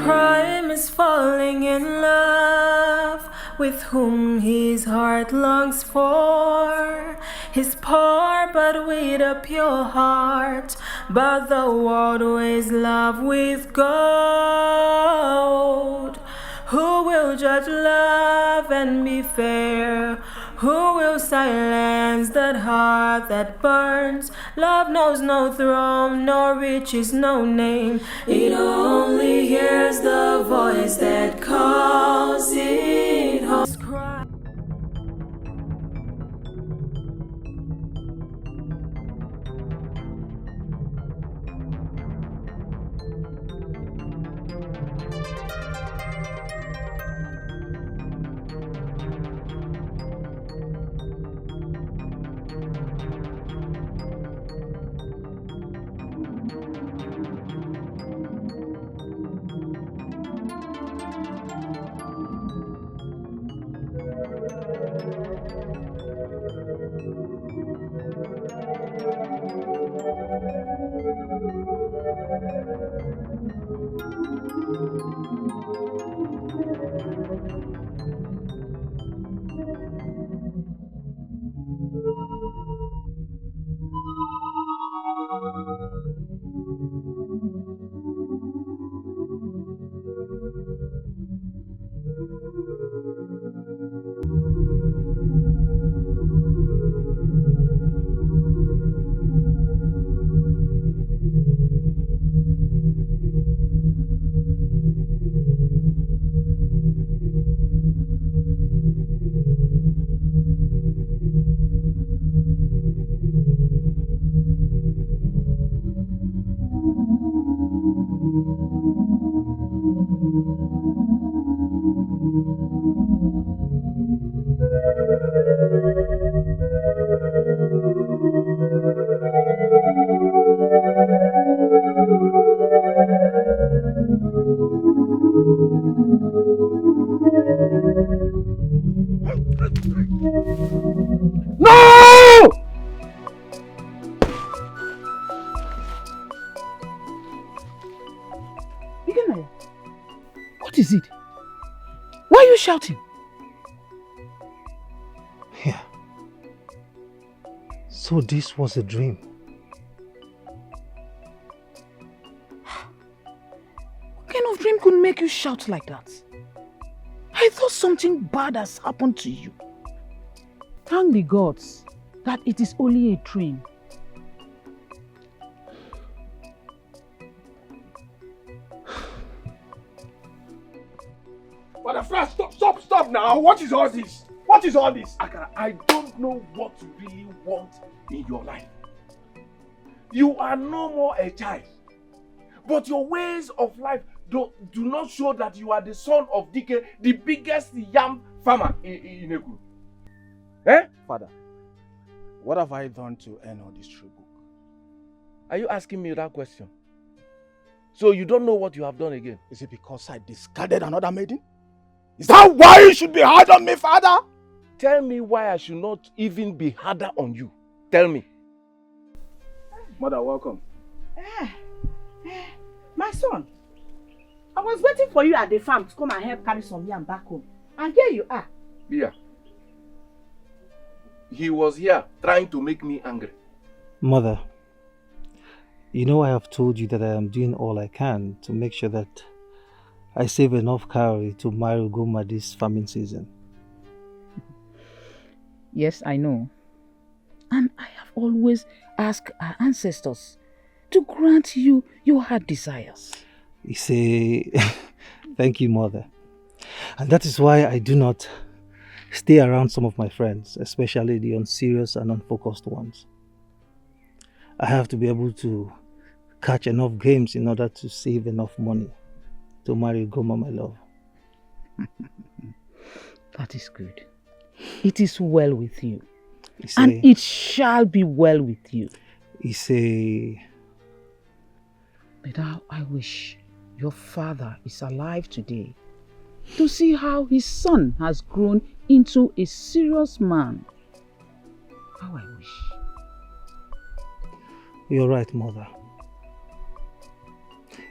crime is falling in love with whom his heart longs for. He's poor but with a pure heart, but the world weighs love with gold. Who will judge love and be fair? Who will silence that heart that burns? Love knows no throne, no riches, no name. It only hears the voice that calls it home. No! What is it? Why are you shouting? Yeah. So this was a dream. What kind of dream could make you shout like that? I thought something bad has happened to you. Thank the gods that it is only a dream. Father Flash, stop now! What is all this? What is all this? Akara, I don't know what you really want in your life. You are no more a child. But your ways of life do not show that you are the son of Dike, the biggest yam farmer in Eku. Eh? Father, what have I done to earn all this trouble? Are you asking me that question? So you don't know what you have done again? Is it because I discarded another maiden? Is that why you should be hard on me, Father? Tell me why I should not even be harder on you. Tell me. Mother, welcome. My son, I was waiting for you at the farm to come and help carry some yam back home. And here you are. Yeah. He was here trying to make me angry. Mother, you know I have told you that I am doing all I can to make sure that I save enough calorie to marry Ugoma this farming season. Yes, I know. And I have always asked our ancestors to grant you your heart desires. You say, thank you, Mother. And that is why I do not stay around some of my friends, especially the unserious and unfocused ones. I have to be able to catch enough games in order to save enough money to marry Ugoma, my love. That is good. It is well with you. And it shall be well with you. But I wish your father is alive today to see how his son has grown into a serious man. How I wish. You're right, Mother.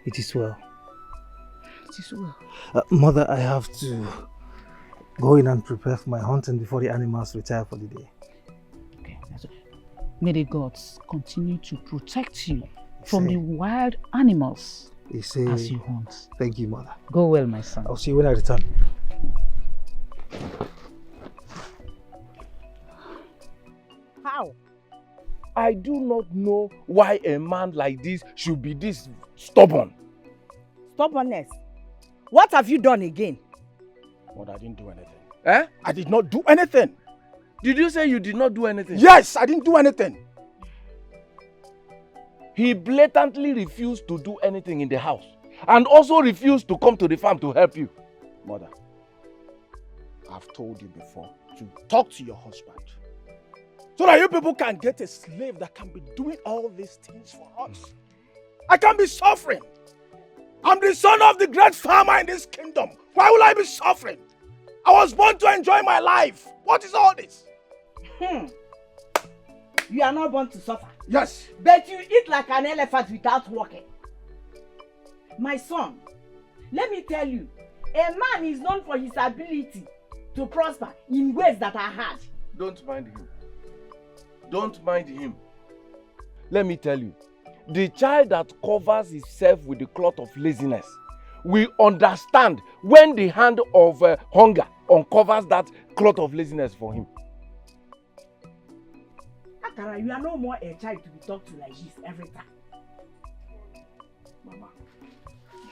It is well. It is well. Mother, I have to go in and prepare for my hunting before the animals retire for the day. Okay, that's it. May the gods continue to protect you from the wild animals as you hunt. Thank you, Mother. Go well, my son. I'll see you when I return. How? I do not know why a man like this should be this stubborn. Stubbornness? What have you done again? Mother, I didn't do anything. Eh? I did not do anything. Did you say you did not do anything? Yes, I didn't do anything. He blatantly refused to do anything in the house and also refused to come to the farm to help you. Mother, I've told you before to talk to your husband so that you people can get a slave that can be doing all these things for us. I can't be suffering. I'm the son of the great farmer in this kingdom. Why will I be suffering? I was born to enjoy my life. What is all this? You are not born to suffer. Yes. But you eat like an elephant without walking. My son, let me tell you, a man is known for his ability to prosper in ways that are hard. Don't mind him. Don't mind him. Let me tell you, the child that covers himself with the cloth of laziness will understand when the hand of hunger uncovers that cloth of laziness for him. Akara, you are no more a child to be talked to like this every time. Mama,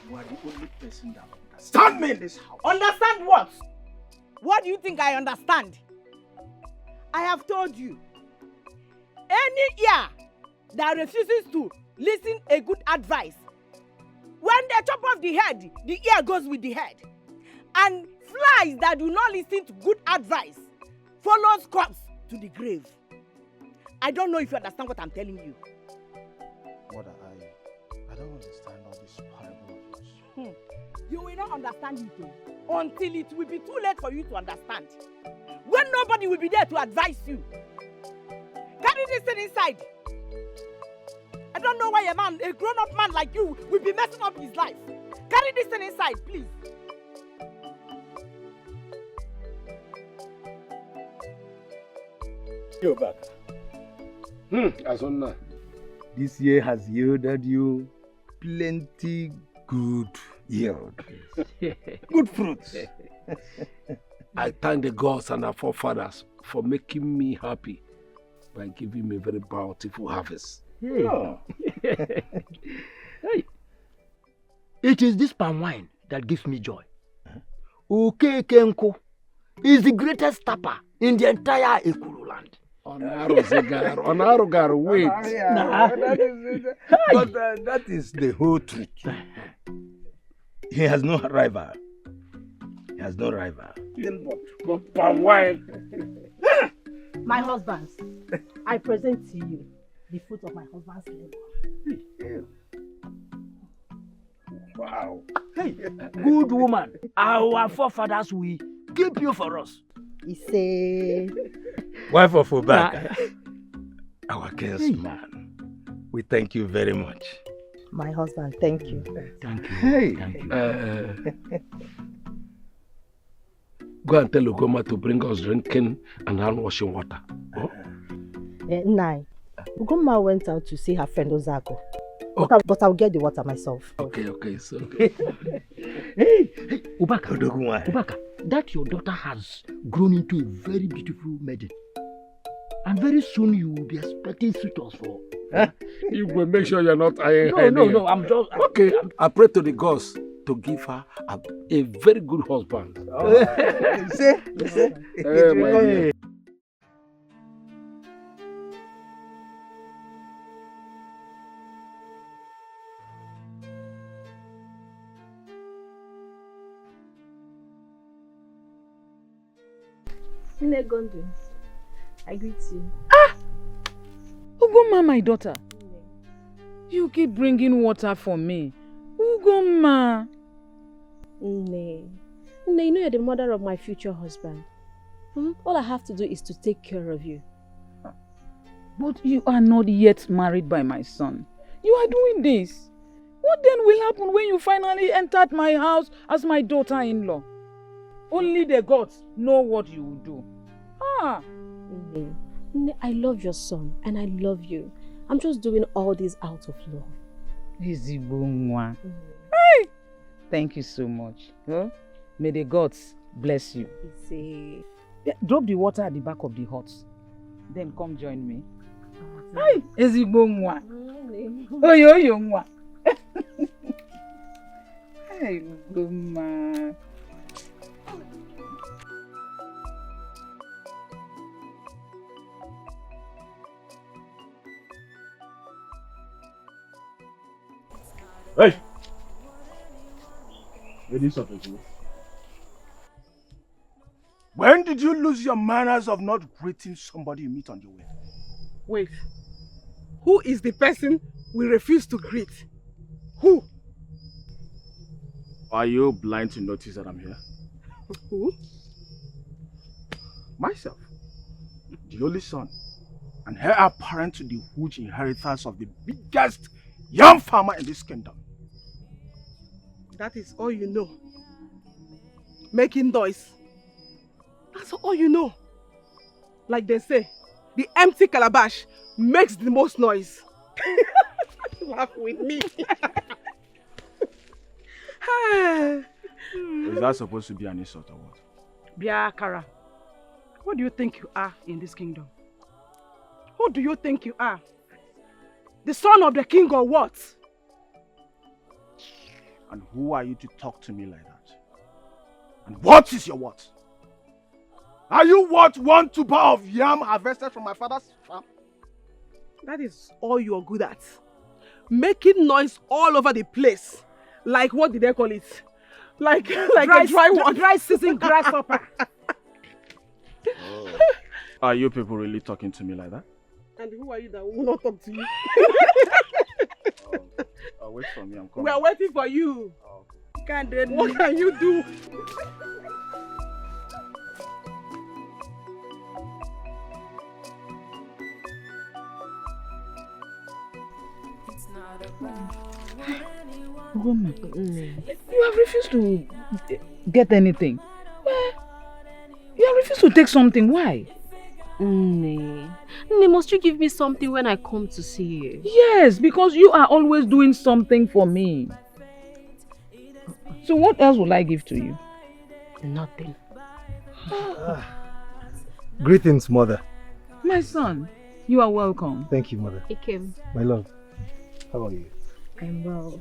you are the only person that understands me in this house. Understand what? What do you think I understand? I have told you, any ear that refuses to listen a good advice, when they chop off the head, the ear goes with the head. And flies that do not listen to good advice follows corpse to the grave. I don't know if you understand what I'm telling you. Mother, I don't understand all this parable of yours. You will not understand it though, until it will be too late for you to understand. When nobody will be there to advise you. Carry this thing inside. I don't know why a grown-up man like you will be messing up his life. Carry this thing inside, please. Go back. Asonna, this year has yielded you plenty good yield. Good fruits. I thank the gods and our forefathers for making me happy by giving me a very bountiful harvest. Oh. It is this palm wine that gives me joy. Kenko is the greatest tapper in the entire Ekuru land. Onarugar, wait. But that is the whole truth. He has no rival. He has no rival. But palm wine. My husband, I present to you the fruit of my husband's labor. Wow. Hey, good woman. Our forefathers will keep you for us. He say, Wife of Obaka, our kinsman, we thank you very much. my husband, thank you. Thank you. Hey. Thank you. Go and tell Ugoma to bring us drinking and hand washing water. Oh? Nai, Ugoma went out to see her friend Ozako. But I'll get the water myself. Okay, so. Hey, Ubaka, that your daughter has grown into a very beautiful maiden. And very soon you will be expecting suitors for. You will make sure you're not eyeing her. No, I'm just. Okay, I pray to the gods to give her a very good husband. Oh. You see? Hey, my dear. Sinegondo, I greet you. Ugoma, my daughter. You keep bringing water for me. Ugoma. Nne, you know you're the mother of my future husband. All I have to do is to take care of you. But you are not yet married by my son. You are doing this. What then will happen when you finally entered my house as my daughter-in-law? Only the gods know what you will do. Ah! Nne, I love your son and I love you. I'm just doing all this out of love. Ezigbo. Hey! Thank you so much. Huh? May the gods bless you. Yeah, drop the water at the back of the hut. Then come join me. Hey! Ezigbo nwa. Oyo nwa. Hey, Goma. Hey! Ladies of the group. When did you lose your manners of not greeting somebody you meet on your way? Wait. Who is the person we refuse to greet? Who? Are you blind to notice that I'm here? Who? Myself. The only son. And heir apparent to the huge inheritance of the biggest yam farmer in this kingdom. That is all you know. Making noise. That's all you know. Like they say, the empty calabash makes the most noise. Laugh with me. Is that supposed to be an insult or what? Biakara, what do you think you are in this kingdom? Who do you think you are? The son of the king or what? And who are you to talk to me like that? And what is your what? Are you what 1 tuber of yam harvested from my father's farm? That is all you are good at. Making noise all over the place. Like what did they call it? Like a dry season grasshopper. Are you people really talking to me like that? And who are you that will not talk to you? Wait for me, I'm coming. We are waiting for you. Oh, okay. What can you do? Olamma, you have refused to get anything. You have refused to take something. Why? Nne, must you give me something when I come to see you? Yes, because you are always doing something for me. So what else will I give to you? Nothing. Greetings, mother. My son, you are welcome. Thank you, mother. Ikem. My love, how are you? I'm well.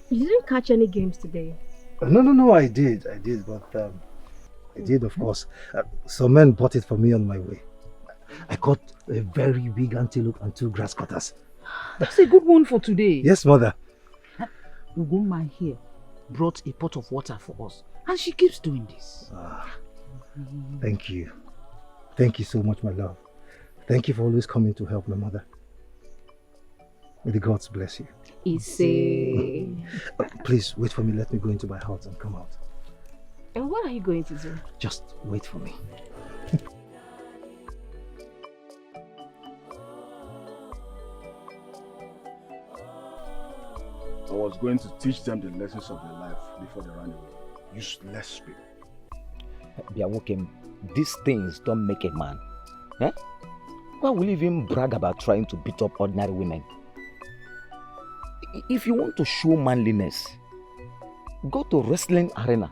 You didn't catch any games today? No, I did, but I did, of course. Some men bought it for me on my way. I caught a very big antelope and 2 grass cutters. That's a good one for today. Yes, mother. Ugoma here brought a pot of water for us, and she keeps doing this. Thank you. Thank you so much, my love. Thank you for always coming to help my mother. May the gods bless you. Ise. Please wait for me. Let me go into my house and come out. And what are you going to do? Just wait for me. I was going to teach them the lessons of their life before they ran away. Useless people. Biawokem, these things don't make a man. Eh? Why will you even brag about trying to beat up ordinary women? If you want to show manliness, go to wrestling arena.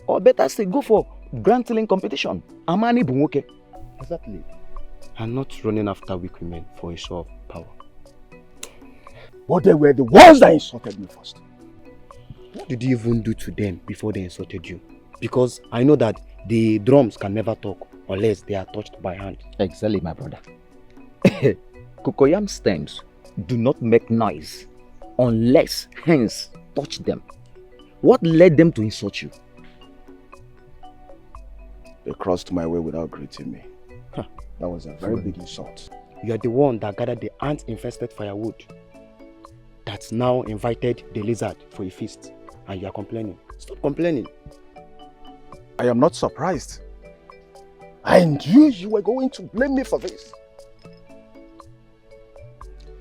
Or better say, go for grantling competition. Amani Bunwoke. Exactly. And not running after weak women for a show of power. But they were the ones that insulted me first. What did you even do to them before they insulted you? Because I know that the drums can never talk unless they are touched by hand. Exactly, my brother. Cocoyam stems do not make noise unless hands touch them. What led them to insult you? They crossed my way without greeting me. Huh. That was a very big insult. You are the one that gathered the ant-infested firewood that's now invited the lizard for a feast, and you are complaining. Stop complaining. I am not surprised. I knew you were going to blame me for this.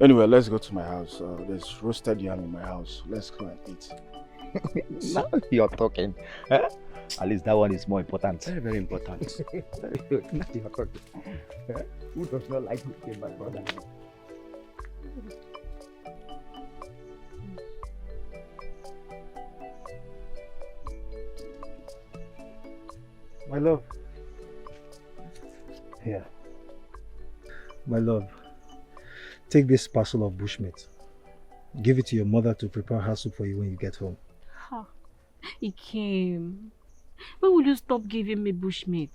Anyway, let's go to my house. There's roasted yam in my house. Let's go and eat. Now you're talking. Huh? At least that one is more important. Very, very important. Now you're talking. Huh? Who does not like cooking, my brother? My love. Here. My love. Take this parcel of bushmeat. Give it to your mother to prepare her soup for you when you get home. Ha. He came. When will you stop giving me bushmeat?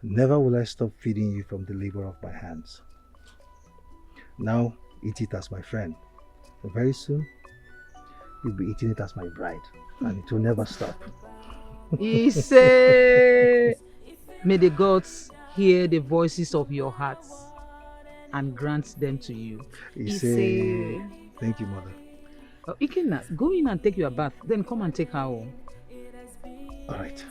Never will I stop feeding you from the labor of my hands. Now, eat it as my friend. Very soon, you'll be eating it as my bride. And it will never stop. He said, may the gods hear the voices of your hearts and grant them to you. He said, thank you, mother. Ikenna, go in and take your bath, then come and take her home. All right.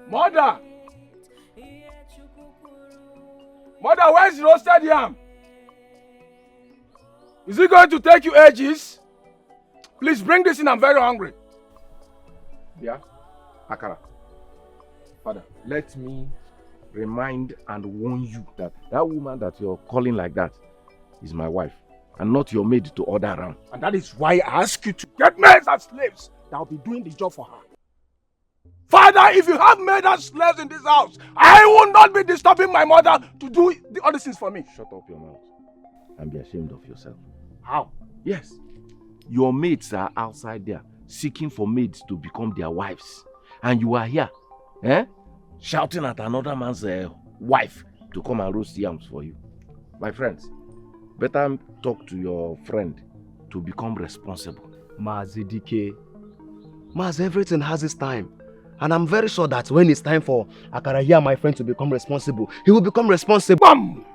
Mother! Mother, where's the roasted yam? Is it going to take you ages? Please bring this in, I'm very hungry. Yeah? Akara. Father, let me remind and warn you that that woman that you're calling like that is my wife and not your maid to order around. And that is why I ask you to get maids and slaves that will be doing the job for her. Father, if you have maids and slaves in this house, I will not be disturbing my mother to do all these things for me. Shut up your mouth and be ashamed of yourself. How? Yes. Your mates are outside there seeking for maids to become their wives. And you are here, shouting at another man's wife to come and roast yams for you. My friends, better talk to your friend to become responsible. Mazidike. Maz, everything has its time. And I'm very sure that when it's time for Akarahia, my friend, to become responsible, he will become responsible. Bam!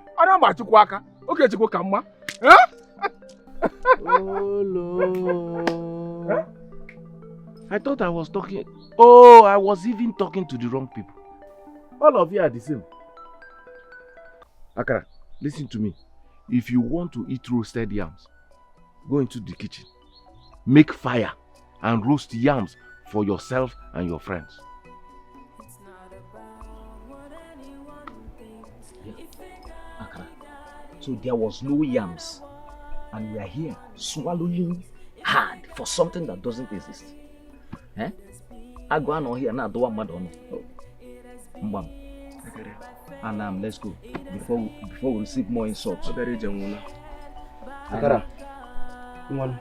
Okay, to go come. Oh, Lord. I thought I was talking. Oh, I was even talking to the wrong people. All of you are the same. Akara, listen to me. If you want to eat roasted yams, go into the kitchen, make fire, and roast yams for yourself and your friends. Yeah. Akara, so there was no yams, and we are here swallowing hard for something that doesn't exist. I go on here now, do one madonna. And let's go before we receive more insults. Akara, one.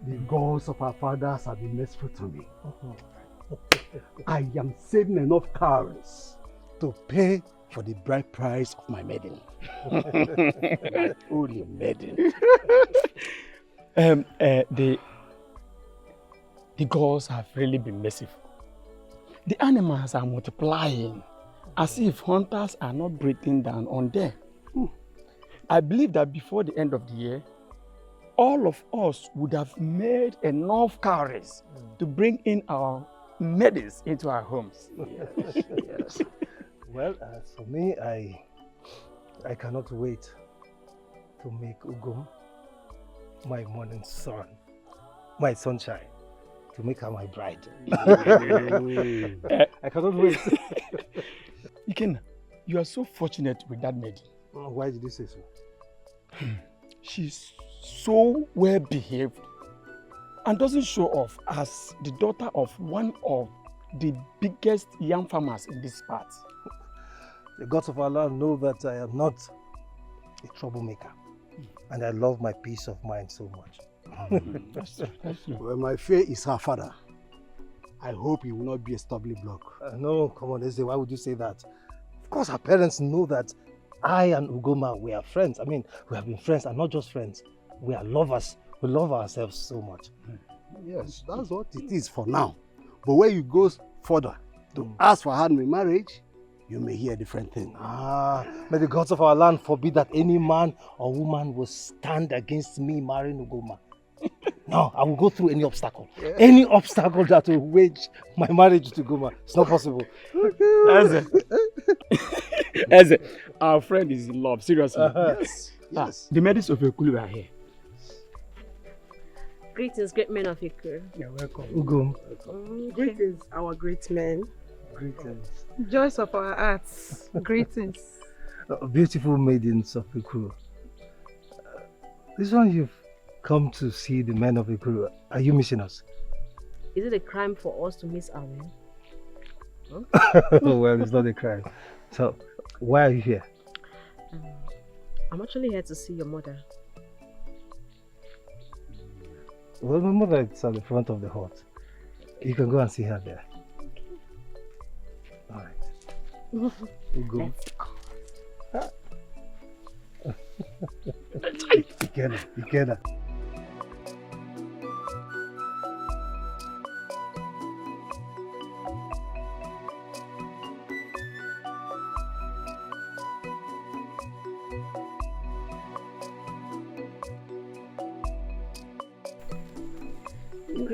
The gods of our fathers have been merciful to me. I am saving enough cowries to pay for the bride price of my maiden. My only maiden. The gods have really been merciful. The animals are multiplying as if hunters are not breathing down on them. I believe that before the end of the year, all of us would have made enough cowries to bring in our maidens into our homes. Yes, yes. Well, as for me, I cannot wait to make Ugum my morning sun, my sunshine, to make her my bride. I cannot wait. Ikenna, you are so fortunate with that maiden. Why did you say so? She's so well behaved and doesn't show off as the daughter of one of the biggest yam farmers in this part. The gods of Allah know that I am not a troublemaker, and I love my peace of mind so much. That's true. Well, my fear is her father. I hope he will not be a stumbling block. No, come on, Eze, why would you say that? Of course, her parents know that I and Ugoma, we are friends. I mean, we have been friends, and not just friends. We are lovers. We love ourselves so much. Yes, that's what it is for now. But when you go further, to ask for hand in marriage, you may hear different things. May the gods of our land forbid that any man or woman will stand against me marrying Ugoma. No, I will go through any obstacle. Yeah. Any obstacle that will wage my marriage to Ugoma. It's not possible. Eze, our friend is in love, seriously. Yes. Yes. The medics of Ekulu are here. Greetings, great men of Ikuru. You're welcome. Ugom. Okay. Greetings, our great men. Greetings. Joys of our hearts. Greetings. Beautiful maidens of Ikuru. This one you've come to see the men of Ikuru. Are you missing us? Is it a crime for us to miss our men? Huh? Well, it's not a crime. So, why are you here? I'm actually here to see your mother. Well, my mother is at the front of the hut. You can go and see her there. All right. We'll go. Together.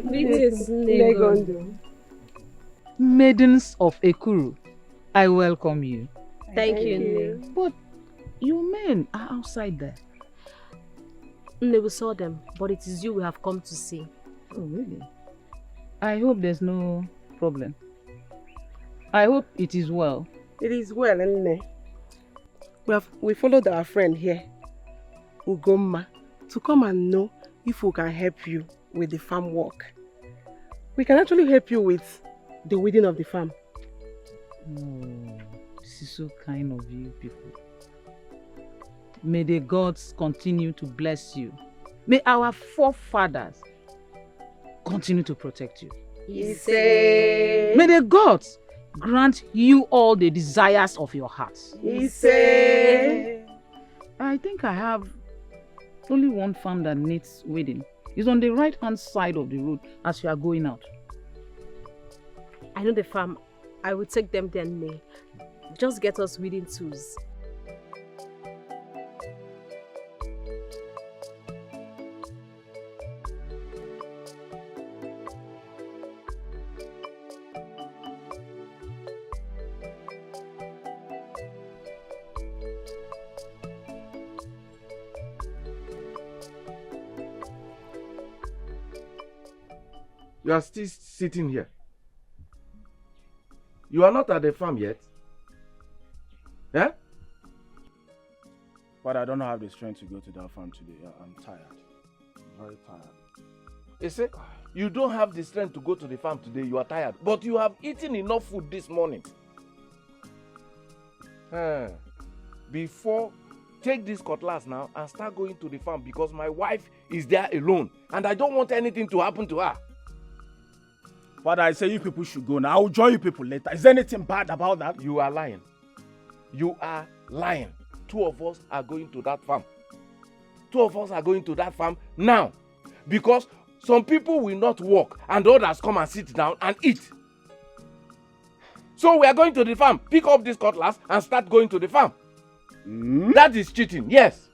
Greetings, Negondo. Maidens of Ekuru, I welcome you. Thank you. But your men are outside there. We saw them, but it is you we have come to see. Oh, really? I hope there's no problem. I hope it is well. It is well, Nne. We followed our friend here, Ugoma, to come and know if we can help you with the farm work. We can actually help you with the weeding of the farm. Oh, this is so kind of you people. May the gods continue to bless you. May our forefathers continue to protect you. Ise. May the gods grant you all the desires of your hearts. Ise. I think I have only one farm that needs weeding. It's on the right hand side of the road as you are going out. I know the farm. I will take them there, Nne. Just get us weeding tools. You are still sitting here. You are not at the farm yet. Yeah? But I don't have the strength to go to that farm today. I'm tired. Very tired. You see, you don't have the strength to go to the farm today. You are tired. But you have eaten enough food this morning. Before, take this cutlass now and start going to the farm because my wife is there alone. And I don't want anything to happen to her. Father, I say you people should go now. I will join you people later. Is there anything bad about that? You are lying. You are lying. 2 of us are going to that farm. 2 of us are going to that farm now. Because some people will not work and others come and sit down and eat. So we are going to the farm. Pick up this cutlass and start going to the farm. That is cheating, yes.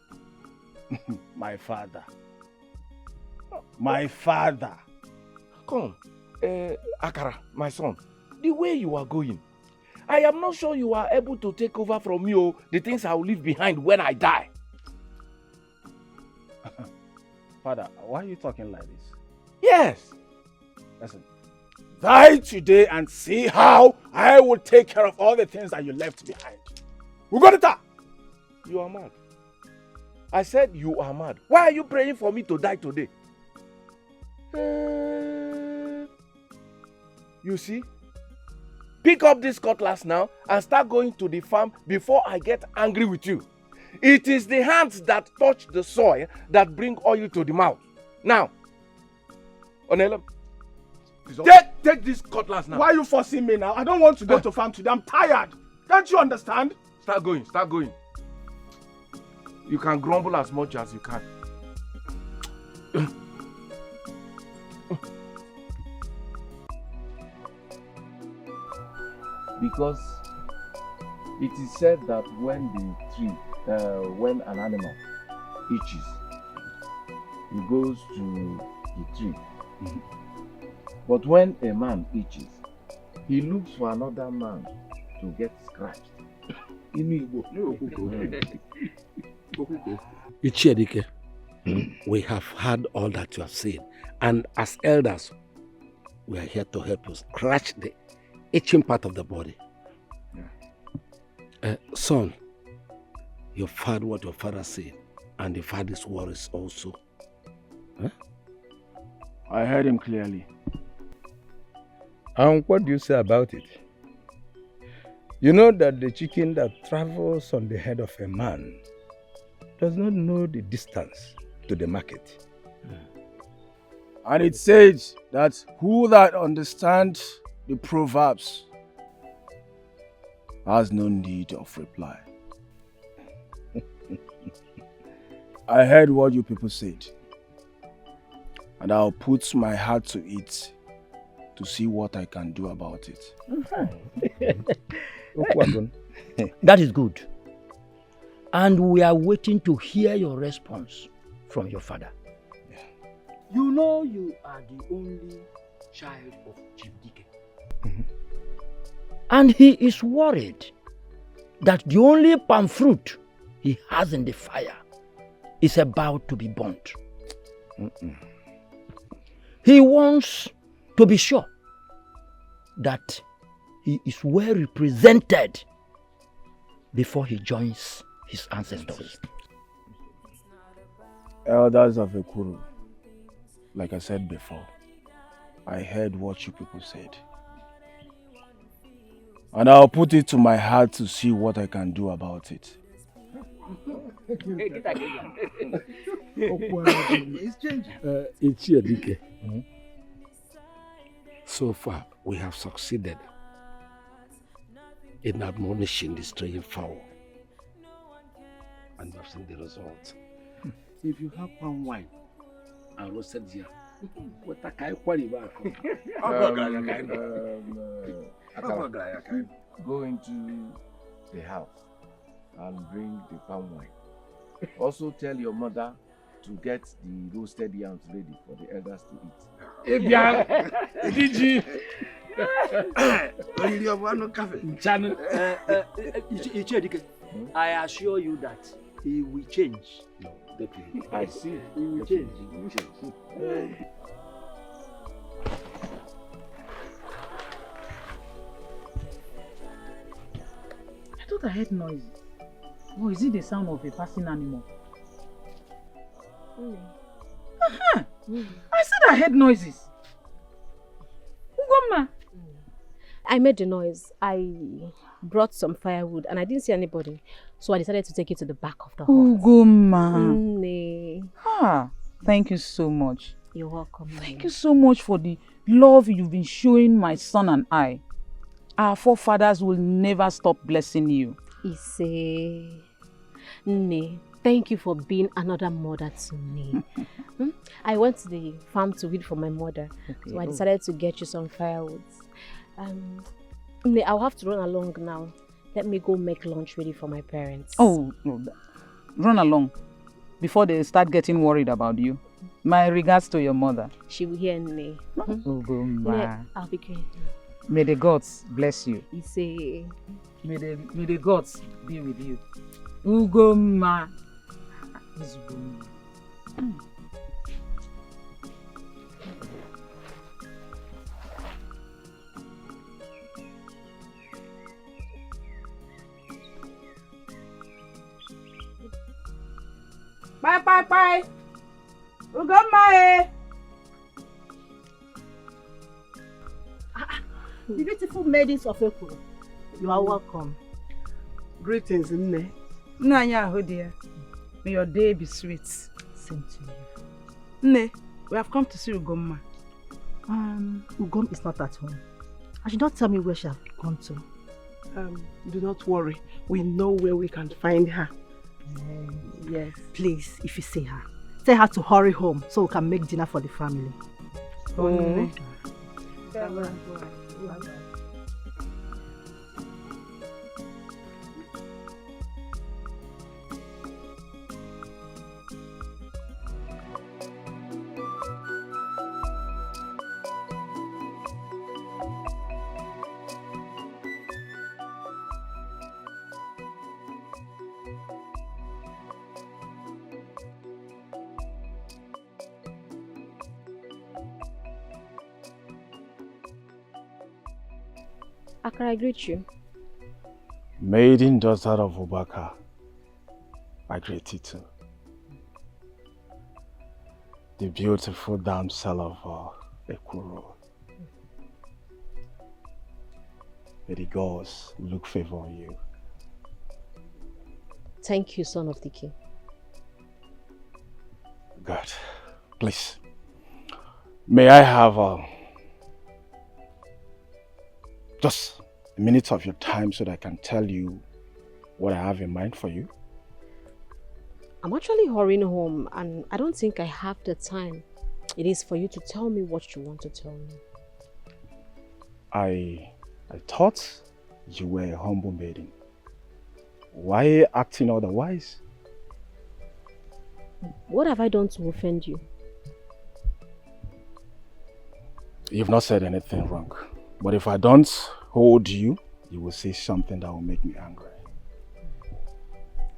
My father. My father. Come. Akara, my son, the way you are going, I am not sure you are able to take over from me the things I will leave behind when I die. Father, why are you talking like this? Yes. Listen, die today and see how I will take care of all the things that you left behind. We got it up. You are mad. I said you are mad. Why are you praying for me to die today? You see, pick up this cutlass now and start going to the farm before I get angry with you. It is the hands that touch the soil that bring oil to the mouth. Now, Onelem, take this cutlass now. Why are you forcing me now? I don't want to go to farm today. I'm tired. Can't you understand? Start going, start going. You can grumble as much as you can. because it is said that when when an animal itches, he goes to the tree. But when a man itches, he looks for another man to get scratched. Ichiedike, we have heard all that you have said, and as elders, we are here to help you scratch the itching part of the body. Son, you've heard what your father said, and you've heard his worries also. Huh? I heard him clearly. And what do you say about it? You know that the chicken that travels on the head of a man does not know the distance to the market. And it says that who that understands the proverbs has no need of reply. I heard what you people said, and I'll put my heart to it to see what I can do about it. That is good. And we are waiting to hear your response from your father. Yeah. You know you are the only child of Chief Dike. And he is worried that the only palm fruit he has in the fire is about to be burnt. He wants to be sure that he is well represented before he joins his ancestors. Elders of Ekuru, like I said before, I heard what you people said. And I'll put it to my heart to see what I can do about it. Ichiedike. So far, we have succeeded in admonishing the straying fowl. And we have seen the result. If you have palm wine and roasted yam, what a kind quality back. Go into the house and bring the palm wine. Also tell your mother to get the roasted yams ready for the elders to eat. I assure you that he will change. No, definitely. I see. He will change. He will change. I thought I heard noise. Or is it the sound of a passing animal? I said I heard noises. Ugomma. I made the noise. I brought some firewood and I didn't see anybody. So I decided to take it to the back of the hut. Ugomma. Thank you so much. You're welcome. Thank you so much for the love you've been showing my son and I. Our forefathers will never stop blessing you. Ise. Nne, thank you for being another mother to me. I went to the farm to weed for my mother. Okay. So I decided to get you some firewood. Nne, I'll have to run along now. Let me go make lunch ready for my parents. Oh, no. Run along before they start getting worried about you. My regards to your mother. She will hear Nne. Ugomma. I'll be great. May the gods bless you. Ise. May the gods be with you. Ugomma. Bye. Ugomma. The beautiful maidens of Ekuru, you are welcome. Greetings, Nne. Nanya, dear. May your day be sweet. Same to you. Nne, we have come to see Ugomma. Ugom is not at home. I should not tell me where she has gone to. Do not worry. We know where we can find her. Yes. Please, if you see her, tell her to hurry home so we can make dinner for the family. Akara, I greet you. Maiden daughter of Obaka, I greet you too. The beautiful damsel of Ekuro. May the gods look favor on you. Thank you, son of the king. God, please, may I have just a minute of your time so that I can tell you what I have in mind for you? I'm actually hurrying home and I don't think I have the time. It is for you to tell me what you want to tell me. I thought you were a humble maiden. Why are you acting otherwise? What have I done to offend you? You've not said anything wrong. But if I don't hold you, you will say something that will make me angry.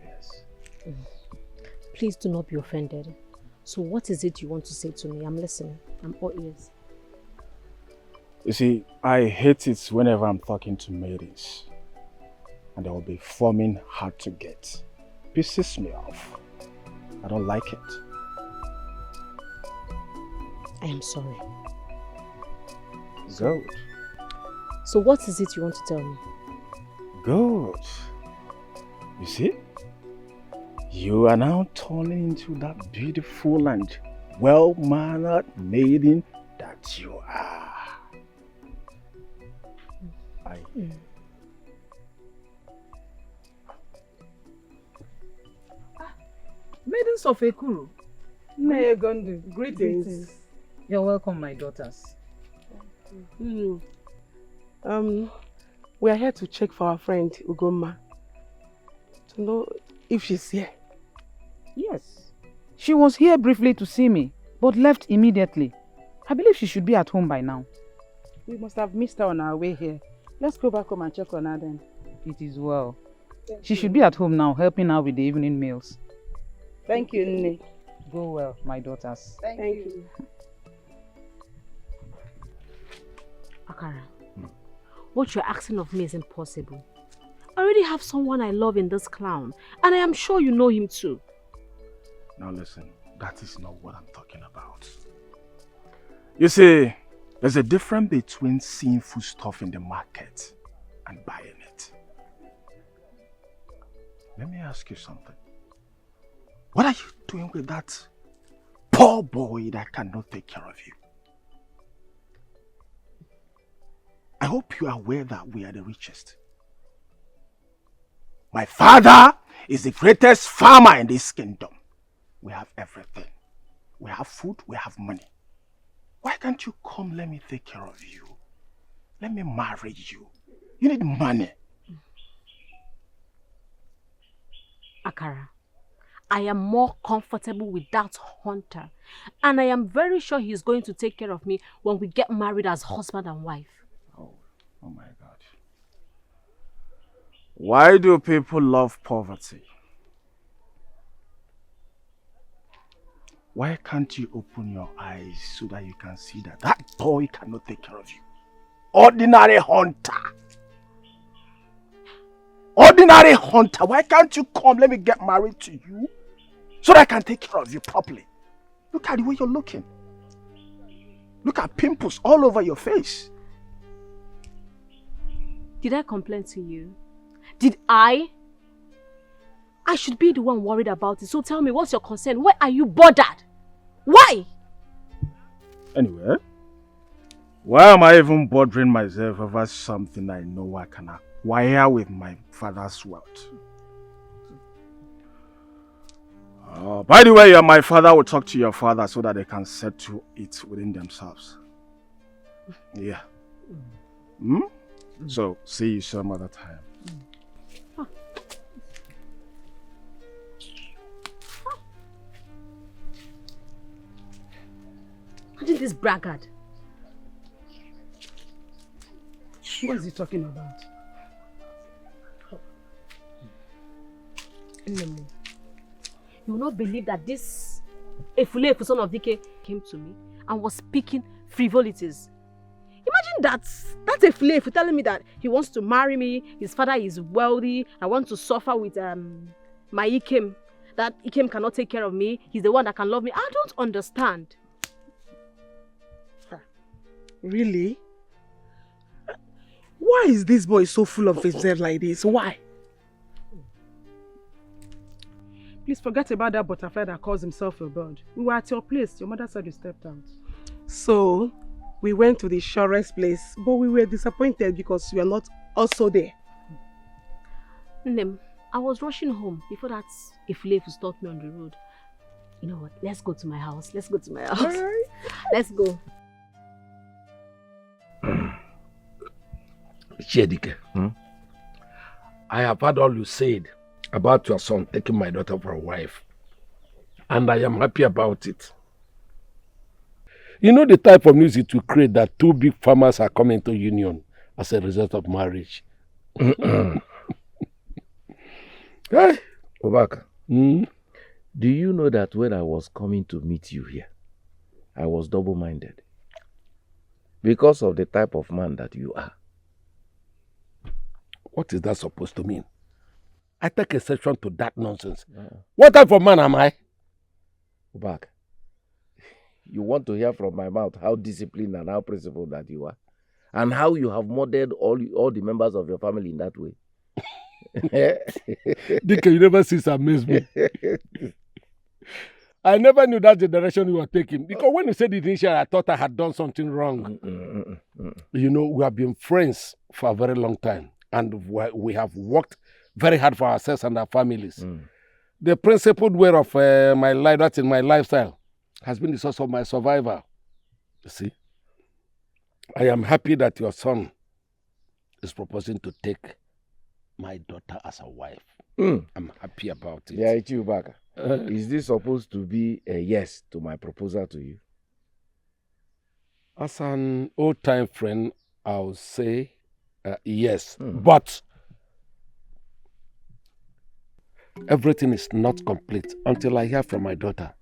Yes. Please do not be offended. So what is it you want to say to me? I'm listening. I'm all ears. You see, I hate it whenever I'm talking to maidens. And they will be forming hard to get. Pisses me off. I don't like it. I am sorry. Good. So what is it you want to tell me? Good. You see? You are now turning into that beautiful and well-mannered maiden that you are. Maidens of Ekuru. Greetings. You're welcome, my daughters. We are here to check for our friend Ugomma. To know if she's here. Yes. She was here briefly to see me, but left immediately. I believe she should be at home by now. We must have missed her on our way here. Let's go back home and check on her then. It is well. She should be at home now, helping her with the evening meals. Thank you, Nne. Go well, my daughters. Thank you. Akara, what you're asking of me is impossible. I already have someone I love in this clown, and I am sure you know him too. Now listen, that is not what I'm talking about. You see, there's a difference between seeing food stuff in the market and buying it. Let me ask you something. What are you doing with that poor boy that cannot take care of you? I hope you are aware that we are the richest. My father is the greatest farmer in this kingdom. We have everything. We have food, we have money. Why can't you come, let me take care of you? Let me marry you. You need money. Akara, I am more comfortable with that hunter. And I am very sure he's going to take care of me when we get married as husband and wife. Oh my God. Why do people love poverty? Why can't you open your eyes so that you can see that that boy cannot take care of you? Ordinary hunter. Ordinary hunter. Why can't you come? Let me get married to you so that I can take care of you properly. Look at the way you're looking. Look at pimples all over your face. Did I complain to you? Did I? I should be the one worried about it. So tell me, what's your concern? Why are you bothered? Why? Anyway, why am I even bothering myself over something I know I can acquire with my father's wealth? By the way, my father will talk to your father so that they can settle it within themselves. Yeah. So, see you some other time. Imagine this braggart. What is he talking about? Nemo, you will not believe that this Efule son of Dike came to me and was speaking frivolities. Imagine that's a flave for telling me that he wants to marry me, his father is wealthy, I want to suffer with my Ikem, that Ikem cannot take care of me, he's the one that can love me. I don't understand. Really? Why is this boy so full of himself like this? Why? Please forget about that butterfly that calls himself a bird. We were at your place. Your mother said you stepped out. So, we went to the surest place, but we were disappointed because you were not also there. Nem, I was rushing home. Before that, a flave stopped me on the road. You know what? Let's go to my house. Let's go to my house. Alright. Let's go. Chedike, I have heard all you said about your son taking my daughter for a wife, and I am happy about it. You know the type of news it will create that two big farmers are coming to union as a result of marriage. Hey, Obaka, do you know that when I was coming to meet you here, I was double-minded because of the type of man that you are? What is that supposed to mean? I take exception to that nonsense. What type of man am I? Obaka, you want to hear from my mouth how disciplined and how principled that you are, and how you have modeled all the members of your family in that way. Dike, you never cease to amaze me. I never knew that's the direction you were taking. Because when you said it initially, I thought I had done something wrong. You know, we have been friends for a very long time. And we have worked very hard for ourselves and our families. The principled way of my life, that's in my lifestyle, has been the source of my survival. You see? I am happy that your son is proposing to take my daughter as a wife. I'm happy about it. Yeah, it's you, Baka. Is this supposed to be a yes to my proposal to you? As an old-time friend, I'll say yes. But everything is not complete until I hear from my daughter.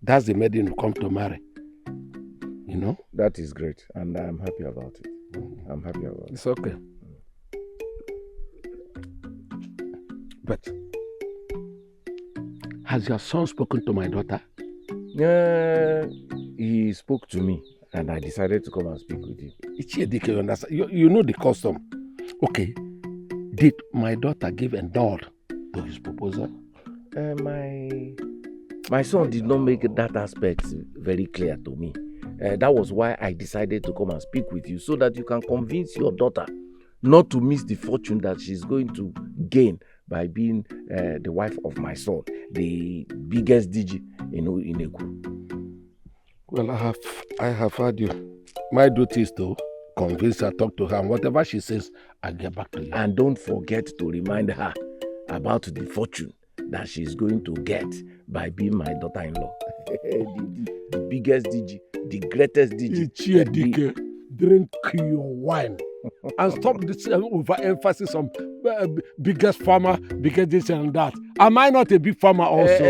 That's the maiden who come to marry. You know? That is great, and I'm happy about it. I'm happy about it. It's okay. But has your son spoken to my daughter? He spoke to me, and I decided to come and speak with you. You understand? You know the custom. Okay. Did my daughter give a nod to his proposal? My son did not make that aspect very clear to me. That was why I decided to come and speak with you, so that you can convince your daughter not to miss the fortune that she's going to gain by being the wife of my son, the biggest DG in Eku. Well, I have heard you. My duty is to convince her, talk to her, and whatever she says, I'll get back to you. And don't forget to remind her about the fortune that she's going to get by being my daughter-in-law. the biggest DG, the greatest DG. Drink your wine and stop this overemphasis on biggest farmer, biggest this and that. Am I not a big farmer also?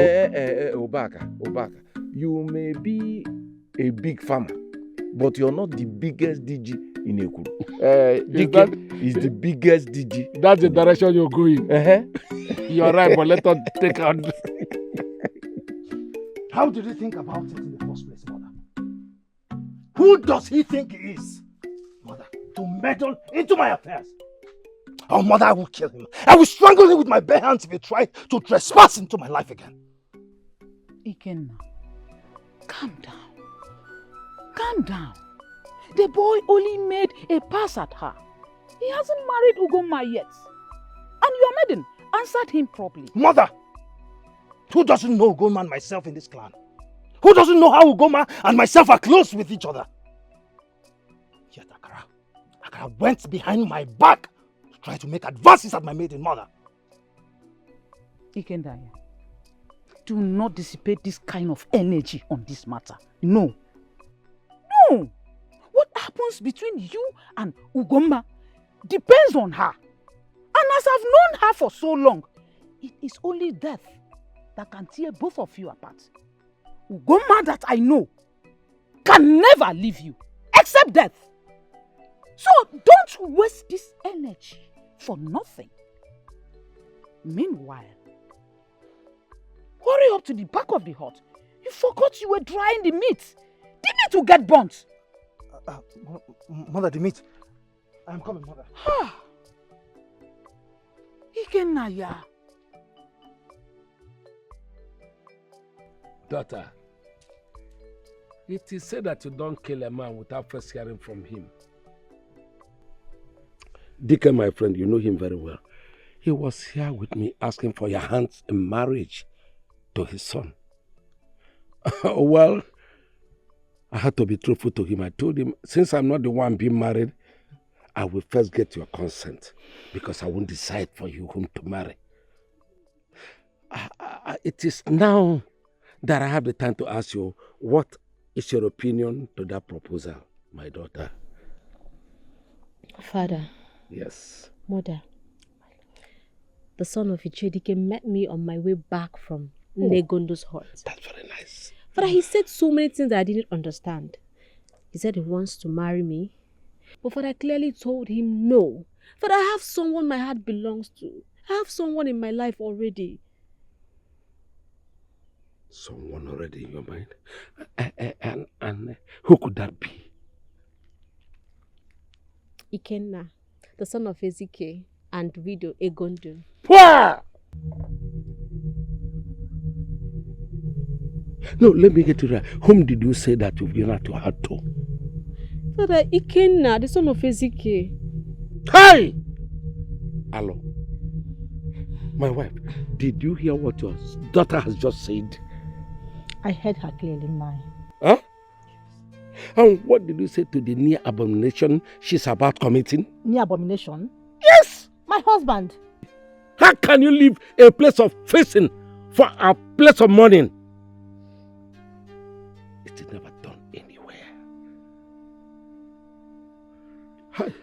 Obaka, you may be a big farmer, but you're not the biggest DG in Eku. Dike is the biggest DG. That's the direction you're going. You're right, but let us take on. How did he think about it in the first place, mother? Who does he think he is, mother, to meddle into my affairs? Oh, mother, I will kill him. I will strangle him with my bare hands if he tries to trespass into my life again. Ikenna, calm down. Calm down. The boy only made a pass at her. He hasn't married Ugoma yet. And your maiden answered him properly. Mother, who doesn't know Ugoma and myself in this clan? Who doesn't know how Ugoma and myself are close with each other? Yet Akara went behind my back to try to make advances at my maiden mother. Ikendaya, do not dissipate this kind of energy on this matter. No. No. What happens between you and Ugoma depends on her. And as I've known her for so long, it is only death that can tear both of you apart. Ugoma that I know can never leave you, except death. So don't waste this energy for nothing. Meanwhile, hurry up to the back of the hut. You forgot you were drying the meat. The meat will get burnt. Mother, the meat. I'm coming, mother. Ikenaya. Daughter, it is said that you don't kill a man without first hearing from him. Dike, my friend, you know him very well. He was here with me asking for your hands in marriage to his son. Well, I had to be truthful to him. I told him, since I'm not the one being married, I will first get your consent because I won't decide for you whom to marry. It is now that I have the time to ask you, what is your opinion to that proposal, my daughter? Father. Yes. Mother. The son of Ichedike met me on my way back from Negondo's hut. That's very nice. Father, he said so many things that I didn't understand. He said he wants to marry me. But Father, I clearly told him no. Father, I have someone my heart belongs to. I have someone in my life already. Someone already in your mind? And who could that be? Ikenna, the son of Ezike and widow Egondo. What? No, let me get it right. Whom did you say that you've given out your heart to? Father, Ikenna, the son of Ezike. Hey! Hello. My wife, did you hear what your daughter has just said? I heard her clearly, mine. Huh? And what did you say to the near abomination she's about committing? Near abomination? Yes! My husband. How can you leave a place of feasting for a place of mourning? It is never done anywhere. Hi.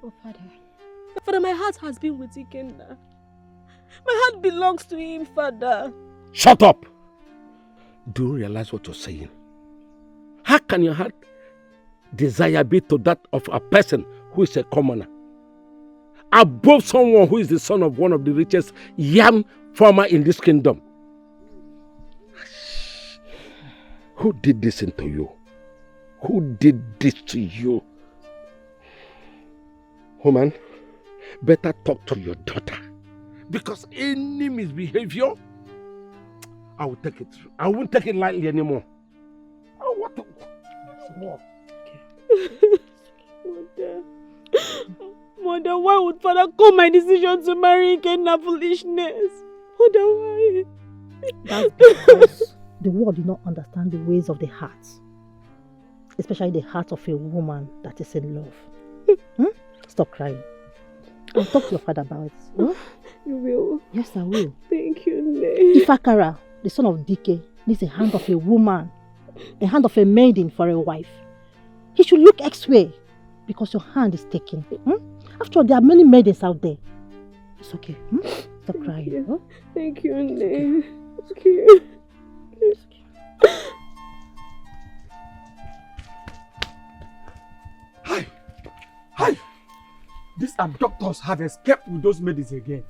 Oh, Father. Father, my heart has been with Ikenna. My heart belongs to him, Father. Shut up! Do you realize what you're saying? How can your heart desire be to that of a person who is a commoner, above someone who is the son of one of the richest yam farmer in this kingdom? Who did this to you? Who did this to you? Woman, better talk to your daughter, because any misbehavior, I will take it. I won't take it lightly anymore. Oh, what the... What? Mother, why would Father call my decision to marry Ikenna foolishness? Mother, why? That's because the world did not understand the ways of the heart. Especially the heart of a woman that is in love. Stop crying. I'll talk to your father about it. You will? Yes, I will. Thank you, Nne. Ifakara, the son of Dike, needs a hand of a woman, a hand of a maiden for a wife. He should look elsewhere because your hand is taken. After all, there are many maidens out there. It's okay. Stop crying. Thank you, Nne. It's okay. It's okay. Hi! These abductors have escaped with those maidens again.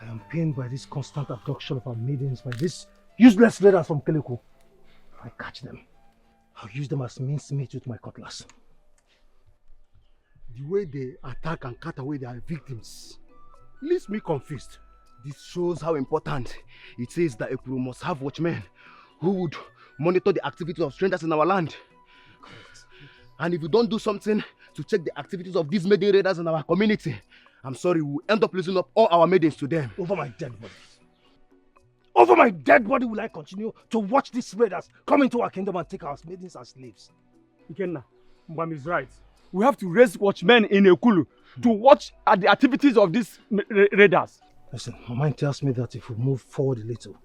I am pained by this constant abduction of our maidens by these useless raiders from Keleku. If I catch them, I'll use them as mincemeat with my cutlass. The way they attack and cut away their victims leaves me confused. This shows how important it is that Ekuru must have watchmen who would monitor the activities of strangers in our land. And if we don't do something to check the activities of these maiden raiders in our community, I'm sorry, we'll end up losing up all our maidens to them. Over my dead body. Over my dead body will I continue to watch these raiders come into our kingdom and take our maidens as slaves. Ikenna, Mbam is right. We have to raise watchmen in Ekulu to watch at the activities of these raiders. Listen, my mind tells me that if we move forward a little,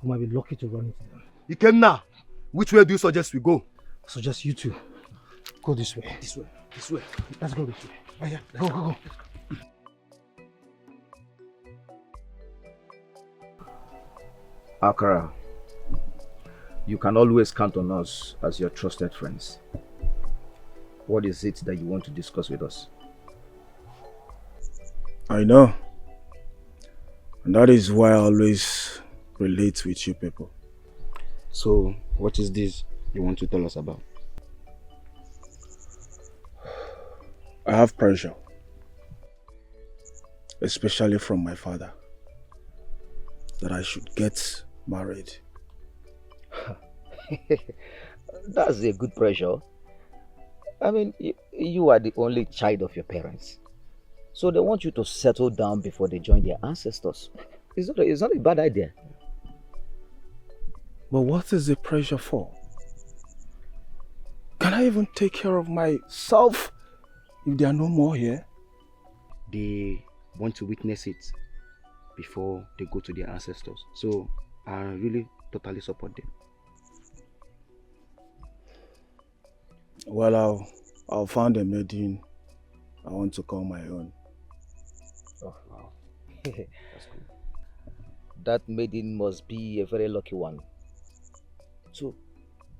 we might be lucky to run into them. Ikenna, which way do you suggest we go? I suggest you two go this way. This way. This way. Let's go this way. Oh, yeah. Go. Akara, you can always count on us as your trusted friends. What is it that you want to discuss with us? I know. And that is why I always relate with you people. So, what is this you want to tell us about? I have pressure. Especially from my father. That I should get married. That's a good pressure. I mean, you are the only child of your parents. So they want you to settle down before they join their ancestors. It's not a bad idea. But what is the pressure for? Can I even take care of myself if there are no more here? They want to witness it before they go to their ancestors. So I really totally support them. Well, I'll find a maiden I want to call my own. Oh, wow. That's good. That maiden must be a very lucky one. So,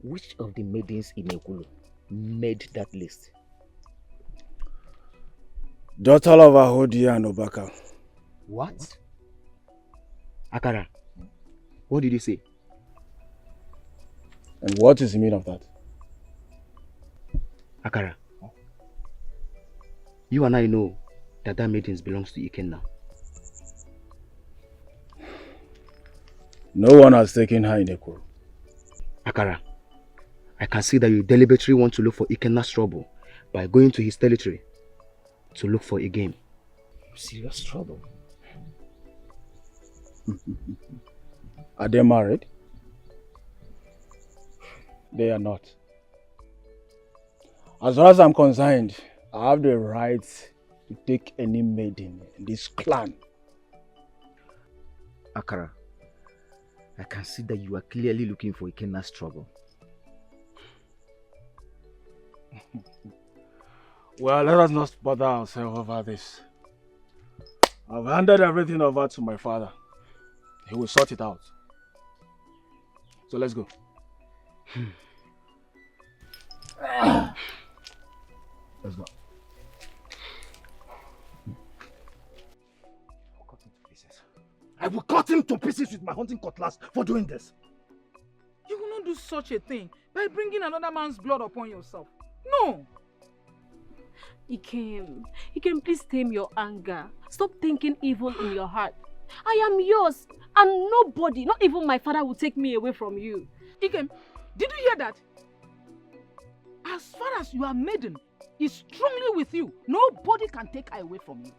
which of the maidens in Ekulu made that list? Daughter of Ahodia and Obaka. What? Akara, what did you say? And what is the meaning of that? Akara, you and I know that maidens belongs to Ikenna. No one has taken her in Ekuru. Akara, I can see that you deliberately want to look for Ikenna's trouble by going to his territory to look for a game. Serious trouble? Are they married? They are not. As far as I'm concerned, I have the right to take any maiden in this clan. Akara, I can see that you are clearly looking for Ikenna's trouble. Well, let us not bother ourselves over this. I've handed everything over to my father. He will sort it out. So let's go. Let's go. I will cut him to pieces with my hunting cutlass for doing this. You will not do such a thing by bringing another man's blood upon yourself. No! Ikem, please tame your anger. Stop thinking evil in your heart. I am yours, and nobody, not even my father, will take me away from you. Ikem, did you hear that? As far as you are maiden, is strongly with you. Nobody can take her away from you.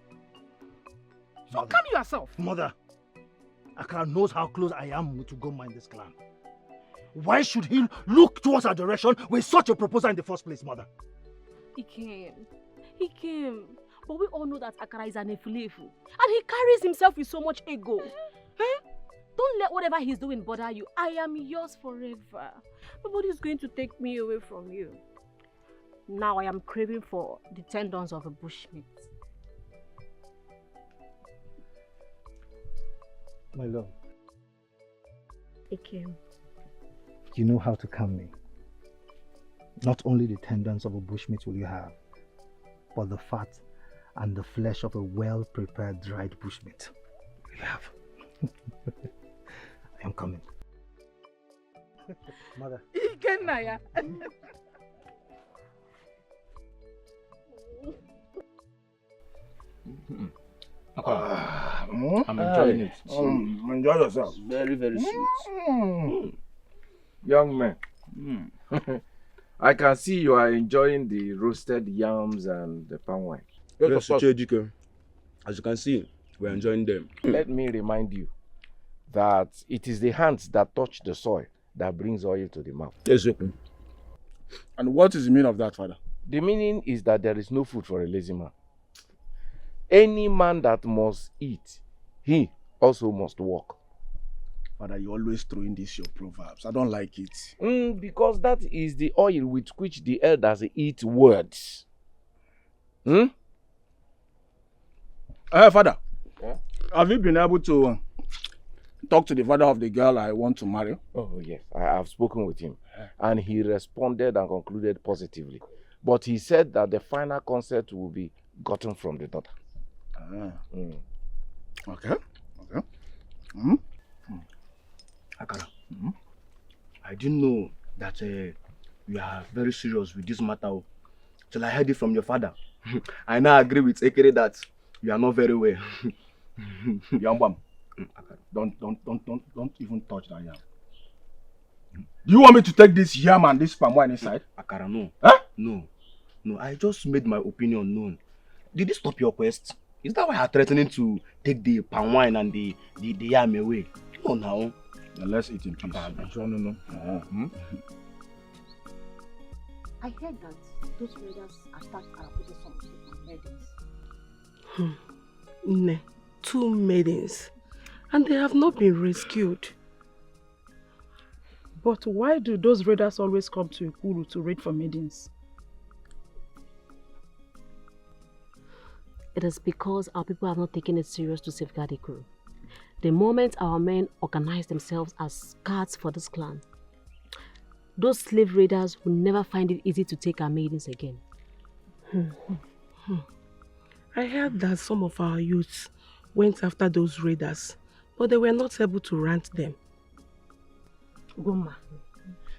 So calm yourself. Mother, Akara knows how close I am to Goma in this clan. Why should he look towards our direction with such a proposal in the first place, Mother? Ikem, but we all know that Akara is an efulefu, and he carries himself with so much ego. Don't let whatever he's doing bother you. I am yours forever. Nobody's going to take me away from you. Now I am craving for the tendons of a bushmeat. My love, Ikem, you know how to calm me. Not only the tendons of a bushmeat will you have, but the fat and the flesh of a well-prepared dried bushmeat will you have. I am coming. Mother. Ikenaya. I'm enjoying it. Enjoy yourself. Very, very sweet. Young man, I can see you are enjoying the roasted yams and the palm wine. Yes, Chejike. As you can see, we're enjoying them. Let me remind you that it is the hands that touch the soil that brings oil to the mouth. Yes, sir. And what is the meaning of that, Father? The meaning is that there is no food for a lazy man. Any man that must eat, he also must walk. Father, you always throw in this your proverbs. I don't like it. Because that is the oil with which the elders eat words. Father, yeah? Have you been able to talk to the father of the girl I want to marry? Oh, yes. I have spoken with him. And he responded and concluded positively But he said that the final consent will be gotten from the daughter. Okay. Akara, I didn't know that you are very serious with this matter till I heard it from your father. I now agree with Ekere that you are not very well. Yambam, don't even touch that yam. Do you want me to take this yam and this palm wine inside? Akara, no. Huh? No, I just made my opinion known. Did it stop your quest? Is that why you are threatening to take the palm wine and the yam away? No, now. Then let's eat in peace. I heard that those raiders attacked our some maidens. Ne, 2 maidens, and they have not been rescued. But why do those raiders always come to Ikulu to raid for maidens? It is because our people have not taken it serious to safeguard Ikulu. The moment our men organize themselves as guards for this clan, those slave raiders will never find it easy to take our maidens again. I heard that some of our youths went after those raiders, but they were not able to rant them. Goma,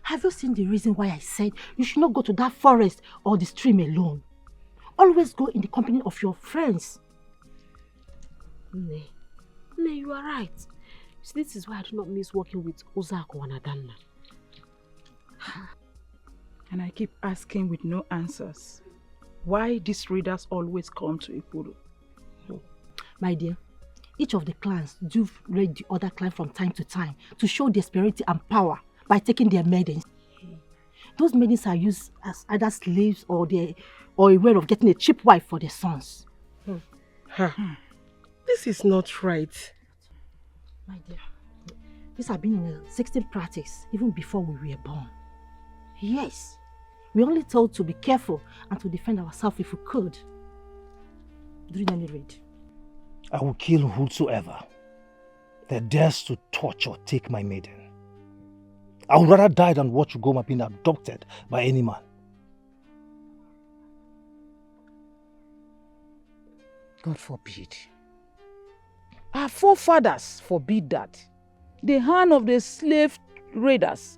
have you seen the reason why I said you should not go to that forest or the stream alone? Always go in the company of your friends. Ne, you are right. See, this is why I do not miss working with Uzako and Adanna. And I keep asking with no answers. Why these raiders always come to Ikulu? My dear, each of the clans do raid the other clan from time to time to show their superiority and power by taking their maidens. Those maidens are used as either slaves or a way of getting a cheap wife for their sons. This is not right. My dear, this has been in a 16th practice even before we were born. Yes, we only told to be careful and to defend ourselves if we could during any raid. I will kill whosoever that dares to touch or take my maiden. I would rather die than watch Ugoma being adopted by any man. God forbid. Our forefathers forbid that. The hand of the slave raiders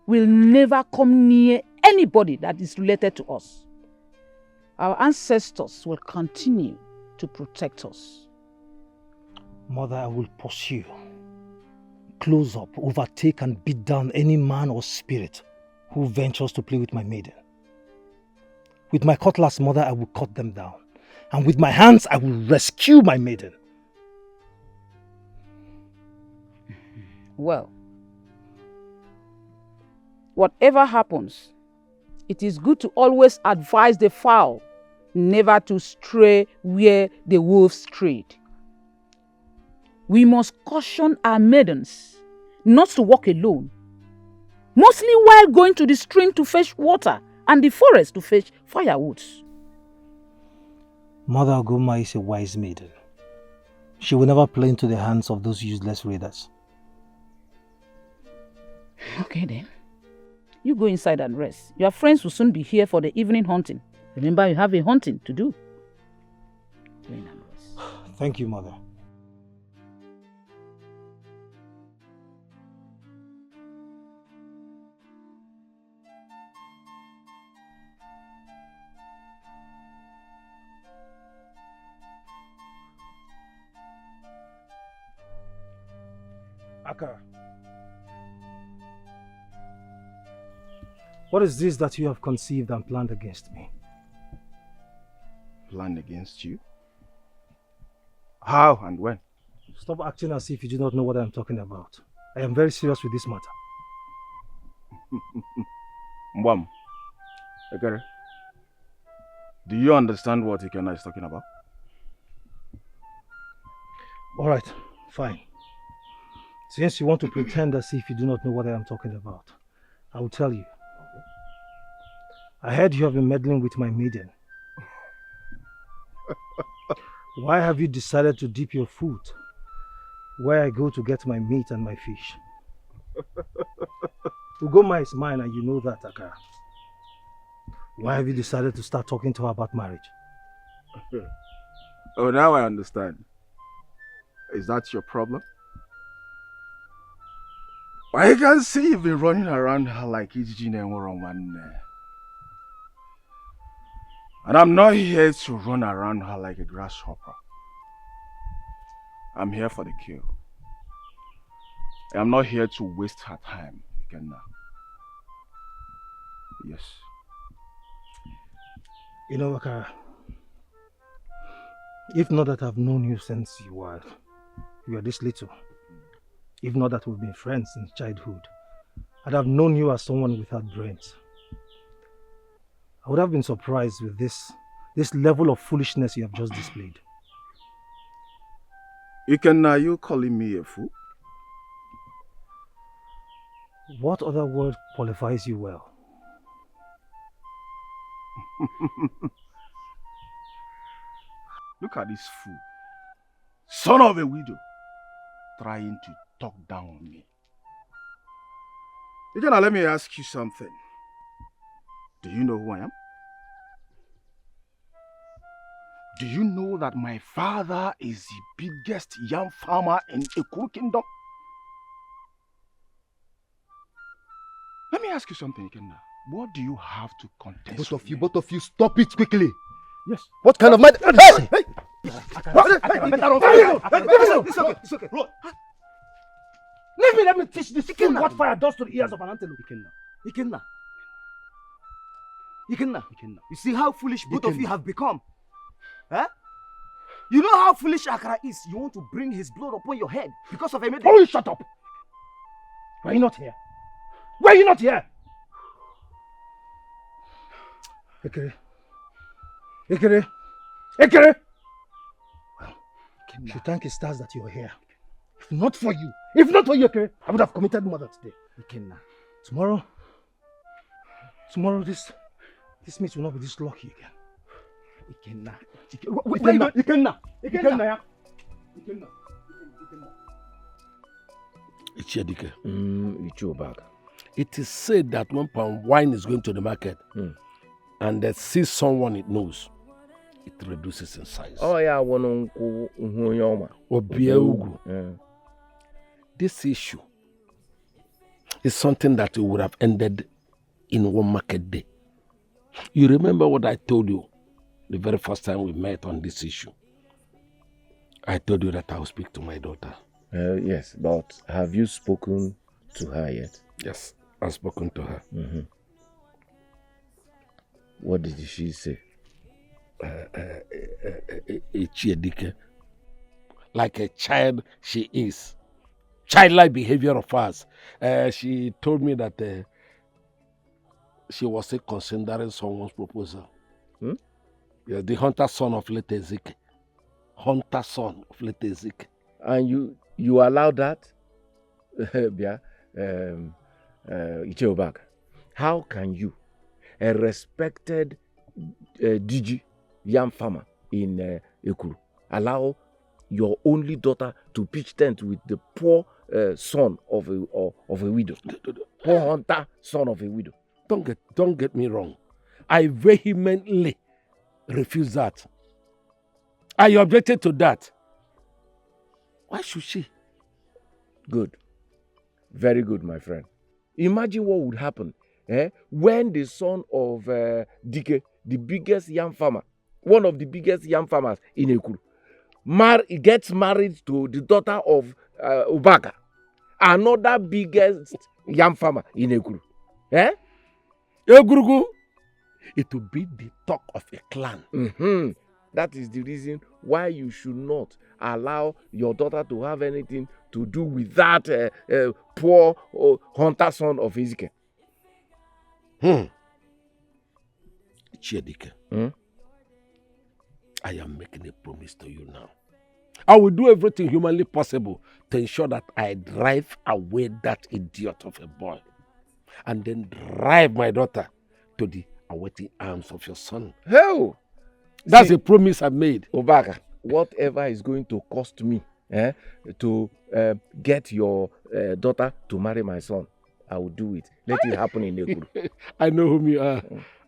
will never come near anybody that is related to us. Our ancestors will continue to protect us. Mother, I will pursue, close up, overtake and beat down any man or spirit who ventures to play with my maiden. With my cutlass, Mother, I will cut them down. And with my hands, I will rescue my maiden. Well, whatever happens, it is good to always advise the fowl never to stray where the wolves strayed. We must caution our maidens not to walk alone, mostly while going to the stream to fetch water and the forest to fetch firewood. Mother Ugoma is a wise maiden. She will never play into the hands of those useless raiders. Okay then. You go inside and rest. Your friends will soon be here for the evening hunting. Remember, you have a hunting to do. Go in and rest. Thank you, Mother. Akara, what is this that you have conceived and planned against me? Planned against you? How and when? Stop acting as if you do not know what I am talking about. I am very serious with this matter. Mbam, Ekere, do you understand what Ikena is talking about? Alright, fine. Since you want to pretend as if you do not know what I am talking about, I will tell you. I heard you have been meddling with my maiden. Why have you decided to dip your foot where I go to get my meat and my fish? Ugoma is mine and you know that, Akara. Why have you decided to start talking to her about marriage? Oh, now I understand. Is that your problem? I can see you've been running around her like Ijiji one. And I'm not here to run around her like a grasshopper. I'm here for the kill. I'm not here to waste her time, Ikenna. Yes. You know, Wakara, if not that I've known you since you were this little, if not that we've been friends since childhood, I'd have known you as someone without brains. I would have been surprised with this level of foolishness you have just displayed. Ikenna, you calling me a fool? What other word qualifies you well? Look at this fool, son of a widow, trying to talk down on me. Ikenna, let me ask you something. Do you know who I am? Do you know that my father is the biggest yam farmer in Ekuru Kingdom? Let me ask you something, Ikenna. What do you have to contest? Both of you, stop it quickly. Yes. What kind of mind? Hey! Hey! It's okay. Let me teach this fool what fire does to the ears of an antelope. Ikenna. You see how foolish both of you have become? Huh? You know how foolish Akara is. You want to bring his blood upon your head because of a maiden. Oh, you shut up! Why are you not here? Why are you not here? Ekere! Well, you should thank his stars that you are here. If not for you, Ekere, I would have committed murder today. Ikenna. Tomorrow this meat will not be this lucky again. Ikenna. Ichiedike. Ichiobag. It is said that when palm wine is going to the market and they see someone it knows, it reduces in size. Oh yeah, This issue is something that would have ended in one market day. You remember what I told you the very first time we met on this issue? I told you that I will speak to my daughter. Yes, but have you spoken to her yet? Yes, I've spoken to her. Mm-hmm. What did she say? Ichiedike, like a child she is. Childlike behavior of hers. She told me that she was considering someone's proposal. Yeah, the hunter son of late Ezekiel. And you allowed that? Ichiobag, how can you, a respected DG yam farmer in Ekuru, allow your only daughter to pitch tent with the poor son of a widow? Poor hunter son of a widow. Don't get me wrong. I vehemently refuse that. I objected to that. Why should she? Good. Very good, my friend. Imagine what would happen when the son of Dike, the biggest yam farmer, one of the biggest yam farmers in Ekuru, gets married to the daughter of Ubaka, another biggest yam farmer in Ekuru. Egurugu, it will be the talk of a clan. Mm-hmm. That is the reason why you should not allow your daughter to have anything to do with that poor hunter son of Ezekiel. Ichiedike, I am making a promise to you now. I will do everything humanly possible to ensure that I drive away that idiot of a boy and then drive my daughter to the awaiting arms of your son. Hell! That's a promise I made. Obaka, whatever is going to cost me to get your daughter to marry my son, I will do it. Let it happen in Ekuru. I know whom you are.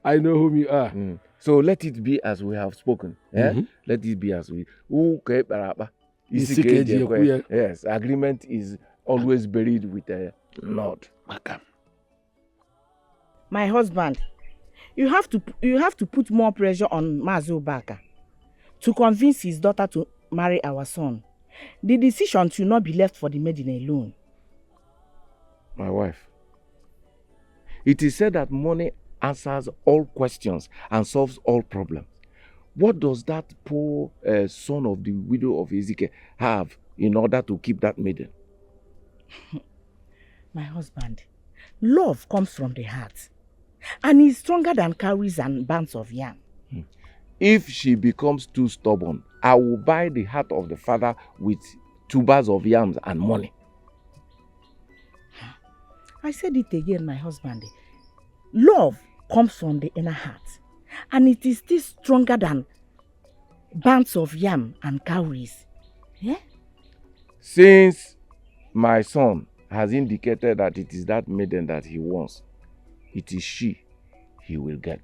I know whom you are. So let it be as we have spoken. Mhm. Let it be as we. Okay, baraba. Isi ka eji ekwu ya. Yes, agreement is always buried with a nod. My husband, you have to put more pressure on Mazu Baka to convince his daughter to marry our son. The decision should not be left for the maiden alone. My wife. It is said that money answers all questions and solves all problems. What does that poor son of the widow of Ezekiel have in order to keep that maiden? My husband, love comes from the heart and is stronger than cowries and bands of yam. If she becomes too stubborn, I will buy the heart of the father with tubers of yams and money. I said it again, my husband. Love comes from the inner heart and it is still stronger than bands of yam and cowries. Yeah? Since my son has indicated that it is that maiden that he wants, it is she he will get.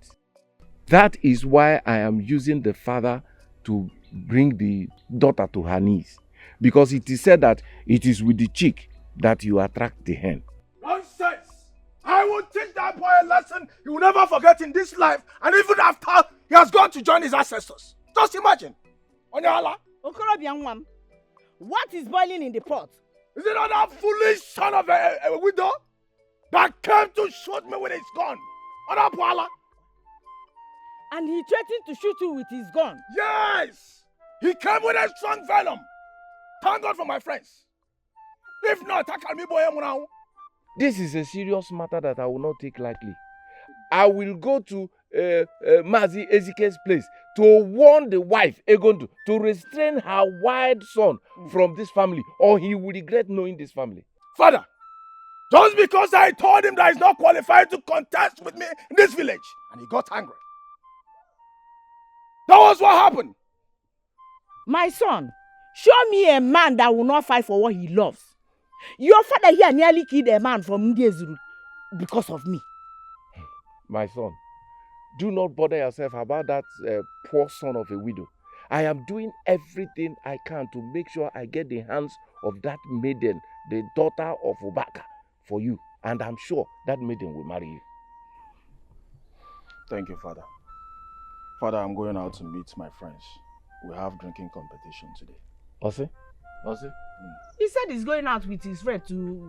That is why I am using the father to bring the daughter to her knees. Because it is said that it is with the cheek that you attract the hen. Nonsense! I will teach that boy a lesson he will never forget in this life, and even after he has gone to join his ancestors. Just imagine. Onyala. Okorobianwam, what is boiling in the pot? Is it not that foolish son of a widow that came to shoot me with his gun? Onapwala. And he threatened to shoot you with his gun? Yes! He came with a strong venom. Thank God for my friends. If not, I can be boy now. This is a serious matter that I will not take lightly. I will go to Mazi Ezekiel's place to warn the wife, Egondu, to restrain her wild son from this family, or he will regret knowing this family. Father, just because I told him that he's not qualified to contest with me in this village, and he got angry. That was what happened. My son, show me a man that will not fight for what he loves. Your father here nearly killed a man from Ndiezuru because of me. My son, do not bother yourself about that poor son of a widow. I am doing everything I can to make sure I get the hands of that maiden, the daughter of Ubaka, for you. And I'm sure that maiden will marry you. Thank you, Father. Father, I'm going out to meet my friends. We have drinking competition today. Ose? He said he's going out with his friend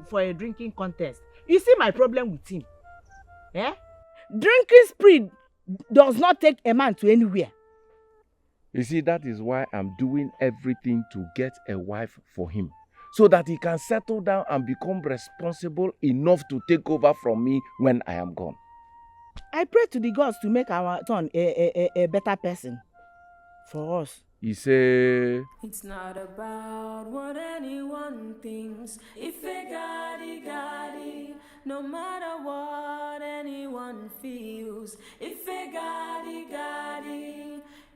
for a drinking contest. You see my problem with him? Eh? Drinking spree does not take a man to anywhere. You see, that is why I'm doing everything to get a wife for him, so that he can settle down and become responsible enough to take over from me when I am gone. I pray to the gods to make our son a better person for us. He say, it's not about what anyone thinks. If a got no matter what anyone feels. If a got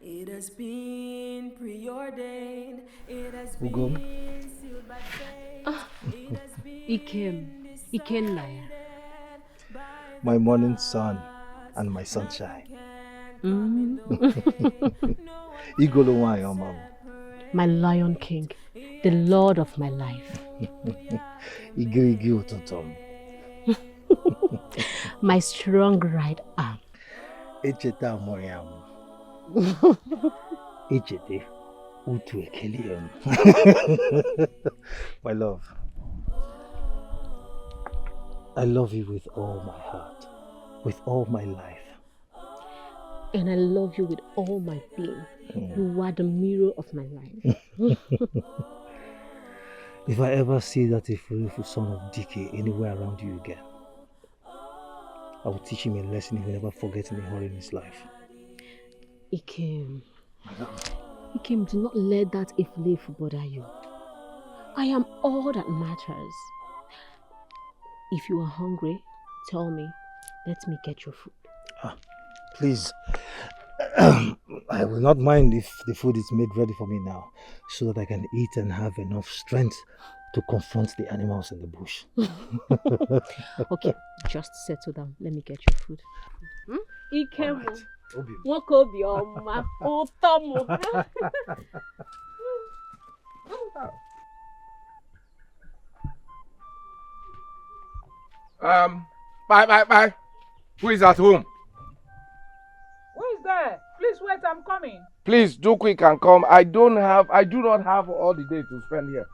it has been preordained. It has been sealed by fate. Ikem Naya. My morning sun and my sunshine. My Lion King, the Lord of my life. My strong right arm. My love, I love you with all my heart, with all my life. And I love you with all my being. You are the mirror of my life. If I ever see that if son of Dike anywhere around you again, I will teach him a lesson he will never forget in a hurry in his life. Ikem, do not let that if bother you. I am all that matters. If you are hungry, tell me. Let me get your food. Please, I will not mind if the food is made ready for me now, so that I can eat and have enough strength to confront the animals in the bush. Okay, just settle down. Let me get your food. Ikemu. Nwoke Obioma. Utomo. Bye. Who is at home? Who is there? Please wait, I'm coming. Please do quick and come. I do not have all the day to spend here.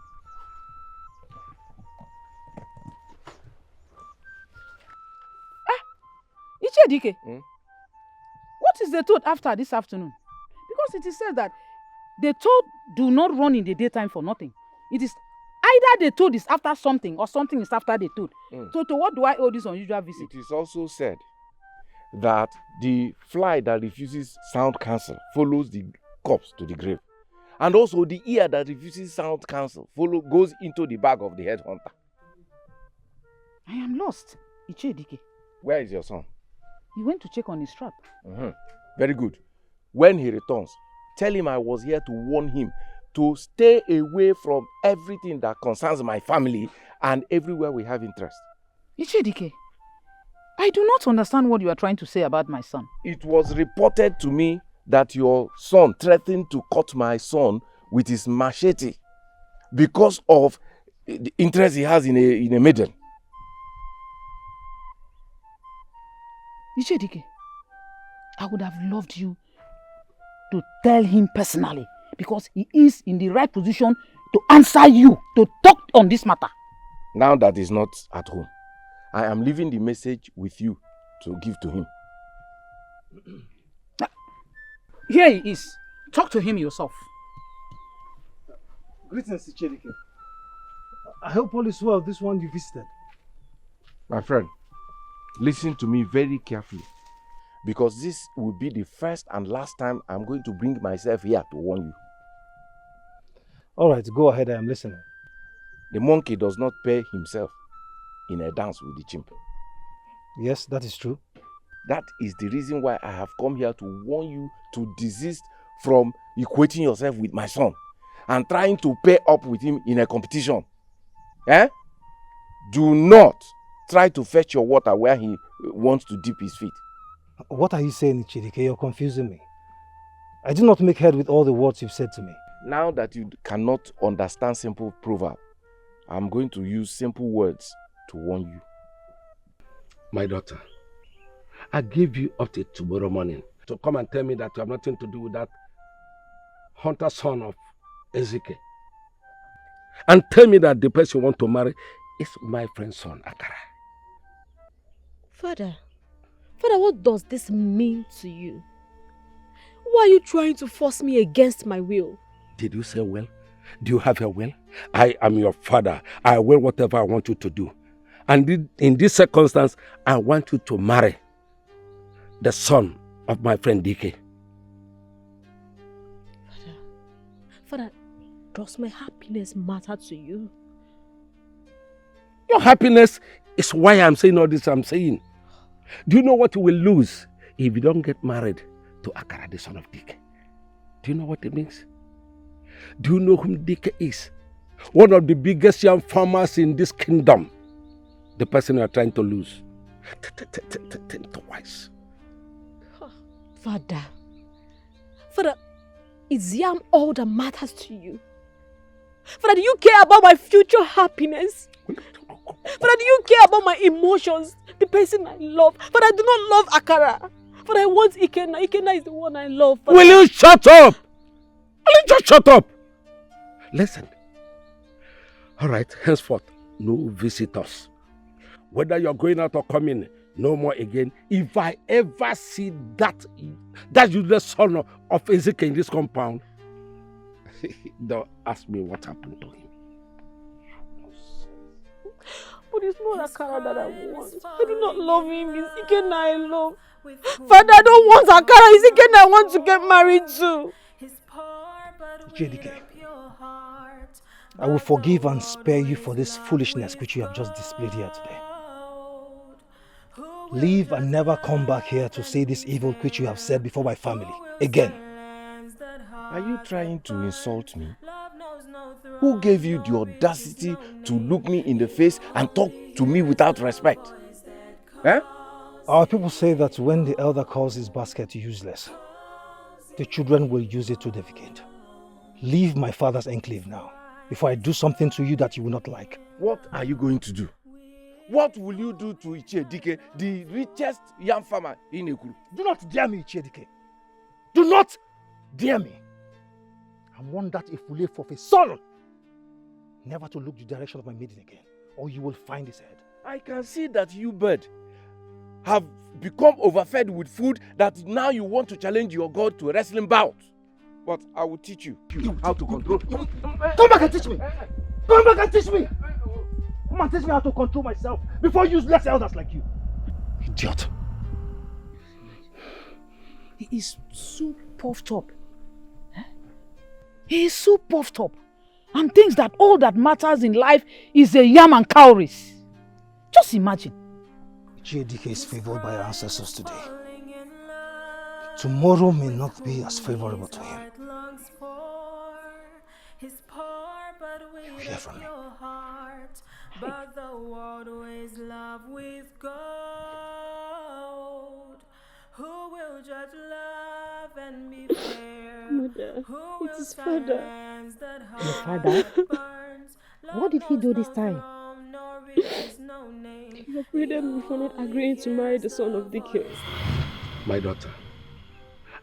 Ichedike, what is the toad after this afternoon? Because it is said that the toad do not run in the daytime for nothing. It is either the toad is after something or something is after the toad. So to what do I owe this unusual visit? It is also said that the fly that refuses sound counsel follows the corpse to the grave. And also the ear that refuses sound counsel goes into the bag of the headhunter. I am lost, Ichedike. Where is your son? He went to check on his trap. Very good. When he returns, tell him I was here to warn him to stay away from everything that concerns my family and everywhere we have interest. Ichedike, I do not understand what you are trying to say about my son. It was reported to me that your son threatened to cut my son with his machete because of the interest he has in a maiden. Ichedike, I would have loved you to tell him personally because he is in the right position to answer you, to talk on this matter. Now that he's not at home, I am leaving the message with you to give to him. Here he is. Talk to him yourself. Greetings, Ichedike. I hope all is well, this one you visited. My friend, listen to me very carefully, because this will be the first and last time I'm going to bring myself here to warn you. All right, go ahead, I am listening. The monkey does not pay himself in a dance with the chimp. Yes, that is true. That is the reason why I have come here to warn you to desist from equating yourself with my son and trying to pay up with him in a competition. Do not try to fetch your water where he wants to dip his feet. What are you saying, Ichedike? You're confusing me. I do not make head with all the words you've said to me. Now that you cannot understand simple proverb, I'm going to use simple words to warn you. My daughter, I give you up till tomorrow morning to come and tell me that you have nothing to do with that hunter son of Ezekiel. And tell me that the person you want to marry is my friend's son, Akara. Father, what does this mean to you? Why are you trying to force me against my will? Did you say well? Do you have a will? I am your father. I will whatever I want you to do. And in this circumstance, I want you to marry the son of my friend DK. Father, does my happiness matter to you? Your happiness is why I'm saying all this I'm saying. Do you know what you will lose if you don't get married to Akara, the son of DK? Do you know what it means? Do you know whom DK is? One of the biggest young farmers in this kingdom. The person you are trying to lose. Think twice. Father, is yam all that matters to you? Father, do you care about my future happiness? Father, do you care about my emotions? The person I love? Father, I do not love Akara. Father, I want Ikenna. Ikenna is the one I love. Father. Will you shut up? Will you just shut up? Listen. All right, henceforth, no visitors. Whether you're going out or coming, no more again. If I ever see that useless son of Ezekiel in this compound, don't ask me what happened to him. But it's not Akara that I want. I do not love him. It's Ikenna I love. Father, I don't want Akara. It's Ikenna I want to get married to. Ichedike, I will forgive and spare you for this foolishness which you have just displayed here today. Leave and never come back here to say this evil which you have said before my family again. Are you trying to insult me? Who gave you the audacity to look me in the face and talk to me without respect? Our people say that when the elder calls his basket useless, the children will use it to defecate. Leave my father's enclave now, before I do something to you that you will not like. What are you going to do? What will you do to Ichiedike, the richest yam farmer in Ekuru? Do not dare me, Ichiedike. Do not dare me. I want that Ifule of a son never to look the direction of my maiden again, or you will find his head. I can see that you, bird, have become overfed with food that now you want to challenge your God to a wrestling bout. But I will teach you how to control. Come back and teach me! Come back and teach me! Come and teach me how to control myself before useless elders like you. Idiot. He is so puffed up. He is so puffed up and thinks that all that matters in life is a yam and cowries. Just imagine. Ichiedike is favored by our ancestors today. Tomorrow may not be as favorable to him. You hear from me. But the world weighs love with gold. Who will judge love and be fair? Mother, Who it will is father. silence that Your heart father? burns? What did he do this time? He upbraided me for not agreeing to marry the son of Dike. My daughter,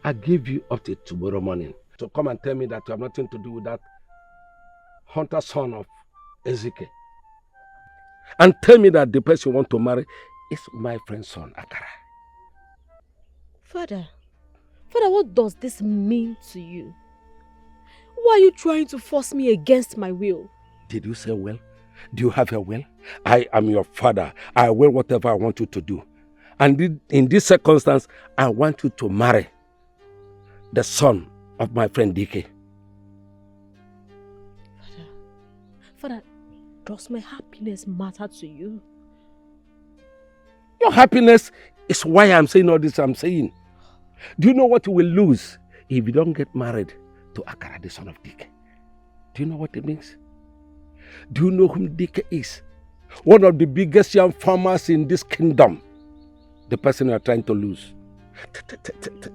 I give you up till tomorrow morning to come and tell me that you have nothing to do with that hunter son of Ezekiel. And tell me that the person you want to marry is my friend's son, Akara. Father, what does this mean to you? Why are you trying to force me against my will? Did you say well? Do you have a will? I am your father. I will whatever I want you to do. And in this circumstance, I want you to marry the son of my friend Dike. Father, does my happiness matter to you? Your happiness is why I'm saying all this I'm saying. Do you know what you will lose if you don't get married to Akara, the son of Dike? Do you know what it means? Do you know whom Dike is? One of the biggest young farmers in this kingdom. The person you are trying to lose.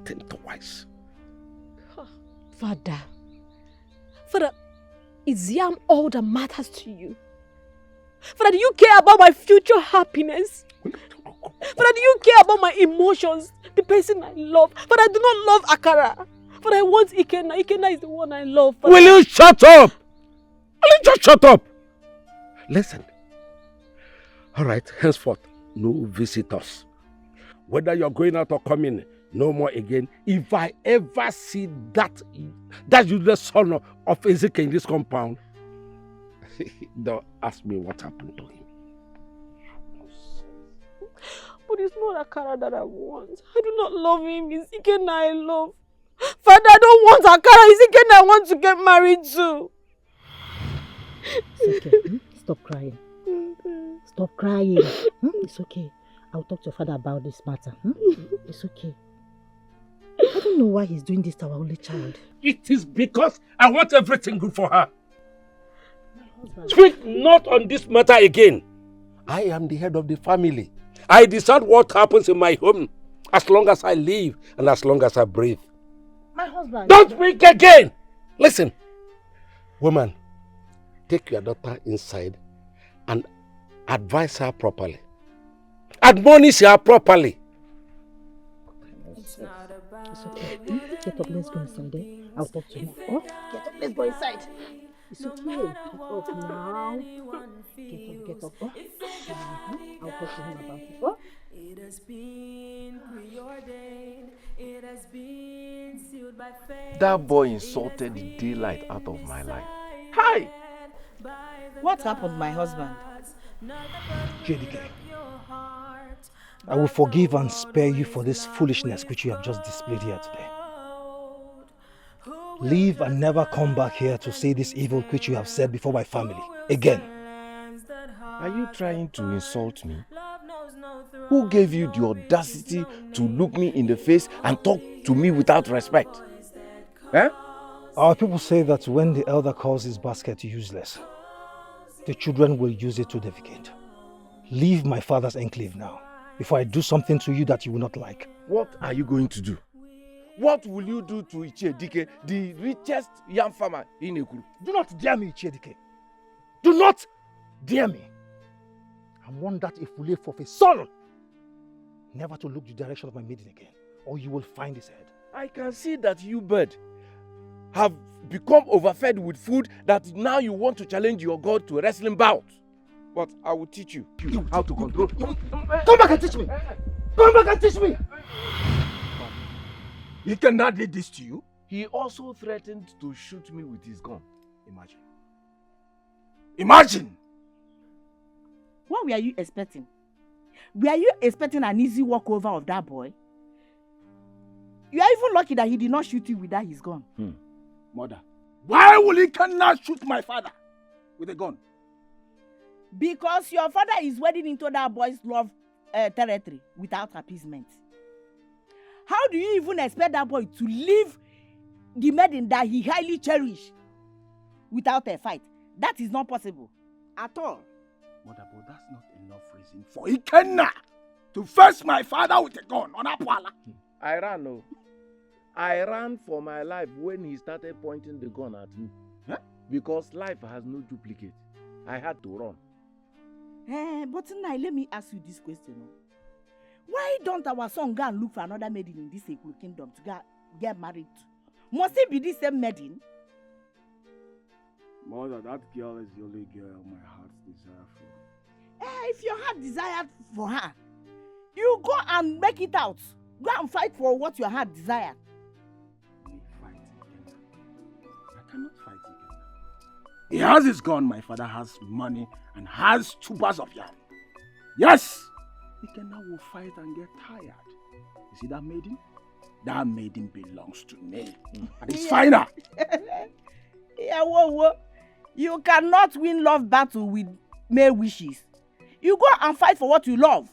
Think twice. Father, is yam all that matters to you? Father, do you care about my future happiness? Father, do you care about my emotions? The person I love? Father, I do not love Akara. Father, I want Ikenna. Ikenna is the one I love. Father. Will you shut up? Will you just shut up? Listen. All right, henceforth, no visitors. Whether you're going out or coming, no more again. If I ever see that useless son of Ezekiel in this compound, don't ask me what happened to him. But it's not Akara that I want. I do not love him. It's Ikenna I love. Father, I don't want Akara. It's Ikenna I want to get married to. It's okay. Stop crying. Stop crying. It's okay. I'll talk to your father about this matter. It's okay. I don't know why he's doing this to our only child. It is because I want everything good for her. Speak not on this matter again. I am the head of the family. I decide what happens in my home as long as I live and as long as I breathe. My husband. Don't speak again. Listen, woman, take your daughter inside and advise her properly. Admonish her properly. It's okay. Get up, let's go inside there. I'll talk to you. Oh, get up, let's go inside. It's okay. Get up now. Get up. Oh. I'll talk to him about it. Oh. It has been preordained. It has been sealed by faith. That boy insulted the daylight out of my life. Hi! What happened, my husband? JDK, I will forgive and spare you for this foolishness which you have just displayed here today. Leave and never come back here to say this evil which you have said before my family again. Are you trying to insult me? Who gave you the audacity to look me in the face and talk to me without respect? Eh? Our people say that when the elder calls his basket useless, the children will use it to defecate. Leave my father's enclave now, before I do something to you that you will not like. What are you going to do? What will you do to Ichedike, the richest yam farmer in Ekuru? Do not dare me, Ichedike. Do not dare me. I want that Ifule of a son never to look the direction of my maiden again, or you will find his head. I can see that you, bird, have become overfed with food that now you want to challenge your God to a wrestling bout. But I will teach you how to control. Come back and teach me! Come back and teach me! He cannot did this to you. He also threatened to shoot me with his gun. Imagine. Imagine! What were you expecting? Were you expecting an easy walkover of that boy? You are even lucky that he did not shoot you with that his gun. Mother, why will he cannot shoot my father with a gun? Because your father is wading into that boy's love territory without appeasement. How do you even expect that boy to leave the maiden that he highly cherished without a fight? That is not possible at all. Mother, but that's not enough reason for Ikenna to face my father with a gun on Apwala. I ran, no. I ran for my life when he started pointing the gun at me. Huh? Because life has no duplicate. I had to run. But now let me ask you this question. Why don't our son go and look for another maiden in this Ekuru kingdom to get married to? Must it be the same maiden? Mother, that girl is the only girl my heart's desire for. If your heart desired for her, you go and make it out. Go and fight for what your heart desired. Me fight again. I cannot fight again. He has his gun, my father has money and has 2 bars of yam. Yes! Ikenna will fight and get tired. You see that maiden? That maiden belongs to me. And it's final. Yeah, whoa. You cannot win love battle with mere wishes. You go and fight for what you love.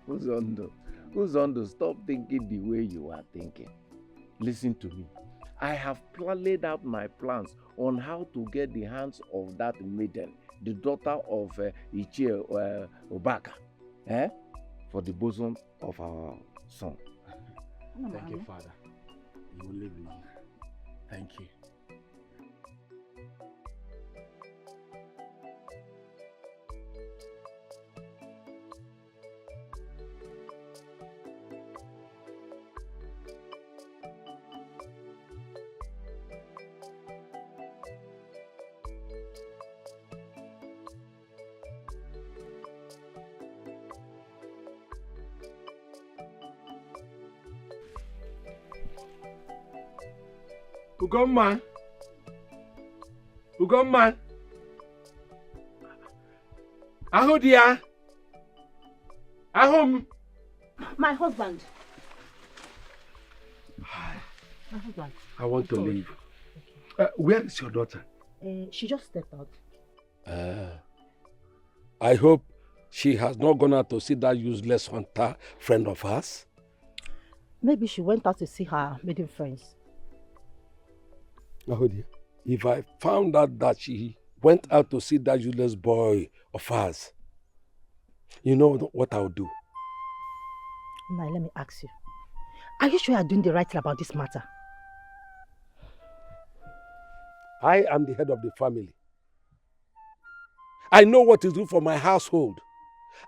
Uzondo, stop thinking the way you are thinking. Listen to me. I have laid out my plans on how to get the hands of that maiden, the daughter of Ichie Obaka, for the bosom of our son. Thank you, Father. You will live long. Thank you. Ugomma. Ahodia. Ahom. My husband. My husband. I want to leave. Where is your daughter? She just stepped out. I hope she has not gone out to see that useless hunter friend of hers. Maybe she went out to see her maiden friends. Ahodia, if I found out that she went out to see that useless boy of hers, you know what I'll do? Now, let me ask you. Are you sure you are doing the right thing about this matter? I am the head of the family. I know what is good for my household.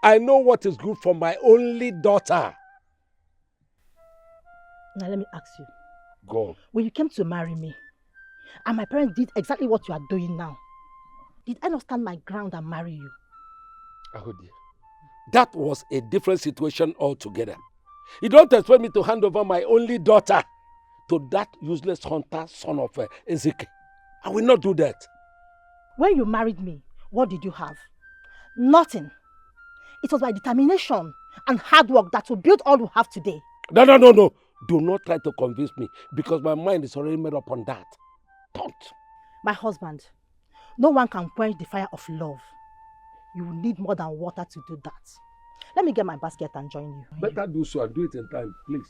I know what is good for my only daughter. Now, let me ask you. Go on. When you came to marry me, and my parents did exactly what you are doing now, did I not stand my ground and marry you? Ahodia, that was a different situation altogether. You don't expect me to hand over my only daughter to that useless hunter son of Ezekiel. I will not do that. When you married me, what did you have? Nothing. It was my determination and hard work that will build all you have today. No. Do not try to convince me because my mind is already made up on that. Don't. My husband, no one can quench the fire of love. You will need more than water to do that. Let me get my basket and join you. Better do so and do it in time, please.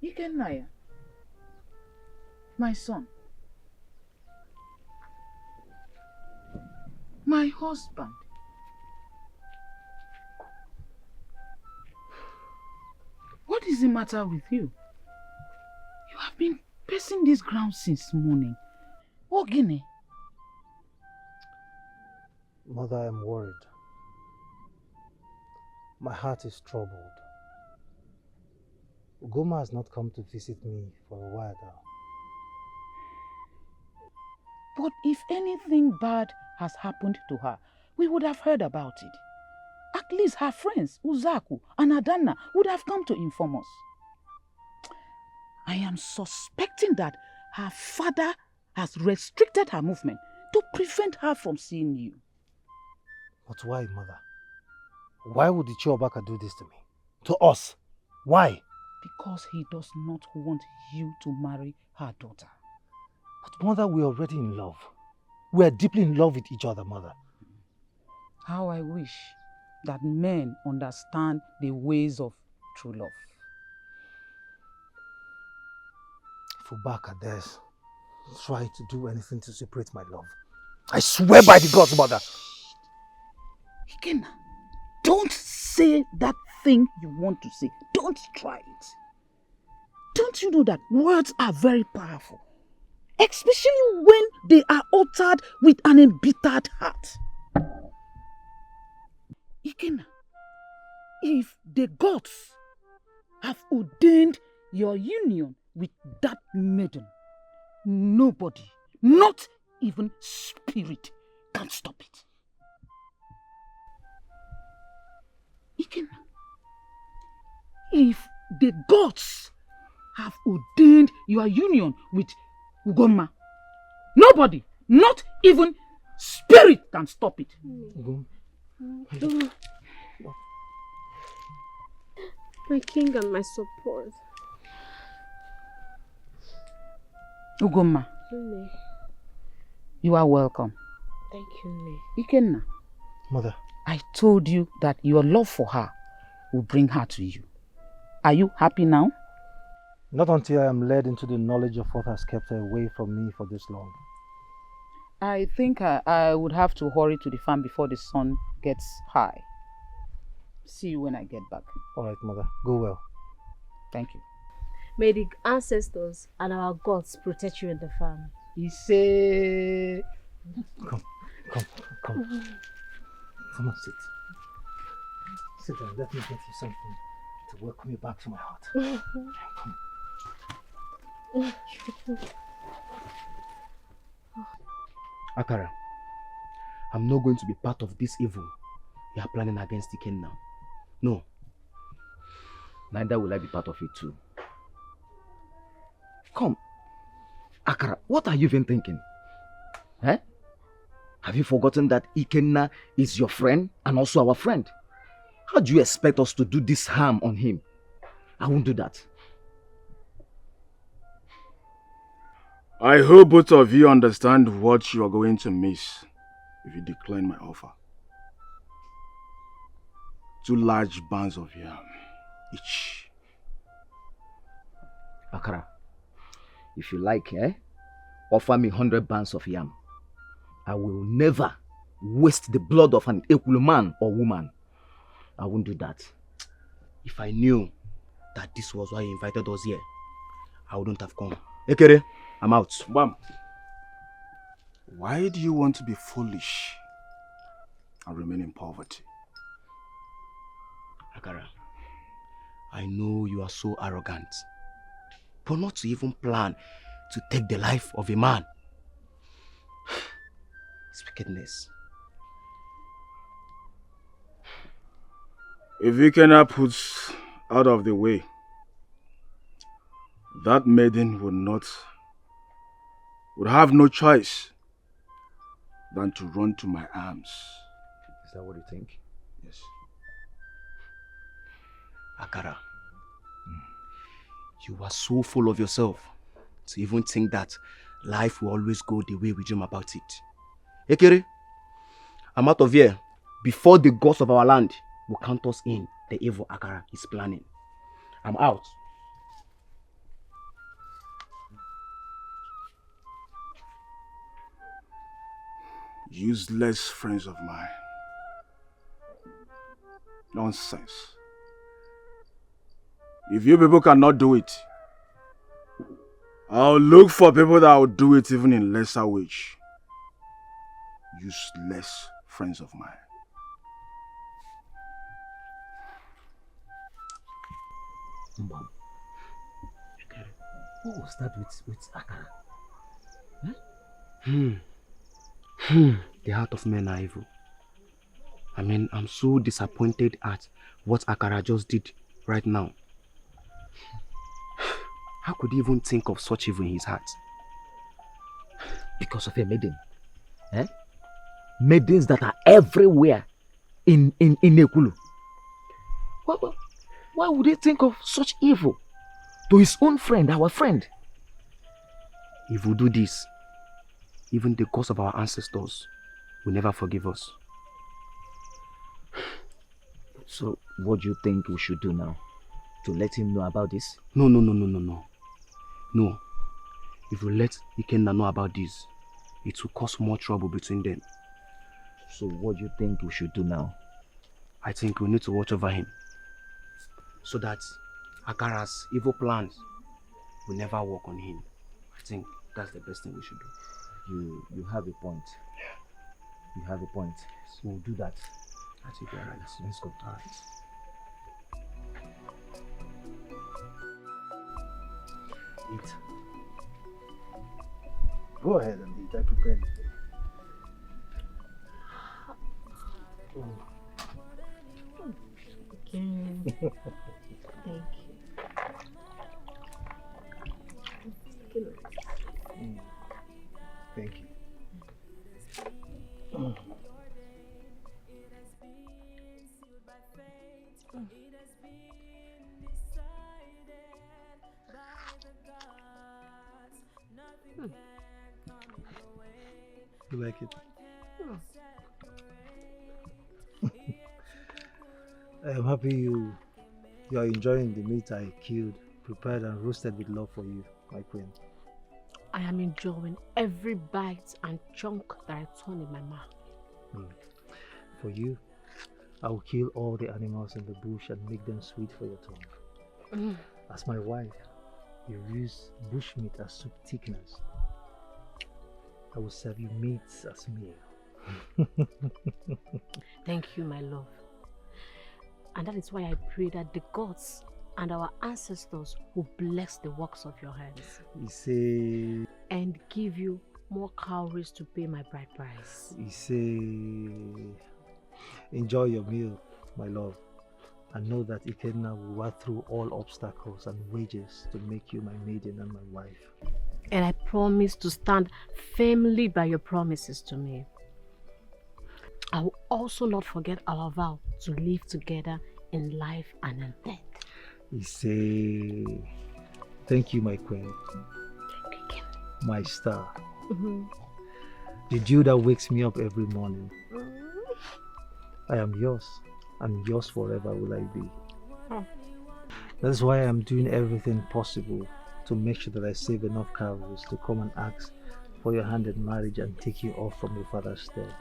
Ikennaya, my son, my husband. What is the matter with you? You have been pacing this ground since morning. Ogini. Mother, I'm worried. My heart is troubled. Ugoma has not come to visit me for a while now. But if anything bad has happened to her, we would have heard about it. At least her friends, Uzaku and Adanna, would have come to inform us. I am suspecting that her father has restricted her movement to prevent her from seeing you. But why, Mother? Why would the Chiobaka do this to me? To us? Why? Because he does not want you to marry her daughter. But Mother, we're already in love. We are deeply in love with each other, Mother. How I wish that men understand the ways of true love. Fubaka dares try to do anything to separate my love. I swear by the gods, Mother. Ikenna, don't say that thing you want to say. Don't try it. Don't you know that words are very powerful? Especially when they are uttered with an embittered heart. Ikenna, if the gods have ordained your union with that maiden, nobody, not even spirit, can stop it. Ikenna, if the gods have ordained your union with Ugoma, nobody, not even spirit, can stop it. My king and my support. Ugoma, Nne. you are welcome. Thank you, Nne. Ikenna, Mother, I told you that your love for her will bring her to you. Are you happy now? Not until I am led into the knowledge of what has kept her away from me for this long. I think I would have to hurry to the farm before the sun gets high. See you when I get back. All right, Mother. Go well. Thank you. May the ancestors and our gods protect you in the farm. Ise. Come. Come and sit. Sit down. Let me get you something to welcome you back to my heart. Come. Akara, I'm not going to be part of this evil you are planning against Iken now. No. Neither will I be part of it too. Come. Akara, what are you even thinking? Eh? Have you forgotten that Ikenna is your friend and also our friend? How do you expect us to do this harm on him? I won't do that. I hope both of you understand what you are going to miss if you decline my offer. 2 large bands of yam each. Akara, if you like, offer me 100 bands of yam. I will never waste the blood of an equal man or woman. I won't do that. If I knew that this was why you invited us here, I wouldn't have come. Ekere, I'm out. Bam. Why do you want to be foolish and remain in poverty? Akara, I know you are so arrogant, but not to even plan to take the life of a man. It's wickedness. If Ikenna puts out of the way, that maiden would have no choice than to run to my arms. Is that what you think? Yes. Akara, you are so full of yourself to even think that life will always go the way we dream about it. Ekere, I'm out of here before the gods of our land will count us in the evil Akara is planning. I'm out. Useless friends of mine. Nonsense. If you people cannot do it, I'll look for people that will do it even in lesser wage. Useless friends of mine. Mom, what was that with Akara? The heart of men are evil. I mean, I'm so disappointed at what Akara just did right now. How could he even think of such evil in his heart? Because of a maiden. Maidens that are everywhere in Ekulu. Why would he think of such evil to his own friend, our friend? If we do this, even the gods of our ancestors will never forgive us. So, what do you think we should do now? To let him know about this? No. No. If we let Ikenna know about this, it will cause more trouble between them. So, what do you think we should do now? I think we need to watch over him, so that Akara's evil plans will never work on him. I think that's the best thing we should do. You have a point. You have a point. So we'll do that. I think you're right. Let's go. All right. Eat. Go ahead and eat. I prepared it for you. Okay. Thank you. Thank you. You like it? I am happy you are enjoying the meat I killed, prepared and roasted with love for you, my queen. I am enjoying every bite and chunk that I turn in my mouth. For you, I will kill all the animals in the bush and make them sweet for your tongue. As my wife, you use bushmeat as soup thickness. I will serve you meat as meal. Thank you, my love. And that is why I pray that the gods and our ancestors will bless the works of your hands. He say, and give you more cowries to pay my bride price. He say, enjoy your meal, my love, and know that Ikenna will work through all obstacles and wages to make you my maiden and my wife. And I promise to stand firmly by your promises to me. I will also not forget our vow to live together in life and in death. He say, thank you, my queen. Thank you, Kim. My star. The dew that wakes me up every morning. I am yours, and yours forever will I be. That's why I am doing everything possible to make sure that I save enough cowries to come and ask for your hand in marriage and take you off from your father's stead.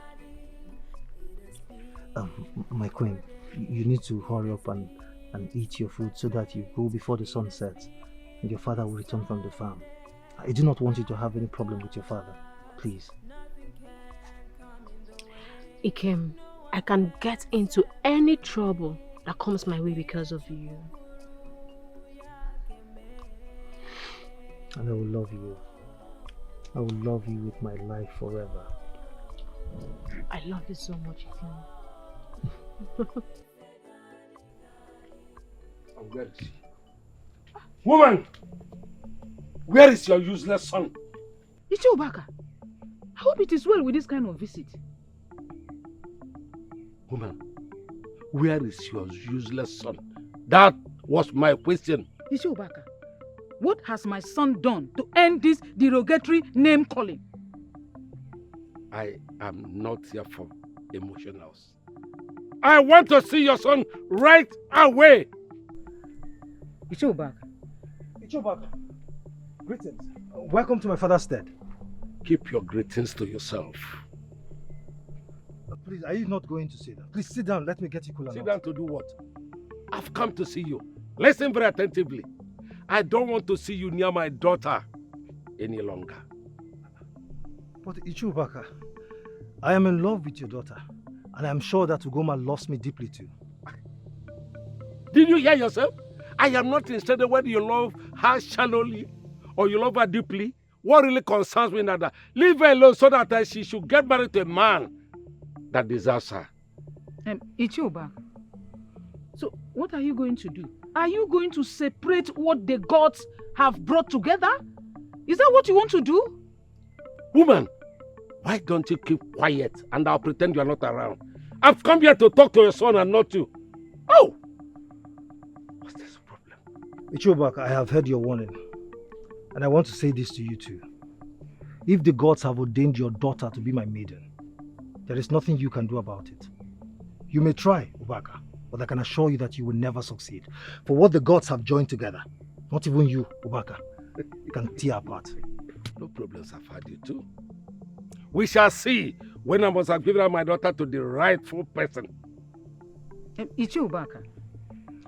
My queen, you need to hurry up and eat your food so that you go before the sun sets and your father will return from the farm. I do not want you to have any problem with your father. Please. Ikem, I can get into any trouble that comes my way because of you. And I will love you. I will love you with my life forever. I love you so much, Ikem. Where is he? Woman! Where is your useless son? Ichobaka, I hope it is well with this kind of visit. Woman, where is your useless son? That was my question. Ichobaka, what has my son done to end this derogatory name calling? I am not here for emotionals. I want to see your son right away. Ichobaka. Ichobaka, greetings. Welcome to my father's stead. Keep your greetings to yourself. Please, are you not going to say that? Please sit down. Let me get you cooler. Sit down to do what? I've come to see you. Listen very attentively. I don't want to see you near my daughter any longer. But Ichubaka, I am in love with your daughter. And I am sure that Ugoma loves me deeply too. Did you hear yourself? I am not interested in whether you love her shallowly or you love her deeply. What really concerns me is that leave her alone so that she should get married to a man that deserves her. Ichioba, so what are you going to do? Are you going to separate what the gods have brought together? Is that what you want to do? Woman, why don't you keep quiet and I'll pretend you are not around? I've come here to talk to your son and not you. Oh! What's this problem? Ichubaka, I have heard your warning. And I want to say this to you too. If the gods have ordained your daughter to be my maiden, there is nothing you can do about it. You may try, Ubaka, but I can assure you that you will never succeed. For what the gods have joined together, not even you, Ubaka, you can tear apart. No problems, I've had you too. We shall see when I must have given my daughter to the rightful person. Ichubaka,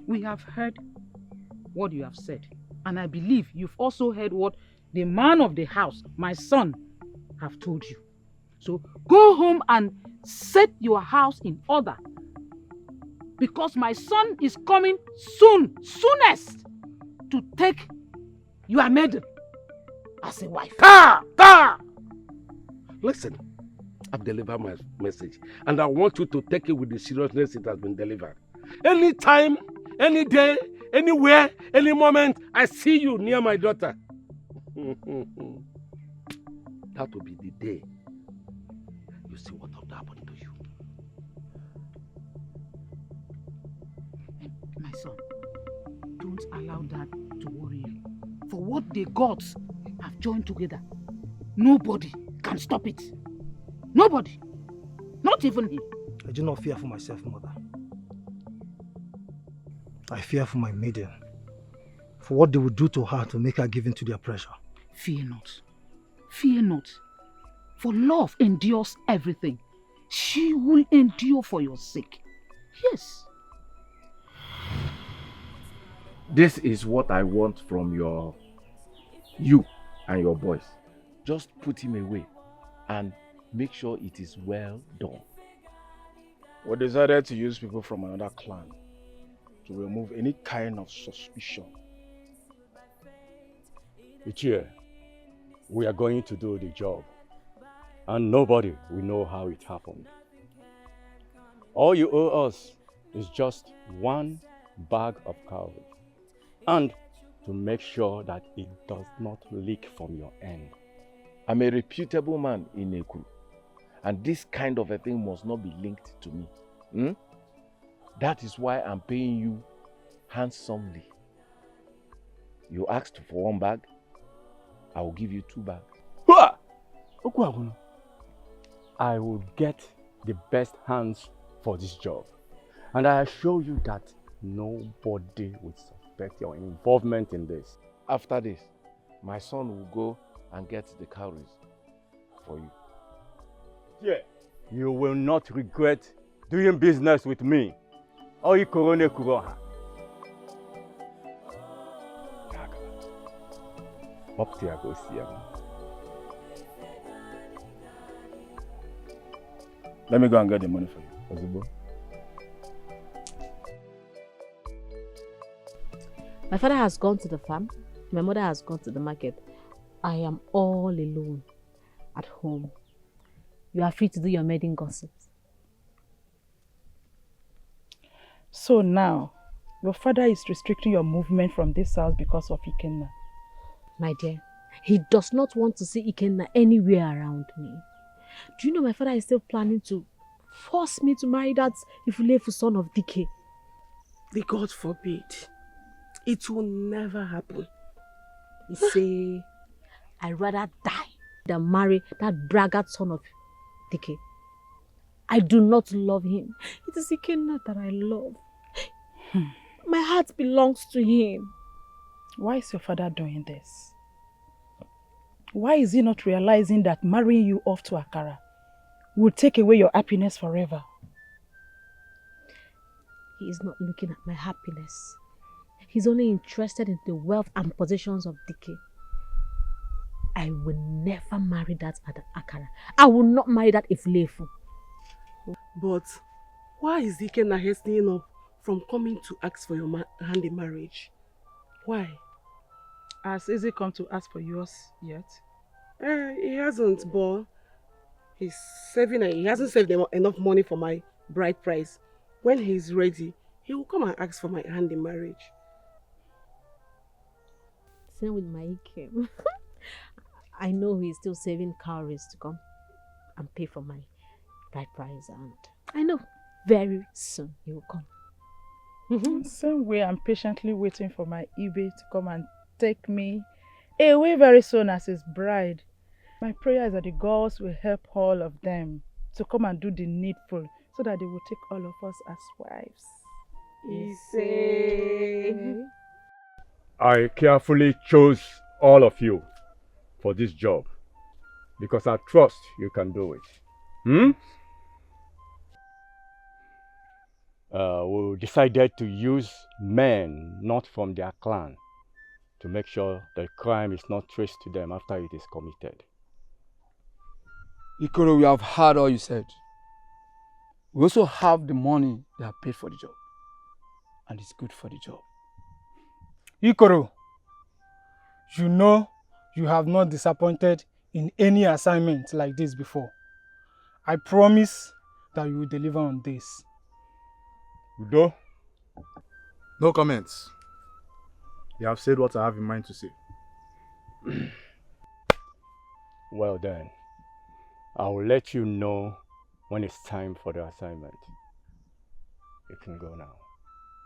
we have heard what you have said. And I believe you've also heard what the man of the house, my son, have told you. So go home and set your house in order. Because my son is coming soonest, to take your maiden as a wife. Listen, I've delivered my message and I want you to take it with the seriousness it has been delivered. Anytime, any day, anywhere, any moment, I see you near my daughter. That will be the day you see what will happen to you. My son, don't allow that to worry you. For what the gods have joined together, nobody can stop it. Nobody. Not even him. I do not fear for myself, mother. I fear for my maiden. For what they will do to her to make her give in to their pressure. Fear not. Fear not. For love endures everything. She will endure for your sake. Yes. This is what I want from you and your boys. Just put him away and make sure it is well done. We decided to use people from another clan to remove any kind of suspicion. Ichie, we are going to do the job, and nobody will know how it happened. All you owe us is just one bag of cowries, and to make sure that it does not leak from your end. I'm a reputable man in Eku, and this kind of a thing must not be linked to me. That is why I'm paying you handsomely. You asked for one bag, I will give you 2 bags. I will get the best hands for this job, and I assure you that nobody will suspect your involvement in this. After this, my son will go and get the cowries for you. Yeah. You will not regret doing business with me. Let me go and get the money for you. Ozubo. My father has gone to the farm. My mother has gone to the market. I am all alone at home. You are free to do your maiden gossips. So now, your father is restricting your movement from this house because of Ikenna. My dear, he does not want to see Ikenna anywhere around me. Do you know my father is still planning to force me to marry that Ifulefu son of Dike? The God forbid. It will never happen. He say, I'd rather die than marry that braggart son of Dike. I do not love him. It is Ikenna that I love. My heart belongs to him. Why is your father doing this? Why is he not realizing that marrying you off to Akara will take away your happiness forever. He is not looking at my happiness. He's only interested in the wealth and possessions of Dike. I will never marry that Akara. I will not marry that Iflefu. But why is Ikenna hastening up from coming to ask for your hand in marriage? Why? Has Izzy come to ask for yours yet? He hasn't, but he hasn't saved enough money for my bride price. When he's ready, he will come and ask for my hand in marriage. Same with my Ikem. I know he's still saving cowries to come and pay for my bride price, and I know very soon he will come. Same way I'm patiently waiting for my Ibe to come and take me away very soon as his bride. My prayer is that the gods will help all of them to come and do the needful so that they will take all of us as wives. Ise. I carefully chose all of you for this job because I trust you can do it. We decided to use men not from their clan to make sure the crime is not traced to them after it is committed. Ikoro, we have heard all you said. We also have the money they have paid for the job. And it's good for the job. Ikoro, you know you have not disappointed in any assignment like this before. I promise that you will deliver on this. Udo? No comments. You have said what I have in mind to say. Well then, I will let you know when it's time for the assignment. You can go now.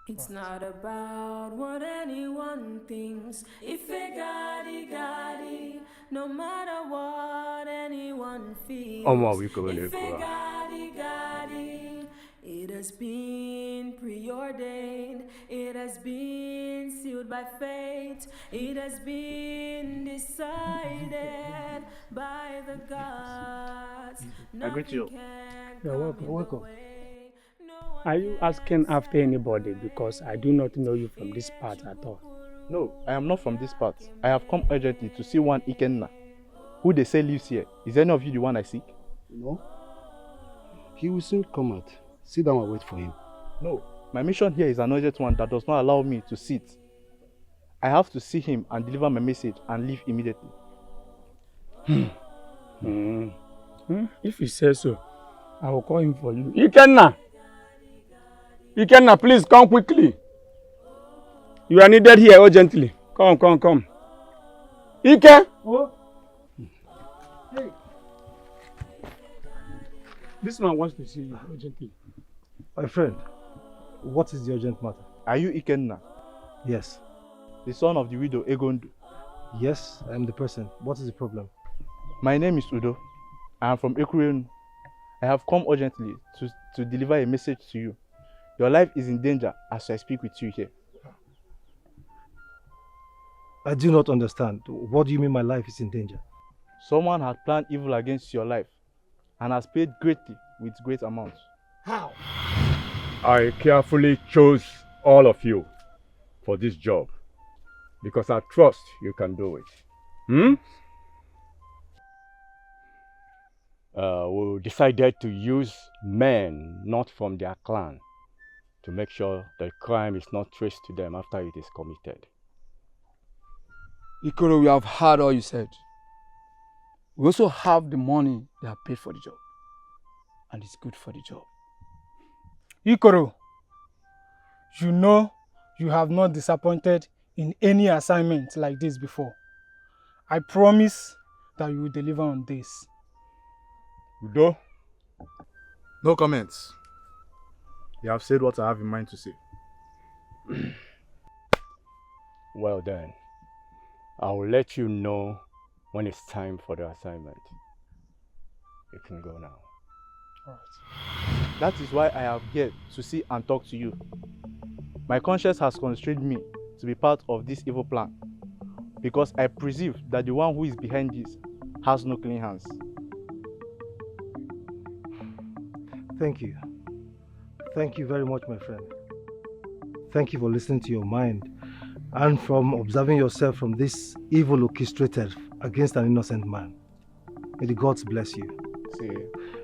It's not about what anyone thinks. If it got it, no matter what anyone feels. Olamma, we go If it got it, it has been preordained. It has been sealed by fate. It has been decided by the gods. I greet you. You're welcome. Welcome. Are you asking after anybody because I do not know you from this part at all? No, I am not from this part. I have come urgently to see one Ikenna, who they say lives here. Is any of you the one I seek? No. He will soon come out. Sit down and wait for him. No, my mission here is an urgent one that does not allow me to sit. I have to see him and deliver my message and leave immediately. If you say so, I will call him for you. Ikenna! Ikenna, please come quickly. You are needed here urgently. Come. Ike! Oh. Hey. This man wants to see you urgently. My friend, what is the urgent matter? Are you Ikenna? Yes. The son of the widow Egondu? Yes, I am the person. What is the problem? My name is Udo. I am from Ekurenu. I have come urgently to deliver a message to you. Your life is in danger as I speak with you here. I do not understand. What do you mean my life is in danger? Someone has planned evil against your life and has paid greatly with great amounts. How? I carefully chose all of you for this job because I trust you can do it. We decided to use men not from their clan to make sure the crime is not traced to them after it is committed. Ikoro, we have heard all you said. We also have the money they have paid for the job. And it's good for the job. Ikoro, you know you have not disappointed in any assignment like this before. I promise that you will deliver on this. Udo? No comments. You have said what I have in mind to say. Well then, I will let you know when it's time for the assignment. You can go now. Alright. That is why I have here to see and talk to you. My conscience has constrained me to be part of this evil plan because I perceive that the one who is behind this has no clean hands. Thank you. Thank you very much, my friend. Thank you for listening to your mind and from observing yourself from this evil orchestrated against an innocent man. May the gods bless you. See.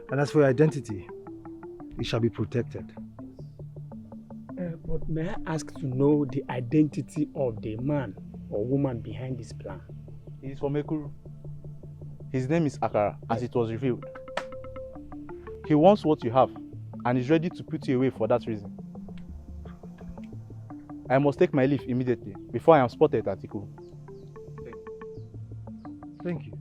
And as for your identity, it shall be protected. But may I ask to know the identity of the man or woman behind this plan? He is from Ekuru. His name is Akara, as it was revealed. He wants what you have and is ready to put you away for that reason. I must take my leave immediately before I am spotted at Atiku. Thank you.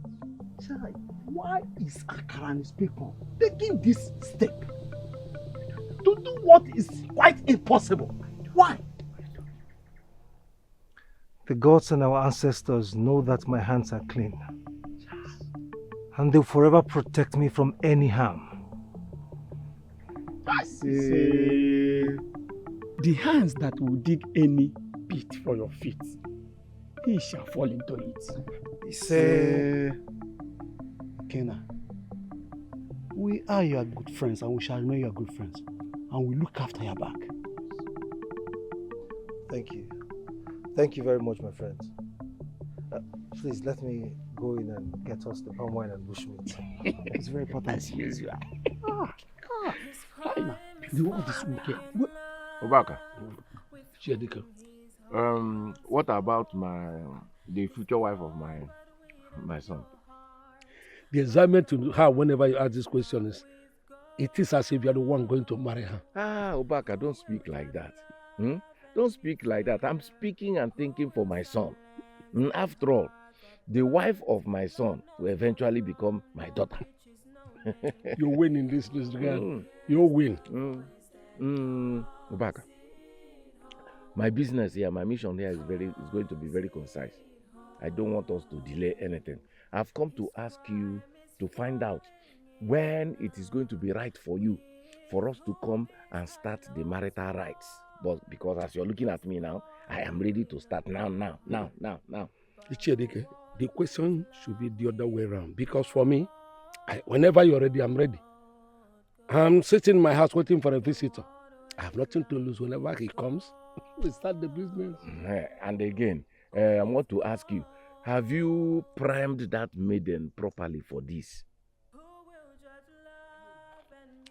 Chai, why is Akara and his people taking this step to do what is quite impossible? Why? The gods and our ancestors know that my hands are clean. And they'll forever protect me from any harm. The hands that will dig any pit for your feet, he shall fall into it. Say, Kena, we are your good friends and we shall remain your good friends. And we look after your back. Thank you. Thank you very much, my friends. Please let me go in and get us the palm wine and bushmeat. It's very important. As usual. The world is wicked. Obaka. What about the future wife of my son? The assignment to her whenever you ask this question is, it is as if you are the one going to marry her. Obaka, don't speak like that. Don't speak like that. I'm speaking and thinking for my son. After all, the wife of my son will eventually become my daughter. You win in this regard. You win. Obaka, my business here, my mission here is going to be very concise. I don't want us to delay anything. I've come to ask you to find out when it is going to be right for you for us to come and start the marital rights. But because as you're looking at me now, I am ready to start now. Ichedike, the question should be the other way around. Because for me, whenever you're ready, I'm ready. I'm sitting in my house waiting for a visitor. I have nothing to lose. Whenever he comes, we start the business. And again, I want to ask you, have you primed that maiden properly for this?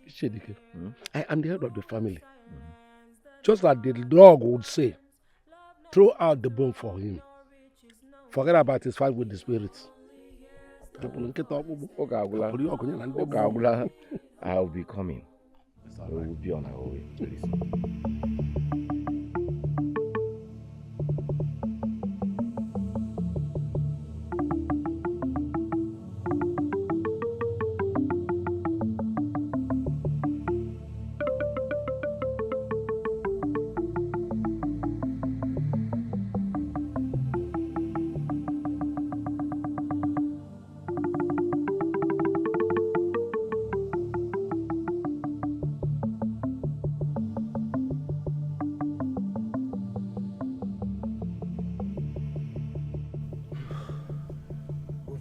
Ichedike, I am the head of the family. Just like the dog would say, throw out the bone for him. Forget about his fight with the spirits. I'll be coming. We will be on our way very soon.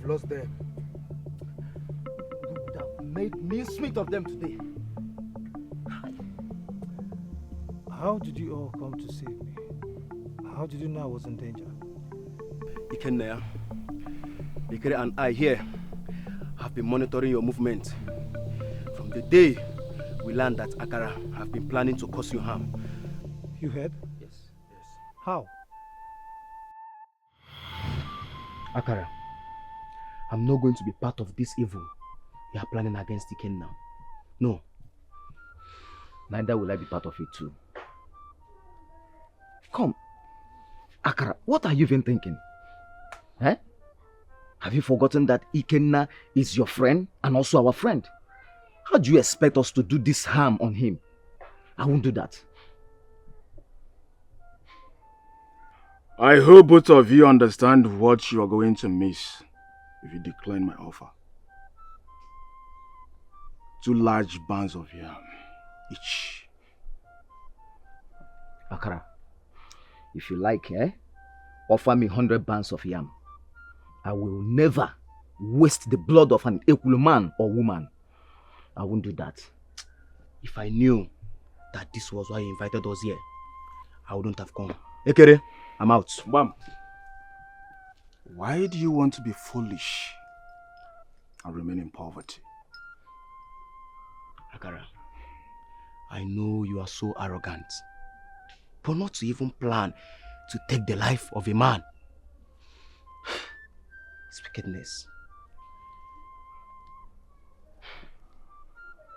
Lost them. You would have made mincemeat of them today. How did you all come to save me? How did you know I was in danger? Ikenna, Ikere and I here have been monitoring your movement. From the day we learned that Akara have been planning to cause you harm. You heard? Yes. How? Akara, I'm not going to be part of this evil you are planning against Ikenna. No. Neither will I be part of it too. Come, Akara, what are you even thinking? Have you forgotten that Ikenna is your friend and also our friend? How do you expect us to do this harm on him? I won't do that. I hope both of you understand what you are going to miss if you decline my offer. 2 large bands of yam each. Akara, if you like, offer me 100 bands of yam. I will never waste the blood of an Ekulu man or woman. I won't do that. If I knew that this was why you invited us here, I wouldn't have come. Ekere, I'm out. Bam. Why do you want to be foolish and remain in poverty? Akara, I know you are so arrogant, but not to even plan to take the life of a man. It's wickedness.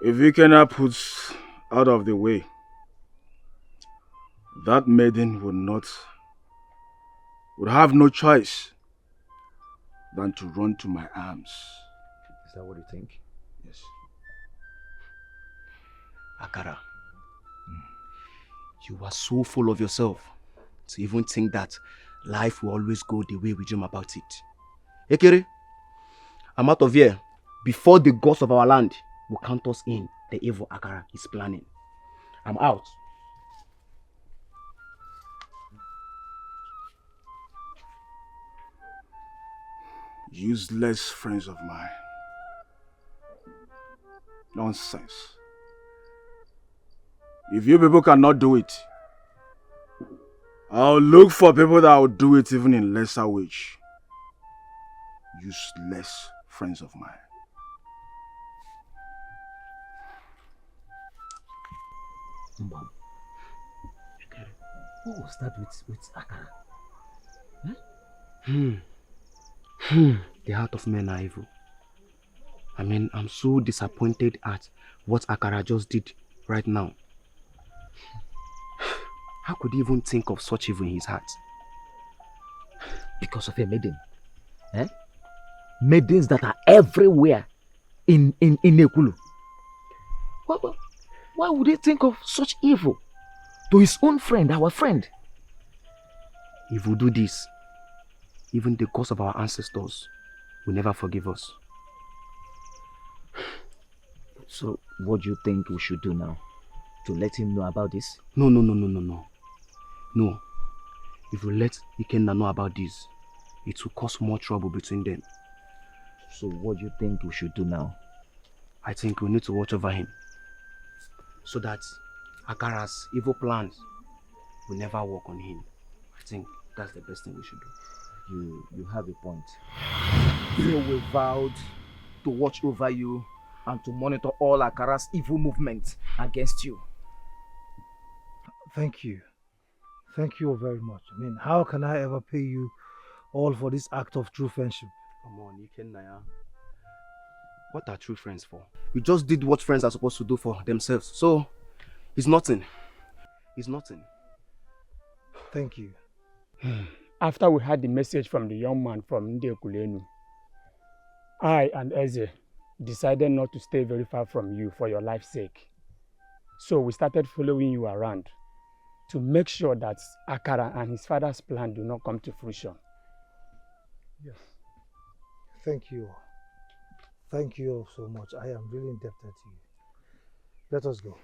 If we cannot put out of the way, that maiden would have no choice than to run to my arms. Is that what you think? Yes. Akara, you are so full of yourself to even think that life will always go the way we dream about it. Ekere, I'm out of here before the gods of our land will count us in the evil Akara is planning. I'm out. Useless friends of mine. Nonsense. If you people cannot do it, I'll look for people that will do it even in lesser wage. Useless friends of mine. Mom, what was that with Akara? The heart of men are evil. I mean, I'm so disappointed at what Akara just did right now. How could he even think of such evil in his heart? Because of a maiden. Maidens that are everywhere in Ekulu. Why would he think of such evil to his own friend, our friend? If we do this, even the gods of our ancestors will never forgive us. So, what do you think we should do now? To let him know about this? No. No. If we let Ikenna know about this, it will cause more trouble between them. So, what do you think we should do now? I think we need to watch over him, so that Akara's evil plans will never work on him. I think that's the best thing we should do. You have a point. So we vowed to watch over you and to monitor all Akara's evil movements against you. Thank you. Thank you very much. I mean, how can I ever pay you all for this act of true friendship? Come on, Ikenna. What are true friends for? We just did what friends are supposed to do for themselves. So, it's nothing. It's nothing. Thank you. After we had the message from the young man from Ndekulenu, I and Eze decided not to stay very far from you for your life's sake. So we started following you around to make sure that Akara and his father's plan do not come to fruition. Yes. Thank you. Thank you all so much. I am really indebted to you. Let us go.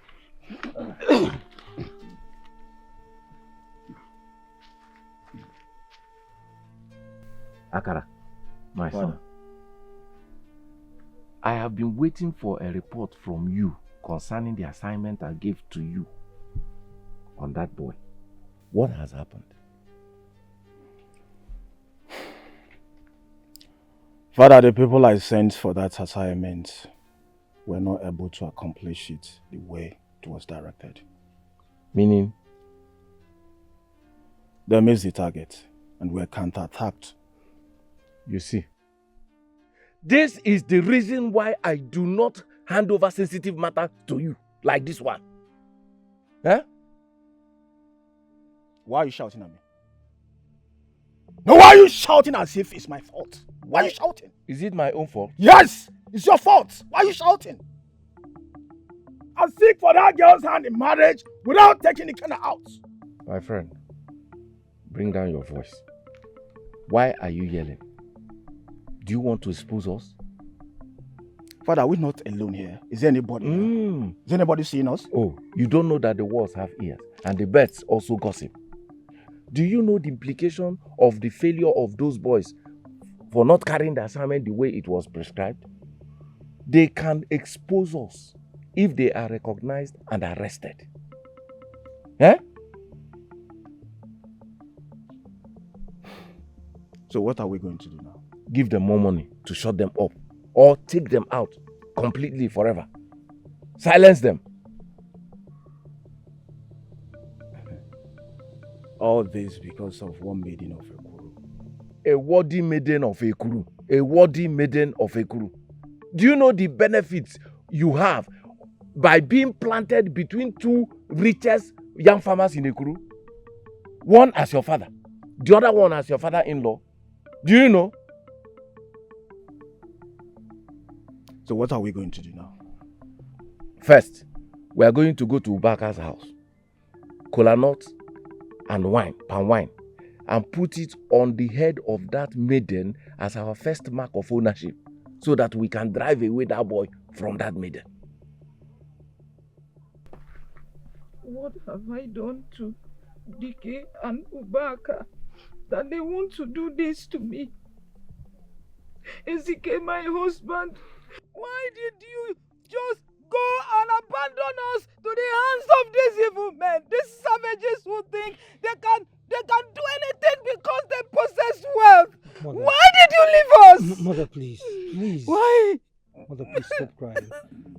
Akara, my son, I have been waiting for a report from you concerning the assignment I gave to you on that boy. What has happened? Father, the people I sent for that assignment were not able to accomplish it the way it was directed. Meaning? They missed the target and were counterattacked. You see, this is the reason why I do not hand over sensitive matter to you, like this one. Eh? Why are you shouting at me? No, why are you shouting as if it's my fault? Why are you shouting? Is it my own fault? Yes, it's your fault. Why are you shouting? I seek for that girl's hand in marriage without taking Ikenna out. My friend, bring down your voice. Why are you yelling? Do you want to expose us? Father, we're not alone here. Is there anybody? Is anybody seeing us? Oh, you don't know that the walls have ears and the birds also gossip. Do you know the implication of the failure of those boys for not carrying the assignment the way it was prescribed? They can expose us if they are recognized and arrested. Eh? So what are we going to do now? Give them more money to shut them up or take them out completely forever. Silence them. All this because of one maiden of Ekuru. A worthy maiden of Ekuru. A worthy maiden of Ekuru. Do you know the benefits you have by being planted between two richest young farmers in Ekuru? One as your father, the other one as your father-in-law. Do you know? So what are we going to do now? First, we are going to go to Ubaka's house, kola nut and wine, palm wine, and put it on the head of that maiden as our first mark of ownership, so that we can drive away that boy from that maiden. What have I done to Dike and Ubaka that they want to do this to me? Ezike, my husband, why did you just go and abandon us to the hands of these evil men? These savages who think they can do anything because they possess wealth. Mother. Why did you leave us? Mother, please. Please. Why? Mother, please stop crying.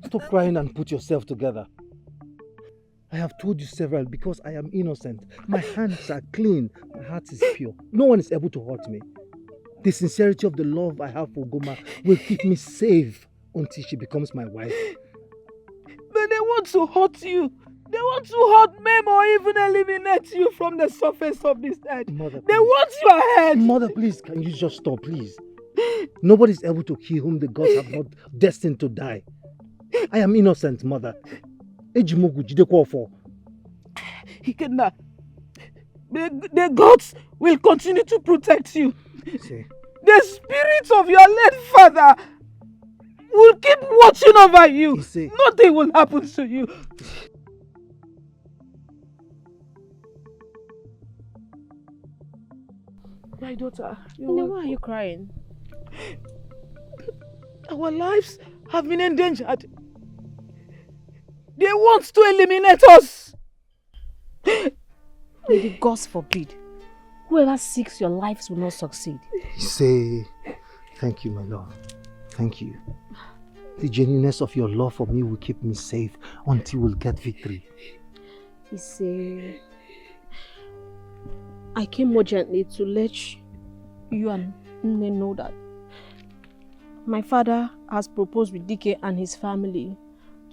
Stop crying and put yourself together. I have told you several because I am innocent. My hands are clean. My heart is pure. No one is able to hurt me. The sincerity of the love I have for Goma will keep me safe until she becomes my wife. But they want to hurt you. They want to hurt, maim, or even eliminate you from the surface of this earth. Mother, they want your head. Mother, please, can you just stop, please? Nobody is able to kill whom the gods have not destined to die. I am innocent, Mother. Ejimogu Jidekwofo. Ikenna, the gods will continue to protect you. See. The spirits of your late father will keep watching over you. Nothing will happen to you. My daughter, Why are you crying? Our lives have been endangered. They want to eliminate us. May the gods forbid. Whoever seeks your lives will not succeed. Say, thank you, my love. Thank you. The genuineness of your love for me will keep me safe until we'll get victory. I came more gently to let you and Nne know that my father has proposed with Dike and his family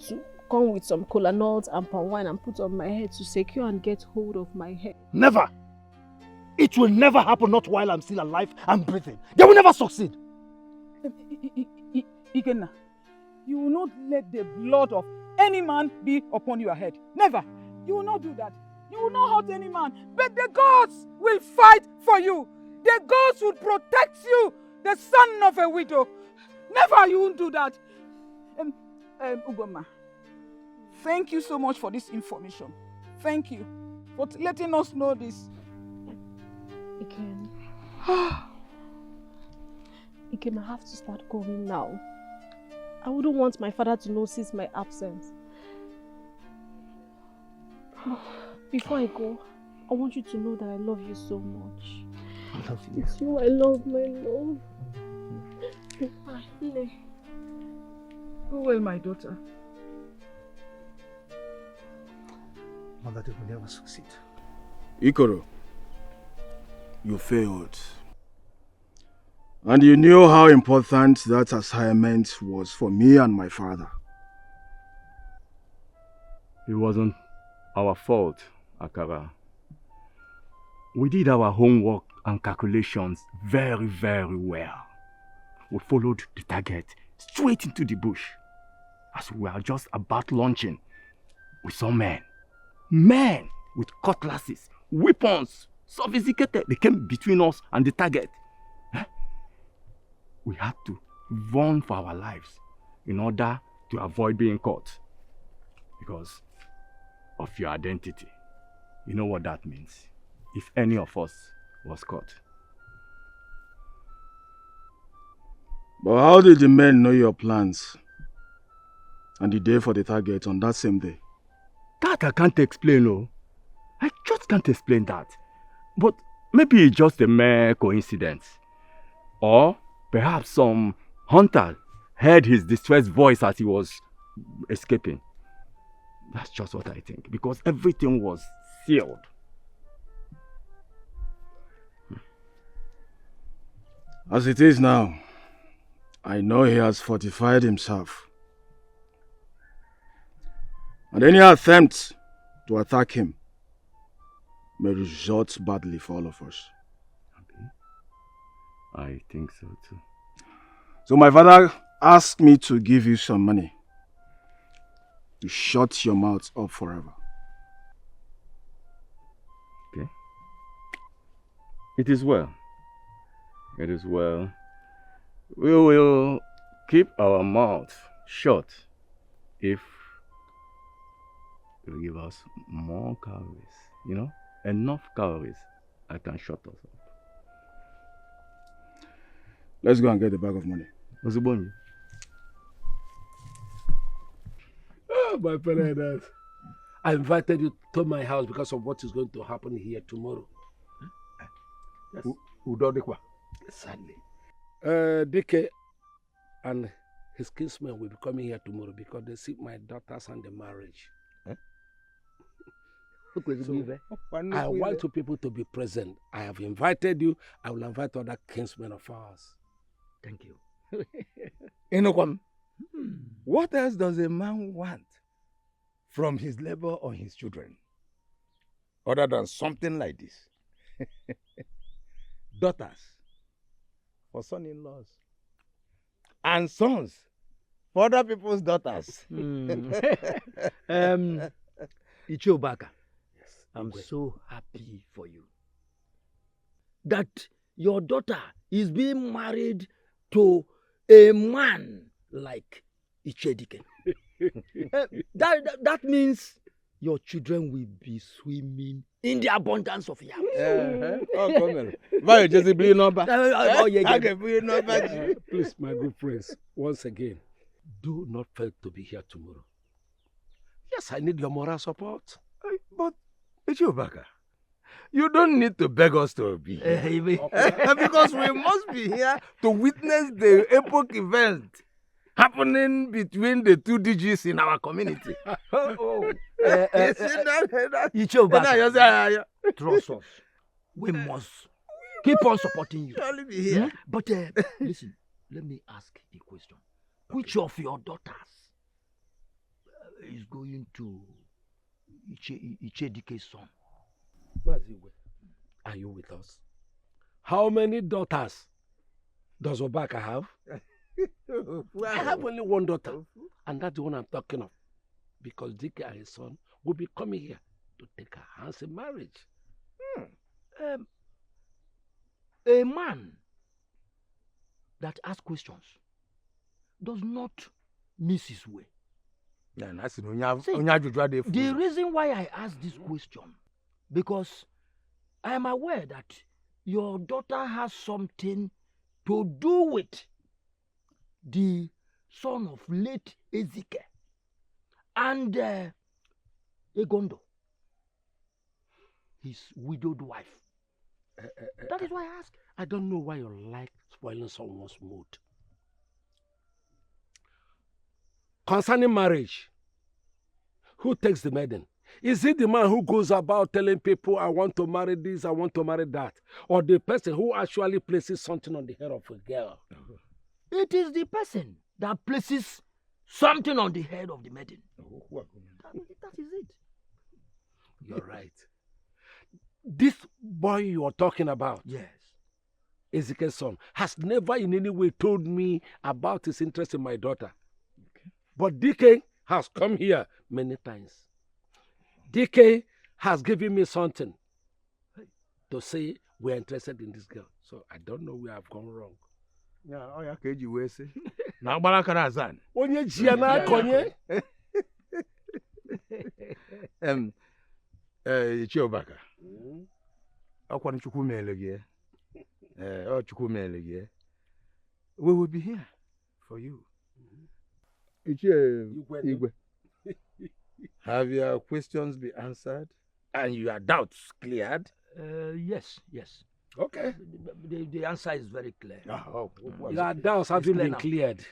to come with some kola nuts and palm wine and put on my head to secure and get hold of my head. Never! It will never happen, not while I'm still alive and breathing. They will never succeed. Ikenna, you will not let the blood of any man be upon your head. Never. You will not do that. You will not hurt any man. But the gods will fight for you. The gods will protect you, the son of a widow. Never, you won't do that. Ugoma, thank you so much for this information. Thank you for letting us know this. Ikem, I have to start going now. I wouldn't want my father to notice my absence. Before I go, I want you to know that I love you so much. I love you. It's you I love, my love. Go well, my daughter. Mother, they will never succeed. Ikoro, you failed. And you knew how important that assignment was for me and my father. It wasn't our fault, Akara. We did our homework and calculations very, very well. We followed the target straight into the bush. As we were just about launching, we saw men with cutlasses, weapons, sophisticated. They came between us and the target. We had to run for our lives in order to avoid being caught because of your identity. You know what that means if any of us was caught. But how did the men know your plans? And the day for the target on that same day. That I can't explain, oh. I just can't explain that. But maybe it's just a mere coincidence. Or perhaps some hunter heard his distressed voice as he was escaping. That's just what I think, because everything was sealed. As it is now, I know he has fortified himself. And any attempt to attack him may result badly for all of us. Okay. I think so too. So my father asked me to give you some money to shut your mouth up forever. Okay. It is well. It is well. We will keep our mouth shut if you give us more calories. You know, enough calories. I can shut us up. Let's go and get the bag of money. Ozubonyi. Oh, my parents. I invited you to my house because of what is going to happen here tomorrow. Yes. Udodikwa. Sadly. DK and his kinsmen will be coming here tomorrow because they see my daughter's hand in marriage. So, I want you people to be present. I have invited you. I will invite other kinsmen of ours. Thank you. Inokwam, what else does a man want from his labor or his children other than something like this? Daughters for son-in-laws and sons for other people's daughters. Ichiobaka, I'm so happy for you that your daughter is being married to a man like Ichedike. That means your children will be swimming in the abundance of yams. Please, my good friends, once again, do not fail to be here tomorrow. Yes, I need your moral support. But, Ichiobaka, you don't need to beg us to be here. Because we must be here to witness the epoch event happening between the two DGs in our community. Ichiobaka, trust us. We must keep on supporting you. Surely be here. But listen, let me ask a question. Okay. Which of your daughters is going to Ichedike's son? Maziwe, are you with us? How many daughters does Obaka have? I have only one daughter, and that's the one I'm talking of. Because Dike and his son will be coming here to take her hands in marriage. A man that asks questions does not miss his way. See, the reason why I ask this question, because I am aware that your daughter has something to do with the son of late Ezike and Egondo, his widowed wife. That is why I ask. I don't know why you like spoiling someone's mood. Concerning marriage, who takes the maiden? Is it the man who goes about telling people, I want to marry this, I want to marry that? Or the person who actually places something on the head of a girl? It is the person that places something on the head of the maiden. That is it. You're right. This boy you are talking about, yes, Ezike's son, has never in any way told me about his interest in my daughter. Okay. But DK has come here many times. DK has given me something to say we're interested in this girl. So I don't know where I've gone wrong. Onye ji ya na-akọnye. Ichiobaka, ọkwa Chukwu meele gị. Chukwu meele gị. We will be here for you. Igwe, have your questions been answered and your doubts cleared? Yes. Okay. The answer is very clear. Your doubts have been cleared.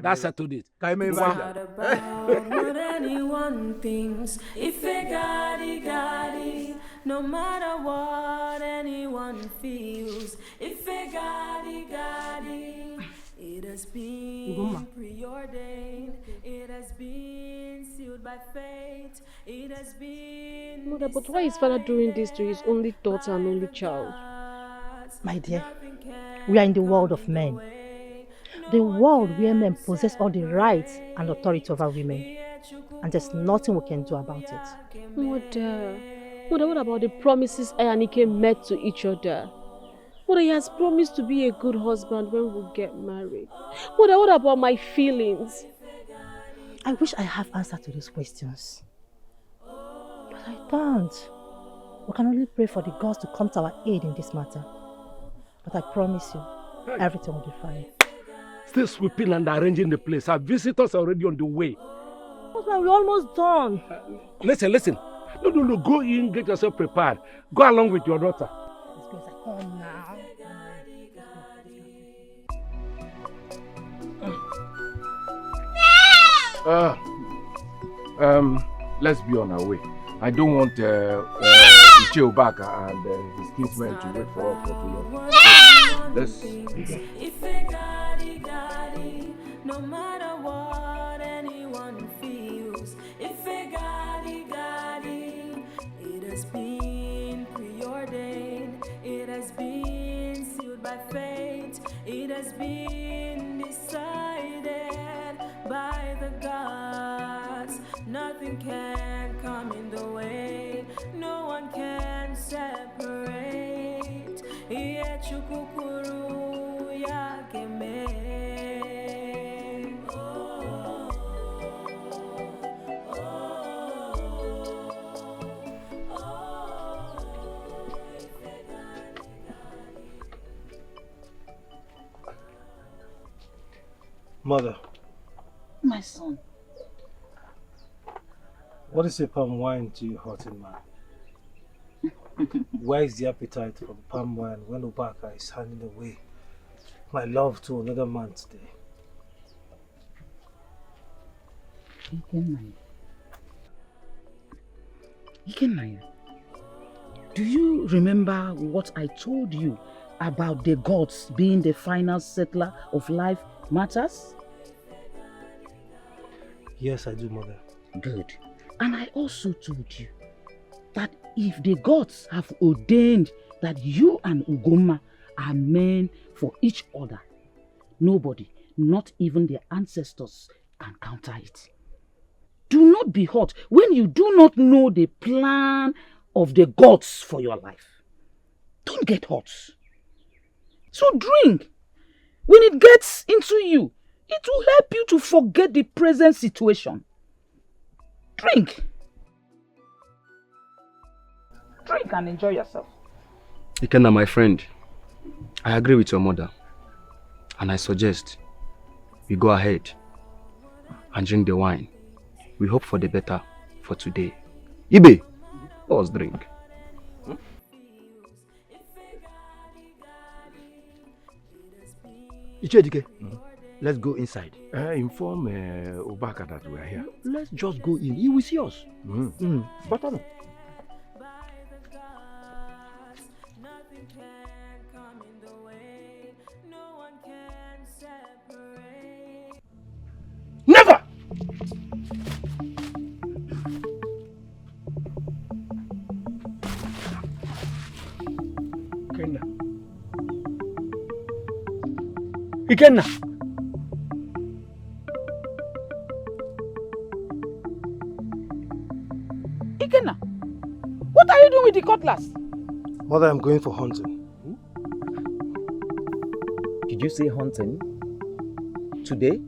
That settled it. It's not about what anyone thinks. If it got it, no matter what anyone feels. If it got it, it has been preordained. It has been sealed by fate. It has been. Mother, but why is father doing this to his only daughter and only child? My dear, we are in the world of men. The world where men possess all the rights and authority over women. And there's nothing we can do about it. Mother, what about the promises I and Ike made to each other? Mother, he has promised to be a good husband when we get married. Mother, what about my feelings? I wish I have answer to those questions. But I don't. We can only pray for the gods to come to our aid in this matter. But I promise you, everything will be fine. Still sweeping and arranging the place. Our visitors are already on the way. Husband, we're almost done. Listen. No. Go in, get yourself prepared. Go along with your daughter. Come now. Let's be on our way. I don't want Ichie Obaka and his kinsmen to wait for us for too long. Let's begin. If it got it, no matter what anyone feels. If it got it, it has been preordained. It has been sealed by fate. It has been decided by the gods. Nothing can come in the way. No one can separate. Chukukuru yakeme. Mother. My son. What is a palm wine to you, hurting man? Where is the appetite for the palm wine when Obaka is handing away my love to another man today? Ikenaya, do you remember what I told you about the gods being the final settler of life matters? Yes, I do, Mother. Good. And I also told you that if the gods have ordained that you and Ugomma are men for each other, nobody, not even their ancestors, can counter it. Do not be hurt when you do not know the plan of the gods for your life. Don't get hurt. So drink. When it gets into you, it will help you to forget the present situation. Drink. Drink and enjoy yourself. Ikenna, my friend, I agree with your mother. And I suggest we go ahead and drink the wine. We hope for the better for today. Ibe, let us drink. Ichedike, let's go inside. Inform Obaka that we are here. Let's just go in. He will see us. But Never! Ikenna! Ikenna, what are you doing with the cutlass? Mother, I'm going for hunting. Did you say hunting? Today?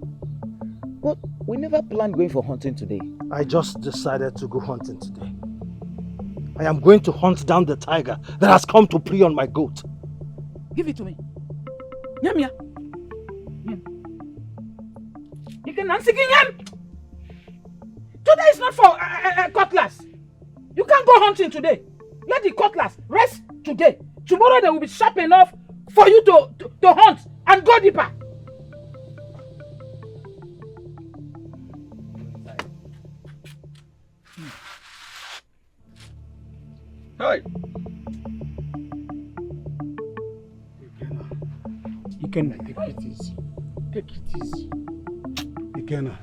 But we never planned going for hunting today. I just decided to go hunting today. I am going to hunt down the tiger that has come to prey on my goat. Give it to me. Nyamia. Ikenna, today is not for cutlass. You can't go hunting today. Let the cutlass rest today. Tomorrow they will be sharp enough for you to hunt and go deeper. Hey! Ikenna, take it easy. Take it easy. Ikenna,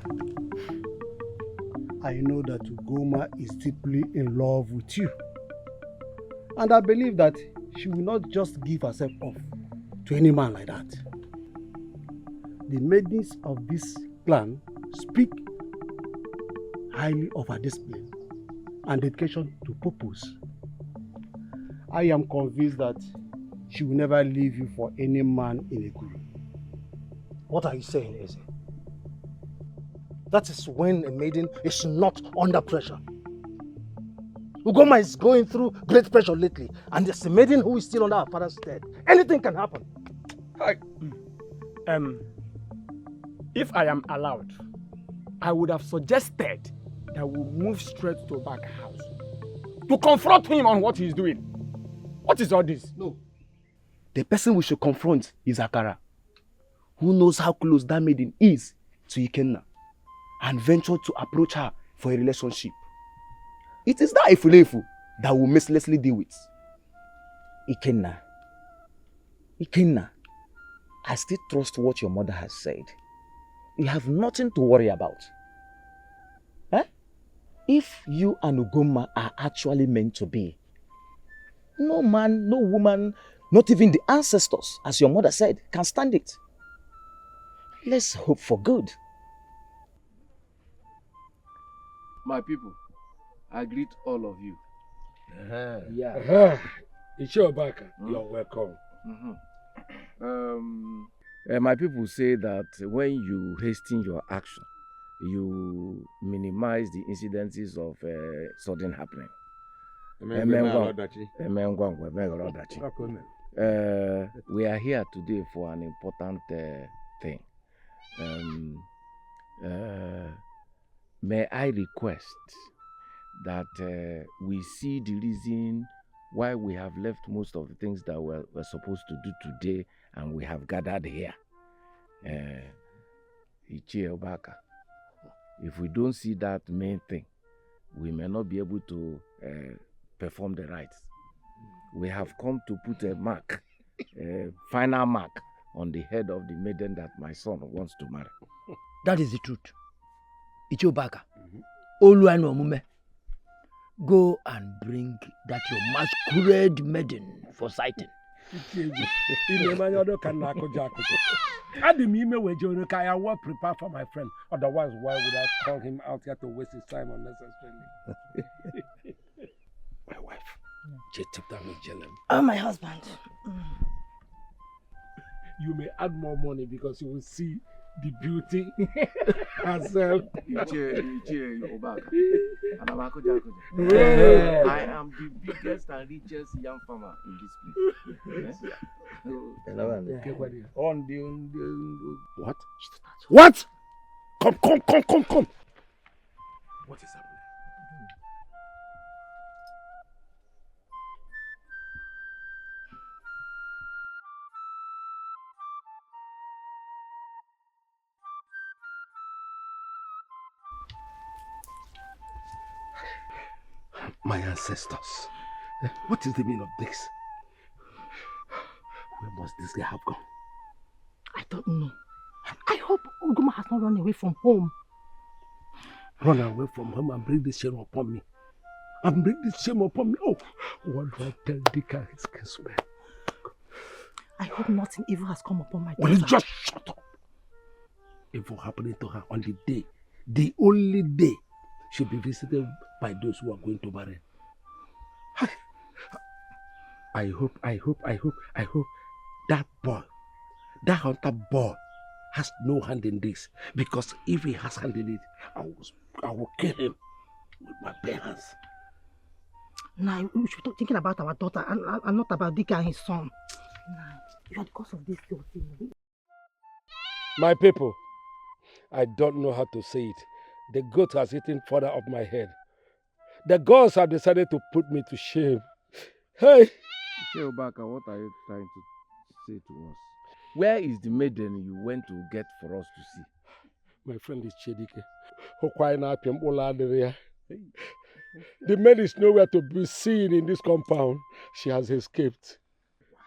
I know that Ugoma is deeply in love with you. And I believe that she will not just give herself up to any man like that. The maidens of this clan speak highly of her discipline and dedication to purpose. I am convinced that she will never leave you for any man in Ekuru. What are you saying, Eze? That is when a maiden is not under pressure. Ugoma is going through great pressure lately, and there's a maiden who is still under her father's stead. Anything can happen. If I am allowed, I would have suggested that we move straight to Obaka's house to confront him on what he's doing. What is all this? No. The person we should confront is Akara, who knows how close that maiden is to Ikenna and ventured to approach her for a relationship. It is that Efulefu that we mercilessly deal with. Ikenna, I still trust what your mother has said. You have nothing to worry about. If you and Ugoma are actually meant to be, no man, no woman, not even the ancestors, as your mother said, can stand it. Let's hope for good. My people, I greet all of you. It's your back. You're welcome. My people say that when you hasten your action, you minimize the incidences of sudden happening. We are here today for an important thing. May I request that we see the reason why we have left most of the things that we're supposed to do today and we have gathered here. If we don't see that main thing, we may not be able to perform the rites. We have come to put a mark, a final mark on the head of the maiden that my son wants to marry. That is the truth. Ichobaka, Oluwanu Omume, go and bring that your masquerade maiden for sighting. Prepare for my friend. Otherwise, why would I call him out here to waste his time unnecessarily? My wife. Oh, my husband. You may add more money because you will see the beauty herself. I am the biggest and richest young farmer in this place. What? What? Come. What is happening? My ancestors. What is the meaning of this? Where must this guy have gone? I don't know. I hope Ugoma has not run away from home. Run away from home and bring this shame upon me. Oh, what do I tell Dick and his kinsmen? I hope nothing evil has come upon my daughter. Will you just shut up? Evil happening to her on the day, the only day, she'll be visited by those who are going to marry. I hope that boy, that hunter boy, has no hand in this. Because if he has hand in it, I will kill him with my bare hands. Nah, we should be thinking about our daughter and not about Dika and his son. Nah, you are the cause of this whole thing. My people, I don't know how to say it. The goat has eaten further up my head. The gods have decided to put me to shame. Hey! Obaka, what are you trying to say to us? Where is the maiden you went to get for us to see? My friend is Chedike. The maid is nowhere to be seen in this compound. She has escaped.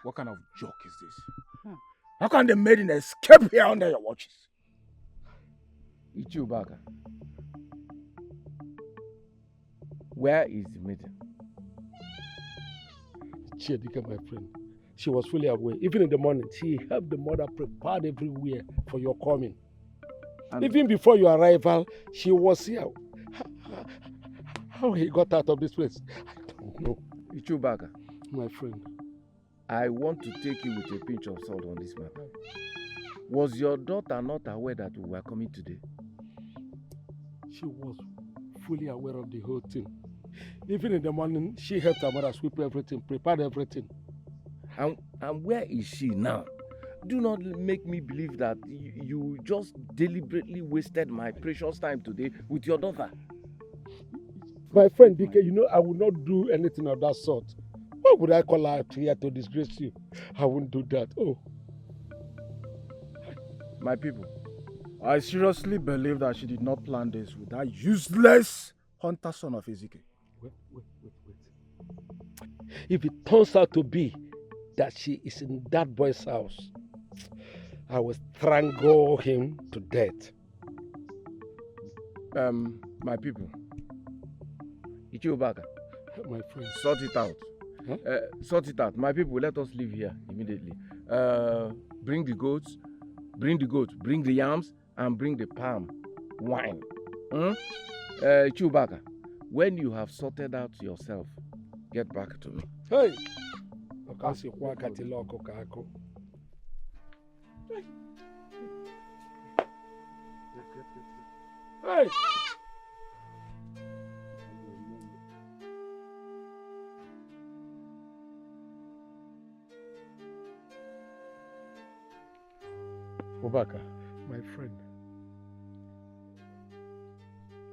What kind of joke is this? How can the maiden escape here under your watches? Ichiobaka, where is the maiden? Chedika, my friend. She was fully aware. Even in the morning, she helped the mother prepare everywhere for your coming. And even before your arrival, she was here. How he got out of this place, I don't know. Ichiobaka, my friend, I want to take you with a pinch of salt on this matter. Was your daughter not aware that we were coming today? She was fully aware of the whole thing. Even in the morning, she helped her mother sweep everything, prepared everything. And where is she now? Do not make me believe that you just deliberately wasted my precious time today with your daughter. My friend DK, you know I would not do anything of that sort. Why would I call her here to disgrace you? I wouldn't do that. Oh. My people, I seriously believe that she did not plan this with that useless hunter son of Ezekiel. Wait. If it turns out to be that she is in that boy's house, I will strangle him to death. My people, Ichiobaka, my friend, sort it out. Huh? Sort it out. My people, let us leave here immediately. Bring the goats, bring the yams, and bring the palm wine. Ichiobaka, when you have sorted out yourself, get back to me. Hey! Hey! Obaka, my friend.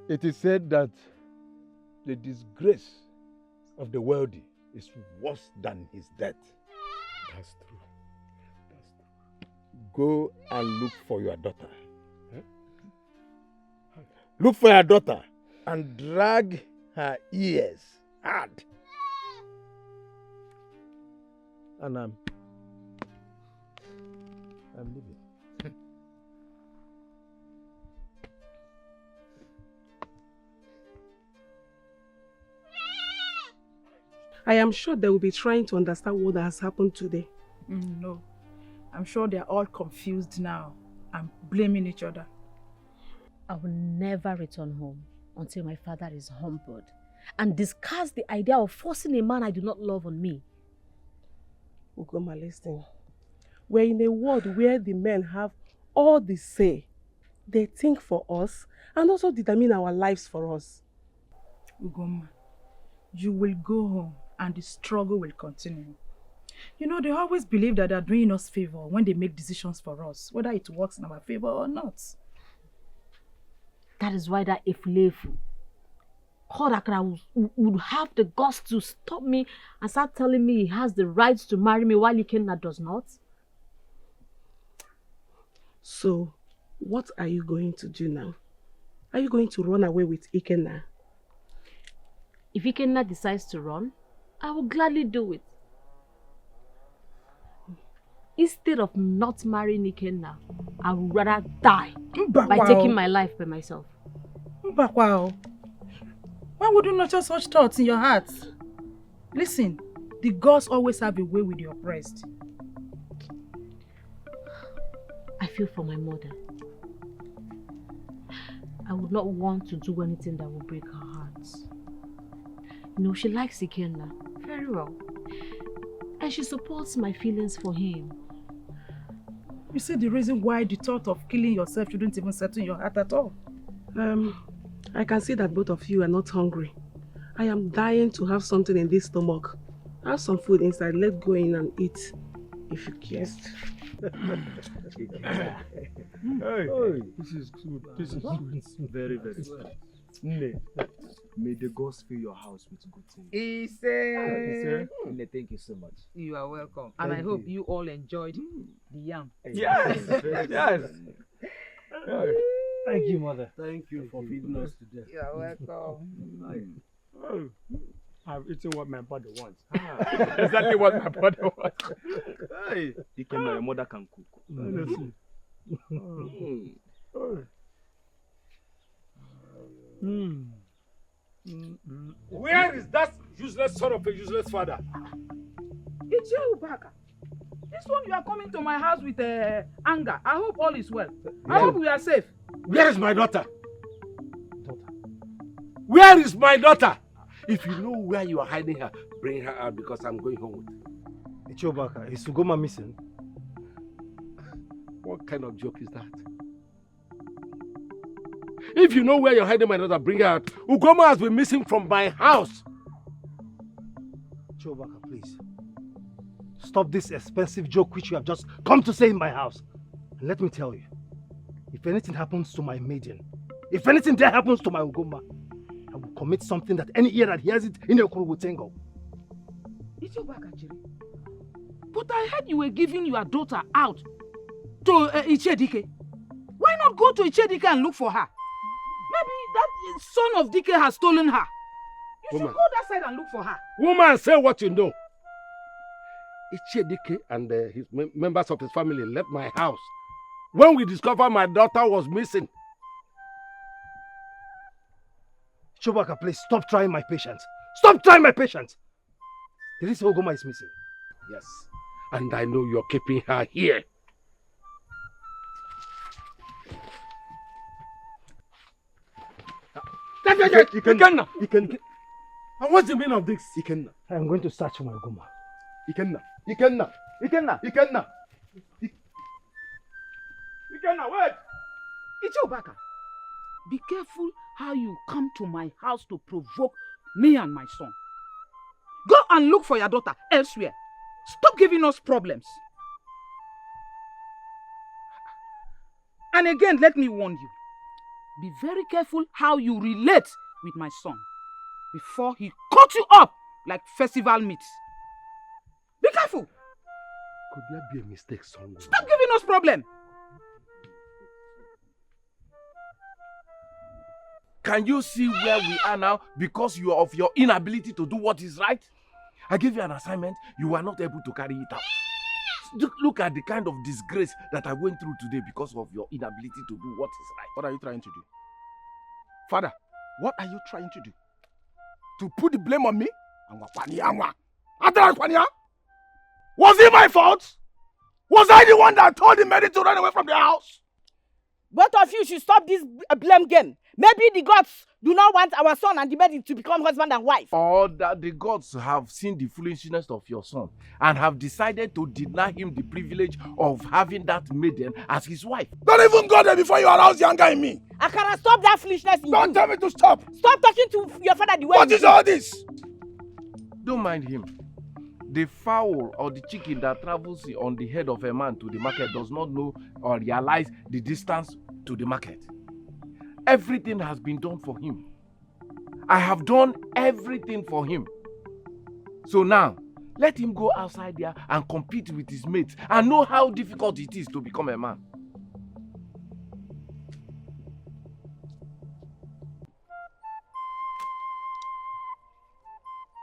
It is said that the disgrace of the wealthy is worse than his death. That's true. Go and look for your daughter. Look for your daughter and drag her ears hard. And I'm leaving. I am sure they will be trying to understand what has happened today. No, I'm sure they are all confused now and blaming each other. I will never return home until my father is humbled and discuss the idea of forcing a man I do not love on me. Ugoma, listen. We're in a world where the men have all the say. They think for us and also determine our lives for us. Ugoma, you will go home and the struggle will continue. You know, they always believe that they are doing us favor when they make decisions for us, whether it works in our favor or not. That is why that Ifulefu called Akra would have the guts to stop me and start telling me he has the right to marry me while Ikenna does not. So, what are you going to do now? Are you going to run away with Ikenna? If Ikenna decides to run, I will gladly do it. Instead of not marrying Ikenna, I would rather die by taking my life by myself. Wow. Why would you not just such thoughts in your heart? Listen, the gods always have a way with the oppressed. I feel for my mother. I would not want to do anything that would break her heart. You know, she likes Ikenna very well. And she supports my feelings for him. You see the reason why the thought of killing yourself shouldn't even settle in your heart at all? I can see that both of you are not hungry. I am dying to have something in this stomach. Have some food inside. Let's go in and eat, if you care. Hey, this is good. This is good. Very, very good. May the gods fill your house with good things. Ise. Thank you so much. You are welcome. And I hope you all enjoyed the yam. Yes. Yes. Thank you, Mother. Thank you for feeding us today. You are welcome. I've eaten what my body wants. Exactly what my body wants. Hey, your mother can cook. Honestly. Where is that useless son of a useless father? It's you, Baka. This one you are coming to my house with anger. I hope all is well. I hope we are safe. Where is my daughter? Where is my daughter? If you know where you are hiding her, bring her out because I'm going home with her. Ichobaka, is Ugoma missing? What kind of joke is that? If you know where you're hiding my daughter, bring her out. Ugoma has been missing from my house. Ichobaka, please. Stop this expensive joke which you have just come to say in my house. And let me tell you, if anything happens to my maiden, if anything there happens to my Ugoma, I will commit something that any ear that hears it in Ekuru will tingle. It's your back, Achiri. But I heard you were giving your daughter out to Ichedike. Why not go to Ichedike and look for her? Maybe that son of Dike has stolen her. You should go that side and look for her. Woman, say what you know. Ichedike and his members of his family left my house when we discovered my daughter was missing. Chobaka, please stop trying my patience. Stop trying my patience. The reason Ugoma is missing. Yes, and I know you're keeping her here. You can. And what's the meaning of this? I am going to search for my Ugoma. Ikenna, wait! Ichobaka, be careful how you come to my house to provoke me and my son. Go and look for your daughter elsewhere. Stop giving us problems. And again, let me warn you. Be very careful how you relate with my son before he cuts you up like festival meat. Be careful. Could there be a mistake somewhere? Stop giving us problem. Can you see where we are now because of your inability to do what is right? I gave you an assignment, you were not able to carry it out. Look at the kind of disgrace that I went through today because of your inability to do what is right. What are you trying to do? Father, what are you trying to do? To put the blame on me? Was it my fault? Was I the one that told the maiden to run away from the house? Both of you should stop this blame game. Maybe the gods do not want our son and the maiden to become husband and wife. Or that the gods have seen the foolishness of your son and have decided to deny him the privilege of having that maiden as his wife. Don't even go there before you arouse the anger in me. I cannot stop that foolishness in you. Don't tell me to stop. Stop talking to your father the way What is all this? Don't mind him. The fowl or the chicken that travels on the head of a man to the market does not know or realize the distance to the market. Everything has been done for him. I have done everything for him. So now, let him go outside there and compete with his mates and know how difficult it is to become a man.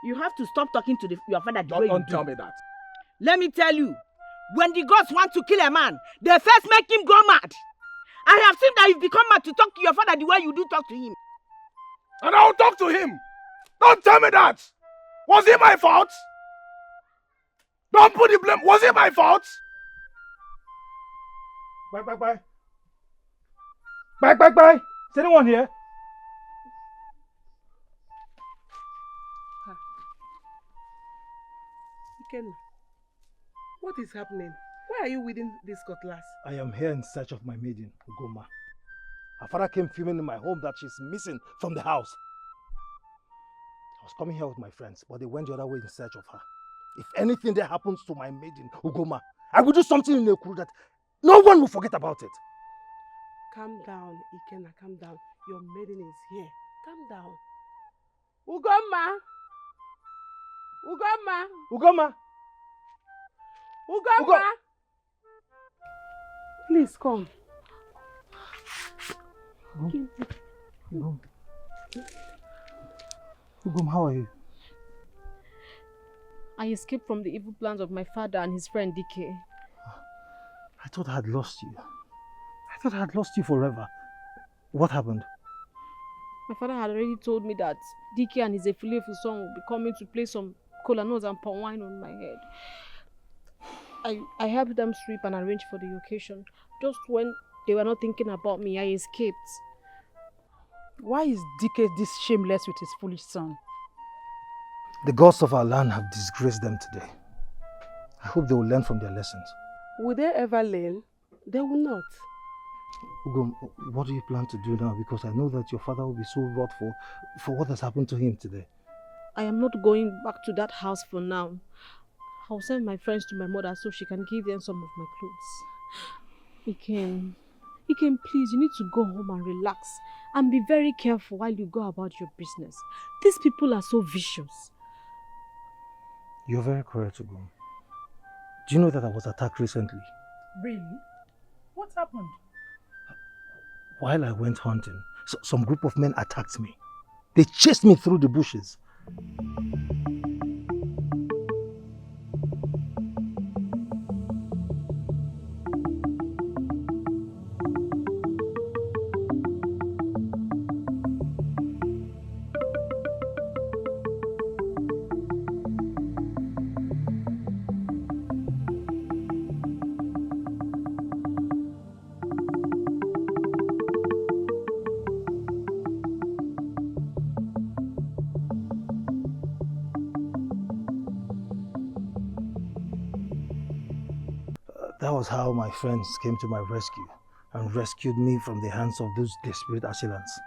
You have to stop talking to your father the way you do. Don't tell me that. Let me tell you, when the gods want to kill a man, they first make him go mad. I have seen that you've become mad to talk to your father the way you do talk to him. And I'll talk to him. Don't tell me that. Was it my fault? Don't put the blame. Was it my fault? Bye. Is anyone here? Ikenna, what is happening? Why are you wielding this cutlass? I am here in search of my maiden, Ugoma. Her father came filming in my home that she's missing from the house. I was coming here with my friends, but they went the other way in search of her. If anything there happens to my maiden, Ugoma, I will do something in Ekuru that no one will forget about it. Calm down, Ikenna, calm down. Your maiden is here. Calm down. Ugomma! Ugomma! Ugomma! Ugomma! Please come. Ugom, how are you? I escaped from the evil plans of my father and his friend DK. I thought I had lost you. I thought I had lost you forever. What happened? My father had already told me that DK and his Efulefu son will be coming to play some kola nose and palm wine on my head. I helped them sweep and arrange for the occasion. Just when they were not thinking about me, I escaped. Why is DK this shameless with his foolish son? The gods of our land have disgraced them today. I hope they will learn from their lessons. Will they ever learn? They will not. Ugom, what do you plan to do now? Because I know that your father will be so wroth for what has happened to him today. I am not going back to that house for now. I'll send my friends to my mother so she can give them some of my clothes. Ikem, please, you need to go home and relax. And be very careful while you go about your business. These people are so vicious. You're very correct, Ugom. Do you know that I was attacked recently? Really? What happened? While I went hunting, some group of men attacked me. They chased me through the bushes. That was how my friends came to my rescue and rescued me from the hands of those desperate assailants.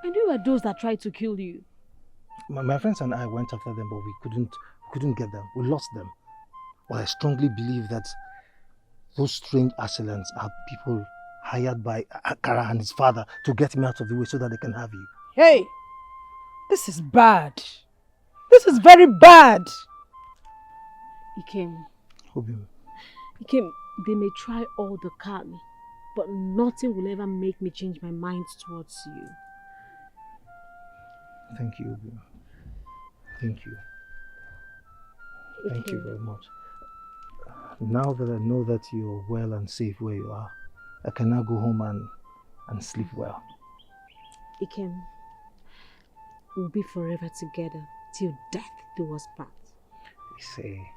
And who were those that tried to kill you? My friends and I went after them, but we couldn't get them. We lost them. But I strongly believe that those strange assailants are people hired by Akara and his father to get him out of the way so that they can have you. Hey! This is bad. This is very bad. Ikem, Obim, they may try all they can, but nothing will ever make me change my mind towards you. Thank you, Obim. Thank you. Thank you very much. Now that I know that you're well and safe where you are, I can now go home and sleep well. Ikem, we'll be forever together till death do us part. You say.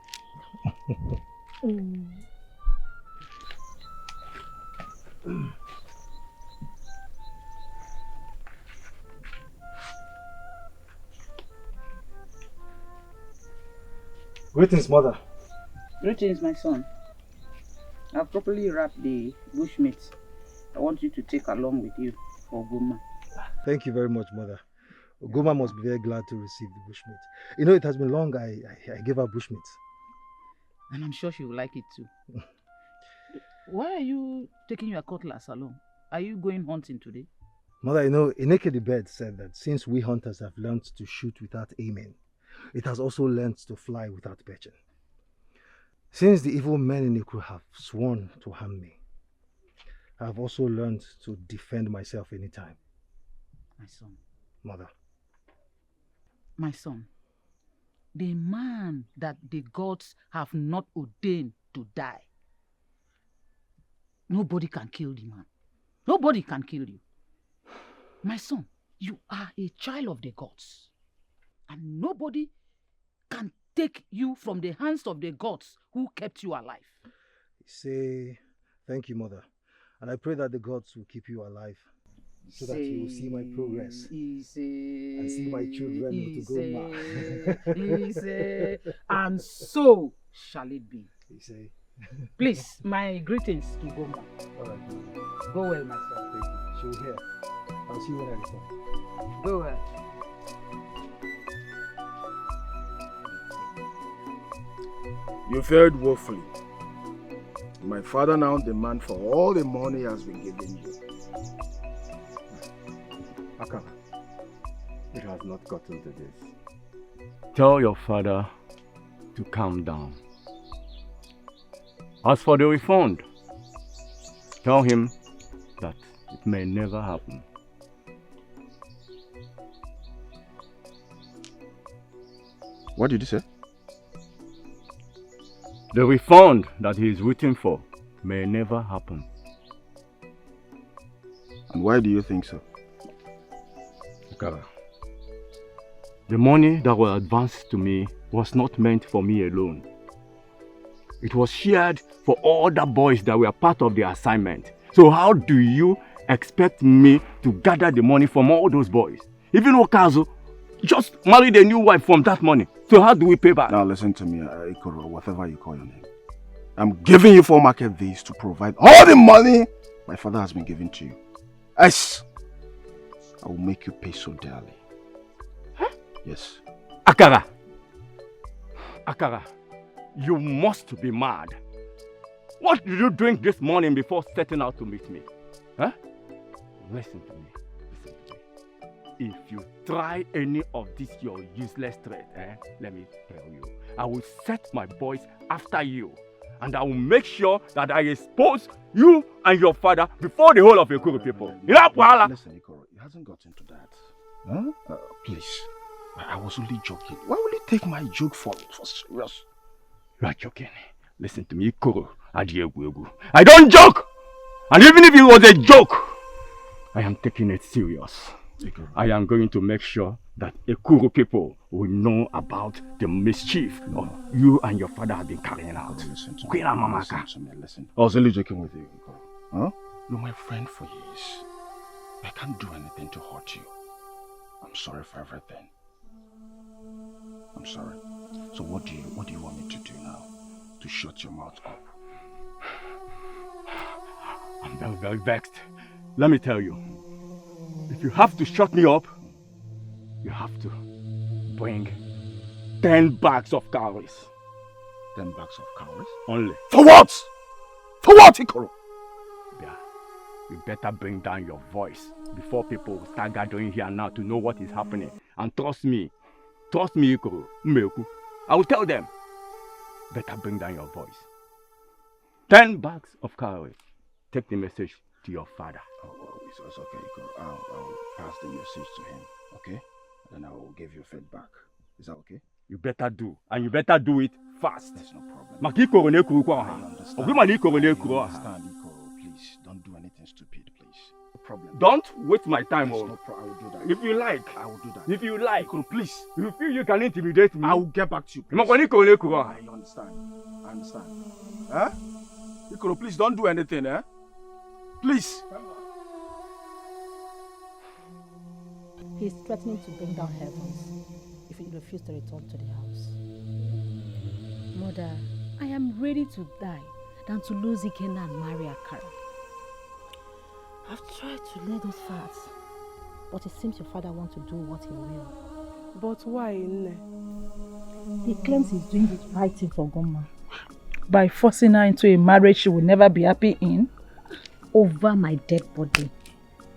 Greetings, mother. Greetings, my son. I've properly wrapped the bushmeat. I want you to take along with you for Goma. Thank you very much, mother. Goma must be very glad to receive the bushmeat. You know, it has been long I gave her bushmeat. And I'm sure she will like it too. Why are you taking your cutlass along? Are you going hunting today? Mother, you know, Ineke the bird said that since we hunters have learned to shoot without aiming, it has also learned to fly without perching. Since the evil men in Ikru have sworn to harm me, I have also learned to defend myself anytime. My son. Mother. My son. The man that the gods have not ordained to die. Nobody can kill the man. Nobody can kill you. My son, you are a child of the gods. And nobody can take you from the hands of the gods who kept you alive. Say, thank you, mother. And I pray that the gods will keep you alive so that you will see my progress and see my children to go and so shall it be. Say. Please, my greetings to Goma. All right. Go well, my son. Thank you. She'll hear. I'll see you when I return. Go well. You failed woefully. My father now demands for all the money he has been giving you. Akara, it has not gotten to this. Tell your father to calm down. As for the refund, tell him that it may never happen. What did you say? The refund that he is waiting for may never happen. And why do you think so? Akara, the money that was advanced to me was not meant for me alone. It was shared for all the boys that were part of the assignment. So how do you expect me to gather the money from all those boys? Even Okazu just married a new wife from that money. So how do we pay back? Now listen to me, Ikoro, whatever you call your name. I'm giving you 4 market days to provide all the money my father has been giving to you. Yes, I will make you pay so dearly. Huh? Yes. Akara, you must be mad. What did you drink this morning before setting out to meet me? Huh? Listen to me. If you try any of this your useless threat, let me tell you, I will set my boys after you. And I will make sure that I expose you and your father before the whole of the Ekuru people. Listen, Ikoro, it hasn't gotten to that. Huh? Please. I was only joking. Why will you take my joke for serious? You are joking. Listen to me, Ikoro. I don't joke! And even if it was a joke, I am taking it serious. I am going to make sure that Ekuru people will know about the mischief you and your father have been carrying out. Listen to me. Listen. I was only joking with you, Ikoro. Huh? You're my friend for years. I can't do anything to hurt you. I'm sorry for everything. I'm sorry. So what do you want me to do now? To shut your mouth up? I'm very, very vexed. Let me tell you. If you have to shut me up, you have to bring 10 bags of cowries. 10 bags of cowries? Only. For what? For what, Ikoro? Yeah. You better bring down your voice before people start gathering here now to know what is happening. And trust me, Ikoro, Mmeku, I will tell them. Better bring down your voice. 10 bags of cowries. Take the message to your father. Oh, it's okay, Ikoro. I'll pass the message to him, okay? Then I will give you feedback. Is that okay? You better do. And you better do it fast. There's no problem. I understand, Ikoro. Please, don't do anything stupid, please. No problem. Don't waste my time. I will do that. If you like. I will do that. If you like. Ikoro, please. If you feel you can intimidate me. I will get back to you, please. I understand. Huh? Ikoro, please don't do anything, eh? Please. He's threatening to bring down heavens if you refuse to return to the house. Mother, I am ready to die than to lose Ikenna and marry Akara. I've tried to lay those facts, but it seems your father wants to do what he will. But why, Nne? He claims he's doing the right thing for Goma. By forcing her into a marriage she will never be happy in? Over my dead body.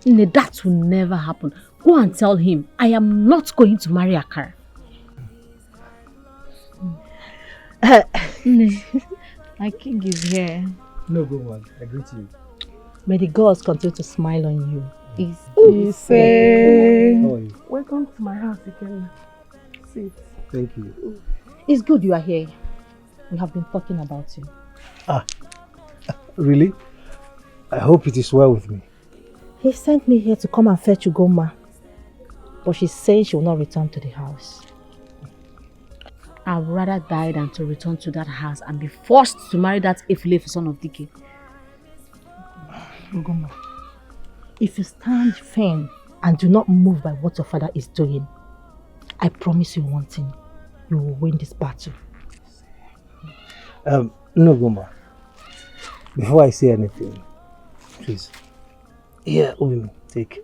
Nne, that will never happen. Go and tell him I am not going to marry Akara. My king is here. No, good one. I greet you. May the gods continue to smile on you. Welcome to my house, Ikenna. Sit. Thank you. It's good you are here. We have been talking about you. Really? I hope it is well with me. He sent me here to come and fetch Ugoma. But she says she will not return to the house. I'd rather die than to return to that house and be forced to marry that Efulefu son of Dike. Ugoma, if you stand firm and do not move by what your father is doing, I promise you one thing. You will win this battle. No, Goma. Before I say anything, please. Here, Ubimi, take.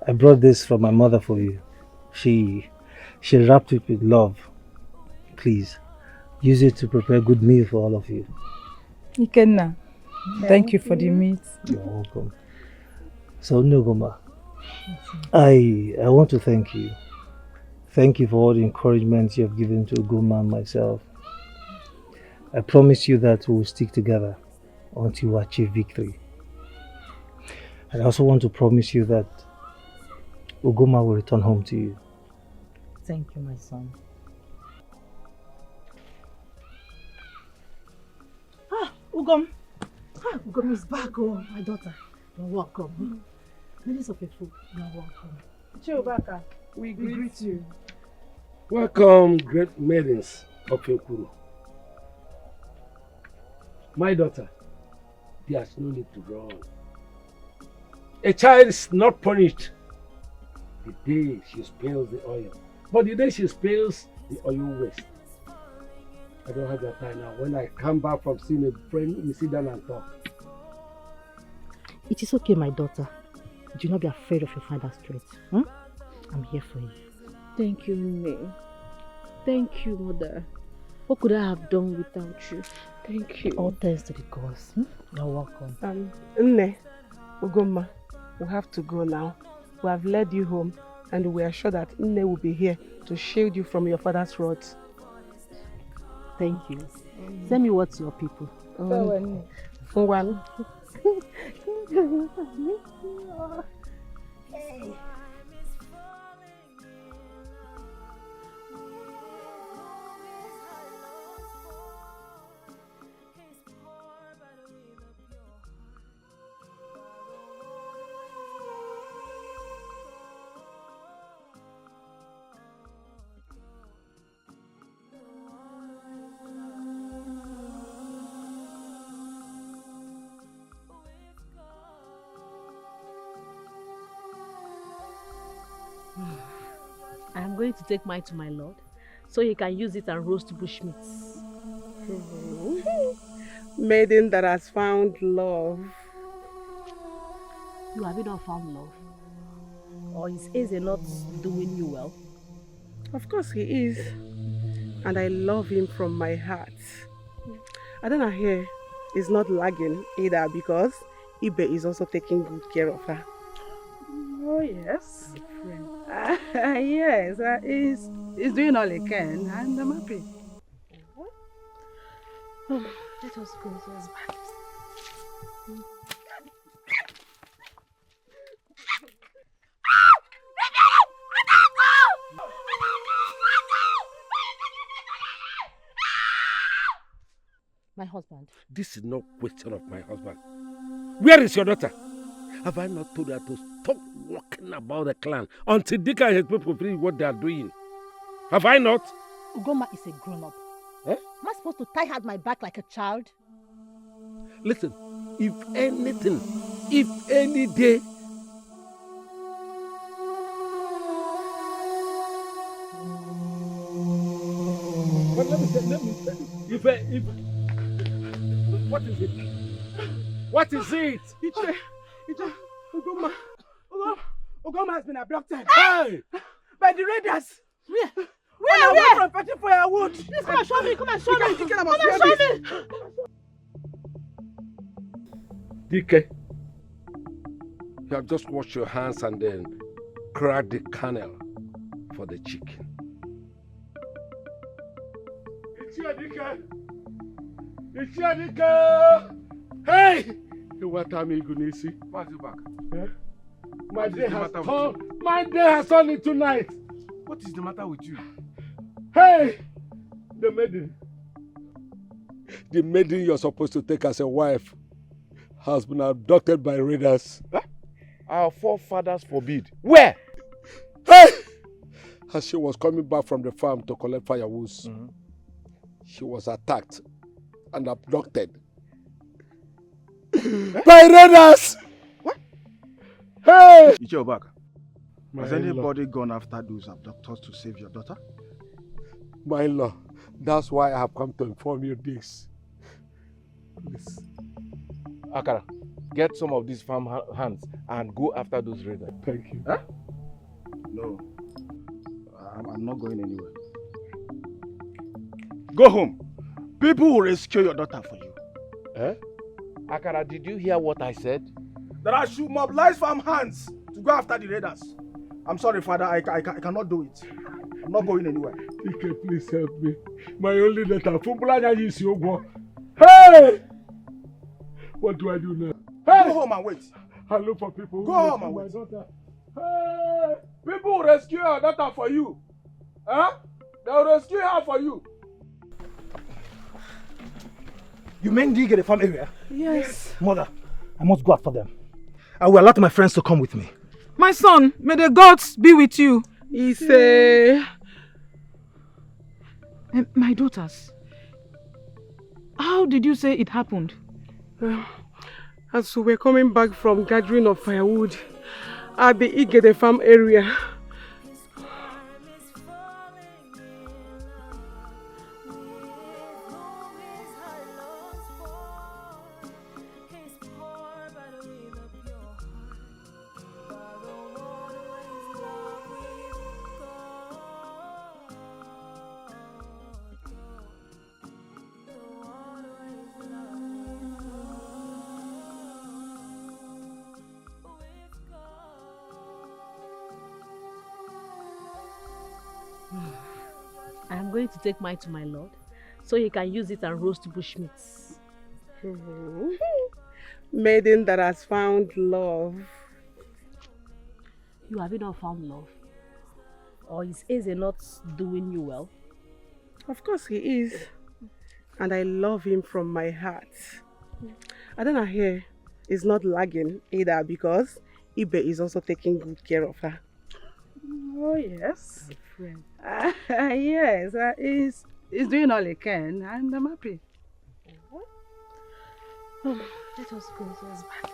I brought this from my mother for you. She wrapped it with love. Please, use it to prepare good meal for all of you. Ikenna, thank you for the meat. You're welcome. So, Nogoma, I want to thank you. Thank you for all the encouragement you have given to Ugoma and myself. I promise you that we will stick together until we achieve victory. And I also want to promise you that Ugoma will return home to you. Thank you, my son. Ugom. Ugom is back. Oh, my daughter. You're welcome. Ladies of the food, you're welcome. Chiobaka, we greet you. Welcome, great maidens of Ekuru. My daughter, there's no need to run. A child is not punished the day she spills the oil, but the day she spills, the oil waste. I don't have that time now. When I come back from seeing a friend, we sit down and talk. It is okay, my daughter. Do not be afraid of your father's threat. I'm here for you. Thank you, Nne. Thank you, Mother. What could I have done without you? Thank you. All thanks to the gods. You're welcome. Nne, Ugoma, we have to go now. We have led you home and we are sure that Nne will be here to shield you from your father's wrath. Thank you. Send me what's your people. One. I'm going to take mine to my lord so he can use it and roast bushmeats. Maiden that has found love. You have not found love? Or is Eze not doing you well? Of course he is. And I love him from my heart. Adana here is not lagging either because Ibe is also taking good care of her. Oh yes. Yes, he's doing all he can and I'm happy. Oh, let us go. Yes, back. My husband. This is no question of my husband. Where is your daughter? Have I not told her to stop walking about the clan until Dika and his people finish what they are doing? Have I not? Ugoma is a grown-up. Eh? Am I supposed to tie her at my back like a child? Listen, if anything, if any day, but let me tell you, if what is it? What is it? Ugoma has been abducted. Hey! By the raiders. Where? Where? From fighting for your wood. Please come and show me. Come and show me. Come and show me. DK, you have just washed your hands and then cracked the kernel for the chicken. It's here, DK. It's here, DK. Hey! What time are you going to see? What's it back? Eh? My day has turned into night. What is the matter with you? Hey! The maiden you're supposed to take as a wife has been abducted by raiders. Huh? Our forefathers forbid. Where? Hey! As she was coming back from the farm to collect firewood, she was attacked and abducted by raiders. What? Hey! Ichobaka, has anybody gone after those abductors to save your daughter? My lord, that's why I have come to inform you this. Please. Akara, get some of these farm hands and go after those raiders. Thank you. Huh? No, I'm not going anywhere. Go home People will rescue your daughter for you. Eh? Akara, did you hear what I said? That I should mobilize farm hands to go after the raiders. I'm sorry, Father, I cannot do it. I'm not going anywhere. Ike, please help me. My only daughter. Hey! What do I do now? Hey! Go home and wait. I look for people who Go home and my wait. daughter. Hey! People will rescue your daughter for you. Huh? They will rescue her for you. You mean dig at the farm area? Yes. Mother, I must go after them. I will allow my friends to come with me. My son, may the gods be with you. My daughters, how did you say it happened? As we were coming back from gathering of firewood at the Igede farm area. I'm going to take mine to my lord, so he can use it and roast bushmeats. Maiden that has found love. You have not found love? Or is Eze not doing you well? Of course he is. And I love him from my heart. Adana here is not lagging either because Ibe is also taking good care of her. Oh, yes. Yes, he's doing all he can, and I'm happy. Oh, let us go to his back.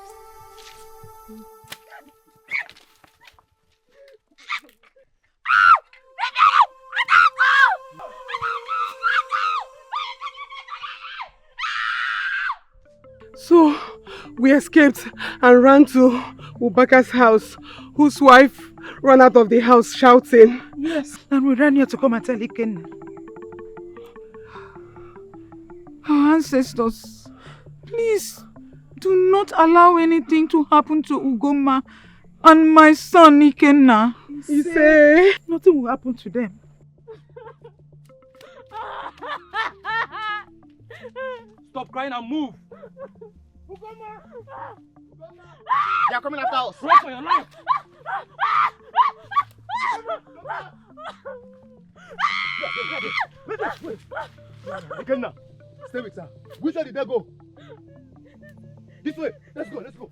So we escaped and ran to Ubaka's house, whose wife ran out of the house shouting. Yes, and we ran here to come and tell Ikenna. Our ancestors, please do not allow anything to happen to Ugoma and my son Ikenna. He say nothing will happen to them. Stop crying and move. Ugoma! They are coming after us. Run for your life. Ikenna, stay with her. Which way did they go? This way. Let's go, let's go.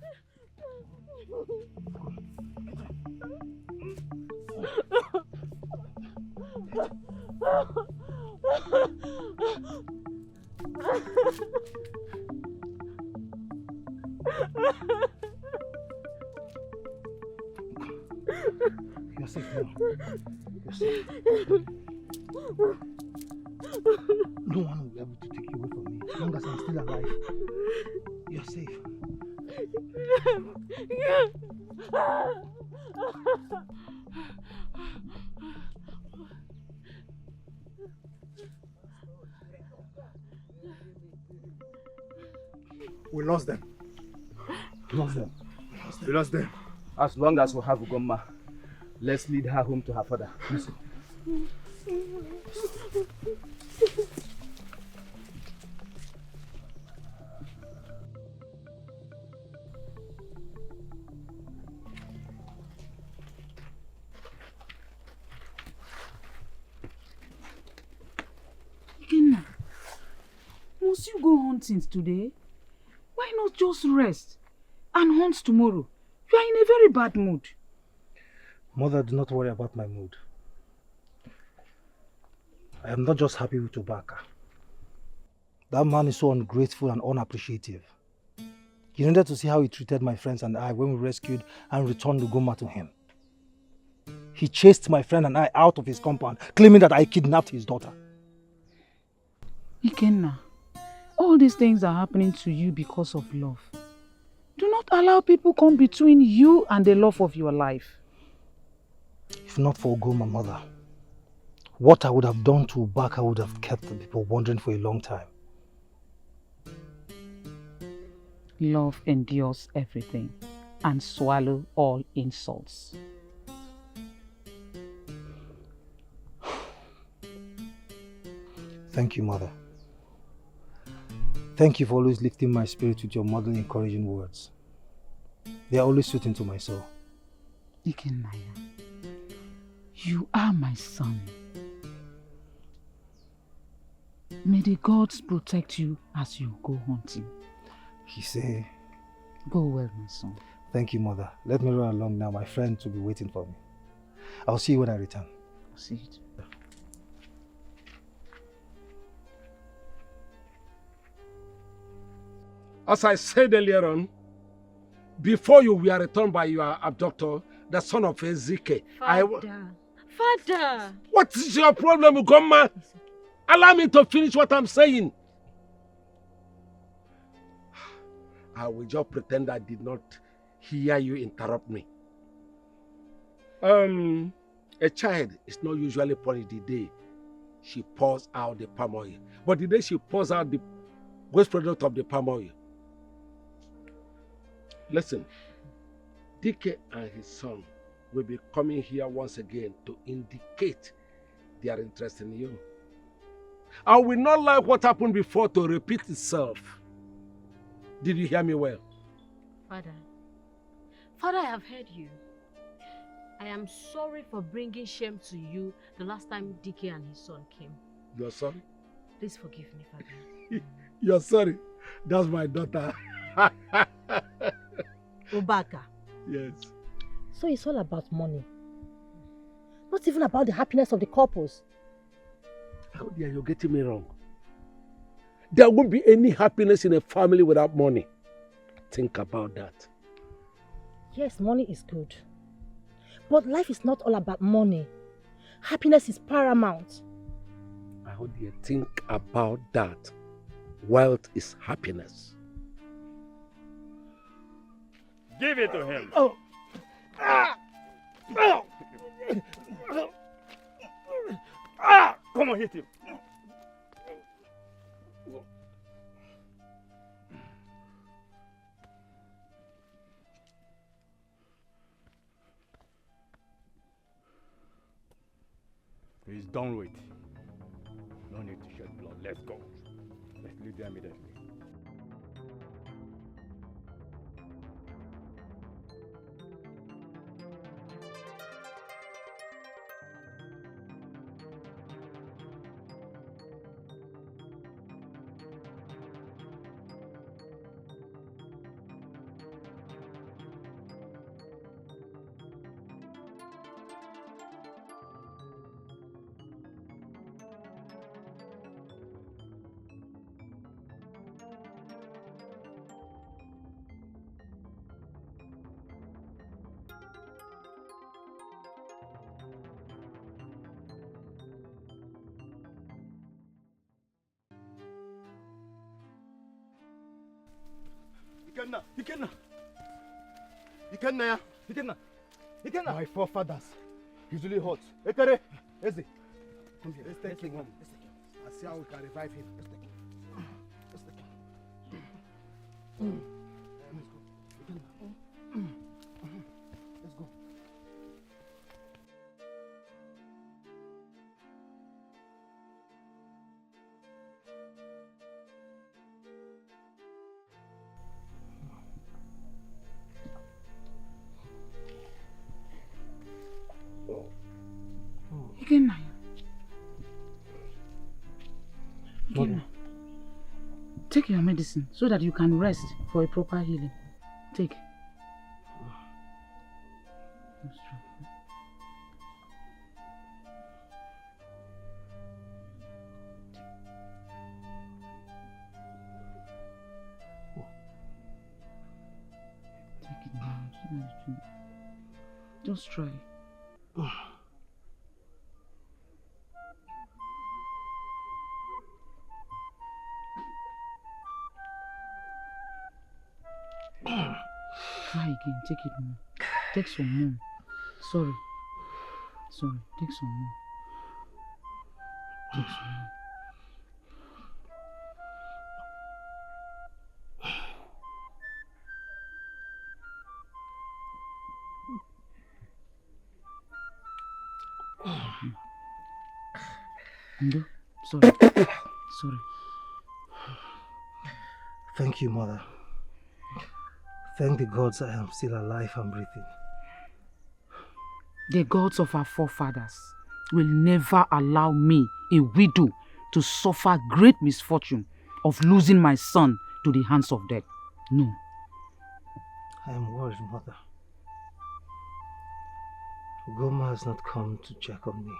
You're safe now. You're safe. No one will be able to take you away from me as long as I'm still alive. You're safe. We lost them. We lost them. We lost them. As long as we have Ugoma, let's lead her home to her father. Let's go. Ikenna, must you go hunting today? Why not just rest and hunt tomorrow? You are in a very bad mood. Mother, do not worry about my mood. I am not just happy with Obaka. That man is so ungrateful and unappreciative. He needed to see how he treated my friends and I when we rescued and returned Ugoma to him. He chased my friend and I out of his compound, claiming that I kidnapped his daughter. Ikenna, all these things are happening to you because of love. Do not allow people come between you and the love of your life. If not for Ugoma, mother, what I would have done to Obaka would have kept the people wondering for a long time. Love endures everything and swallow all insults. Thank you, Mother. Thank you for always lifting my spirit with your motherly encouraging words. They are always soothing to my soul. Ikenaya, you are my son. May the gods protect you as you go hunting. He say, go well, my son. Thank you, Mother. Let me run along now. My friends will be waiting for me. I'll see you when I return. I'll see you too. As I said earlier on, before you were returned by your abductor, the son of Ezekiel, Father! What is your problem, Ugomma? Allow me to finish what I'm saying. I will just pretend I did not hear you interrupt me. A child is not usually punished the day she pours out the palm oil, but the day she pours out the waste product of the palm oil. Listen, DK and his son will be coming here once again to indicate their interest in you. I will not like what happened before to repeat itself. Did you hear me well? Father, I have heard you. I am sorry for bringing shame to you the last time DK and his son came. You're sorry? Please forgive me, Father. You're sorry? That's my daughter. Obaka. Yes. So it's all about money. Not even about the happiness of the couples. How dare you getting me wrong? There won't be any happiness in a family without money. Think about that. Yes, money is good. But life is not all about money. Happiness is paramount. How do you think about that? Wealth is happiness. Give it to him. Oh. Come on, hit him. He's done with. No need to shed blood. Let's go. Let's leave there immediately. My forefathers, usually hot. Ekere, Eze, come here. Let's take him home. Let's see how we can revive him. Let's take him. Let's take him. Let's go. Ikenaya. Ikenaya. Take your medicine so that you can rest for a proper healing. Take. Take it now. Just try. Try again. Take it more. Take some more. Sorry. Take some more. Take some more. Ndo, sorry. Sorry. Thank you, Mother. Thank the gods I am still alive and breathing. The gods of our forefathers will never allow me, a widow, to suffer great misfortune of losing my son to the hands of death. No. I am worried, Mother. Ugoma has not come to check on me.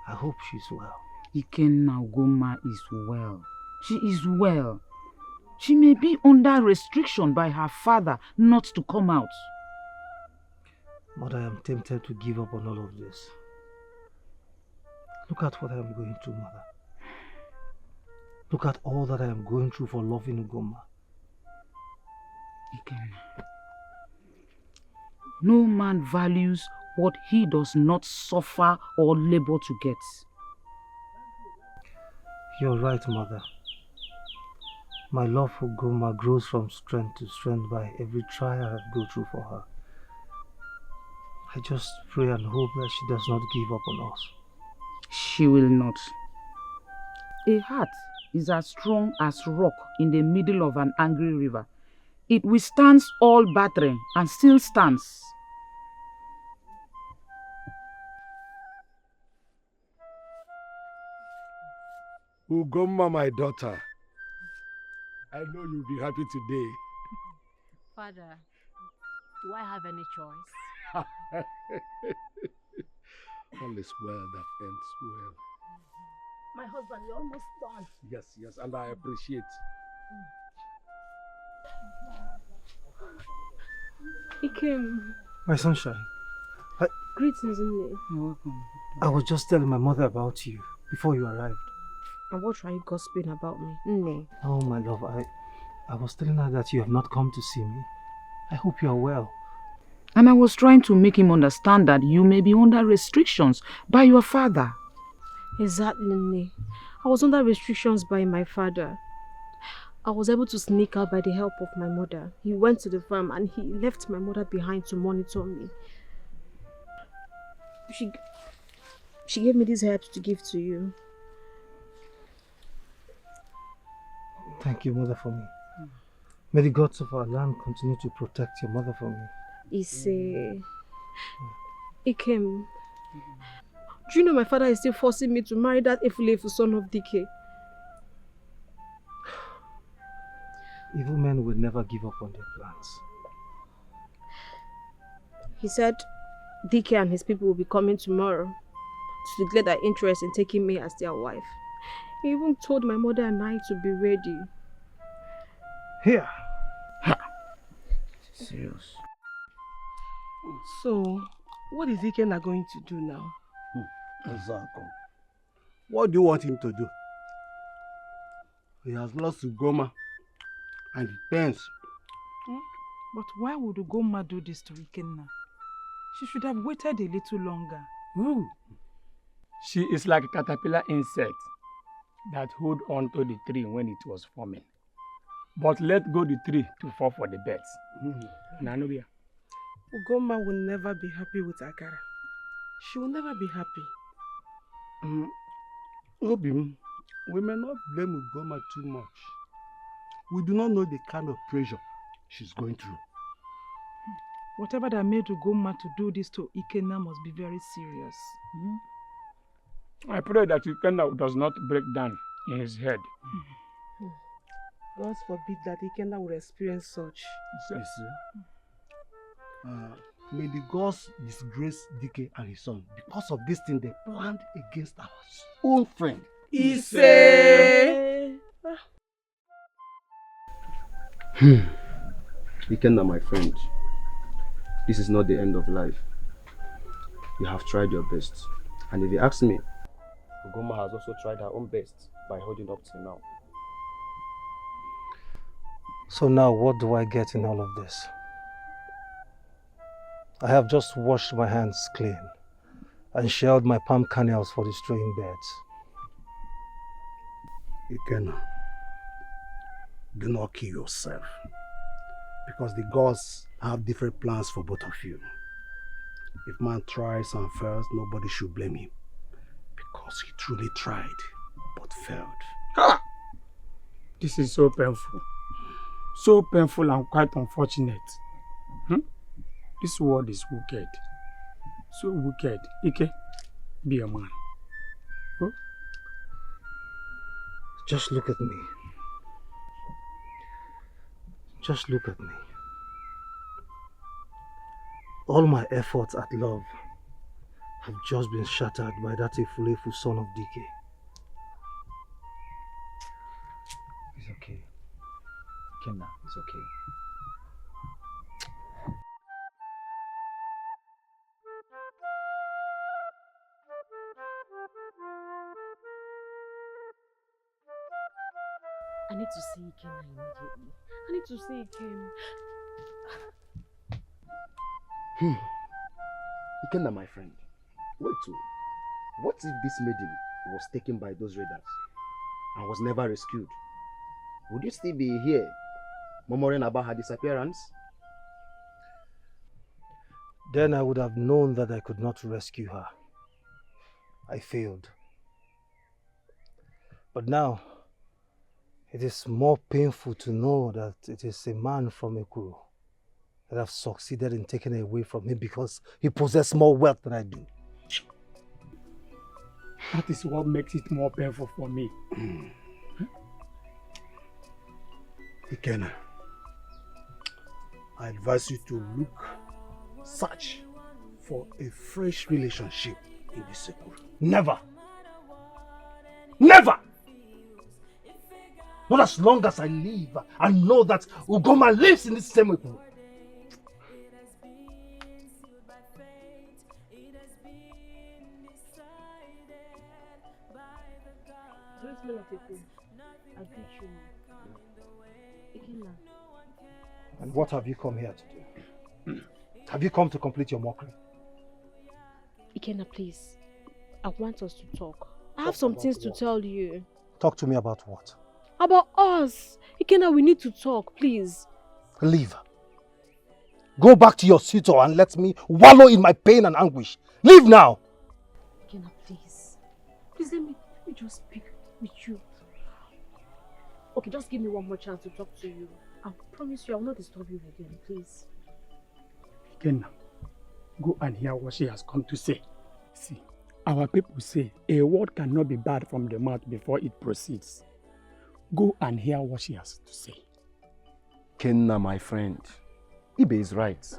I hope she's well. Ikenna Ugoma is well. She is well. She may be under restriction by her father not to come out. Mother, I am tempted to give up on all of this. Look at what I am going through, Mother. Look at all that I am going through for loving Ugoma. Ikenna, no man values what he does not suffer or labor to get. You're right, Mother. My love for Ugoma grows from strength to strength by every trial I go through for her. I just pray and hope that she does not give up on us. She will not. A heart is as strong as rock in the middle of an angry river. It withstands all battering and still stands. Ugoma, my daughter, I know you'll be happy today. Father, do I have any choice? All is well that ends well. My husband, you're almost done. Yes, yes, and I appreciate. Ikem. My sunshine. Greetings, Nne. You're welcome. I was just telling my mother about you before you arrived. And what are you gossiping about me? Nne. Oh, my love, I was telling her that you have not come to see me. I hope you are well. And I was trying to make him understand that you may be under restrictions by your father. Exactly, Nne. I was under restrictions by my father. I was able to sneak out by the help of my mother. He went to the farm and he left my mother behind to monitor me. She gave me these herbs to give to you. Thank you, Mother, for me. May the gods of our land continue to protect your mother for me. Ikem. Do you know my father is still forcing me to marry that Efulefu son of Dike? Evil men will never give up on their plans. He said Dike and his people will be coming tomorrow to declare their interest in taking me as their wife. He even told my mother and I to be ready. Here. Serious. So, what is Ikenna going to do now? Exactly. What do you want him to do? He has lost Ugoma and it pains. But why would Ugoma do this to Ikenna? She should have waited a little longer. She is like a caterpillar insect that hold on to the tree when it was forming, but let go the tree to fall for the birds. Nanubia. Ugoma will never be happy with Akara. She will never be happy. Obim, we may not blame Ugoma too much. We do not know the kind of pressure she's going through. Whatever that made Ugoma to do this to Ikenna must be very serious. I pray that Ikenna does not break down in his head. God forbid that Ikenna will experience such. You see? May the gods disgrace Dike and his son because of this thing they planned against our own friend. Ikenna, my friend, this is not the end of life. You have tried your best. And if you ask me, Ugoma has also tried her own best by holding up till now. So now what do I get in all of this? I have just washed my hands clean and shelled my palm kernels for the straying birds. Ikenna, do not kill yourself, because the gods have different plans for both of you. If man tries and fails, nobody should blame him, Because he truly tried, but failed. Ha! This is so painful. So painful and quite unfortunate. This world is wicked. So wicked. Ike, be a man. Huh? Just look at me. Just look at me. All my efforts at love have just been shattered by that Efulefu son of DK. It's okay. Kenna, it's okay. I need to see Ikenna immediately. I need to see Ikenna. Ikenna, my friend. Wait too. What if this maiden was taken by those raiders and was never rescued? Would you still be here murmuring about her disappearance? Then I would have known that I could not rescue her. I failed. But now, it is more painful to know that it is a man from Ekuru that I've succeeded in taking her away from him because he possesses more wealth than I do. That is what makes it more painful for me. Ikenna, I advise you to search for a fresh relationship in this Ekuru. Never! Never! Not as long as I live and know that Ugoma lives in this same Ekuru. Don't smell of Ekuru. I greet you. Ikenna. And what have you come here to do? Have you come to complete your mockery? Ikenna, please. I want us to talk. I have some things to tell you. Talk to me about what? About us. Ikenna, we need to talk, please. Leave. Go back to your suitor and let me wallow in my pain and anguish. Leave now! Ikenna, please. Please let me just speak with you. Okay, just give me one more chance to talk to you. I promise you I will not disturb you again, please. Ikenna, go and hear what she has come to say. See, our people say a word cannot be bad from the mouth before it proceeds. Go and hear what she has to say. Kenna, my friend, Ibe is right.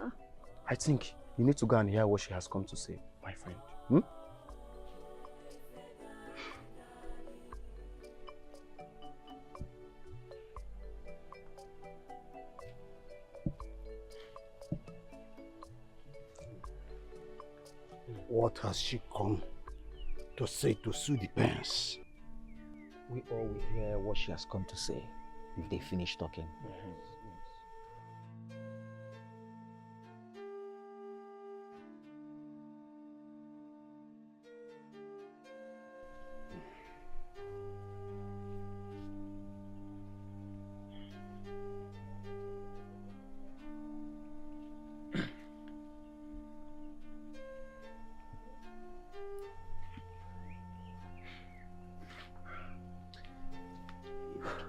I think you need to go and hear what she has come to say, my friend. What has she come to say to Sue depends. We all will hear what she has come to say if they finish talking.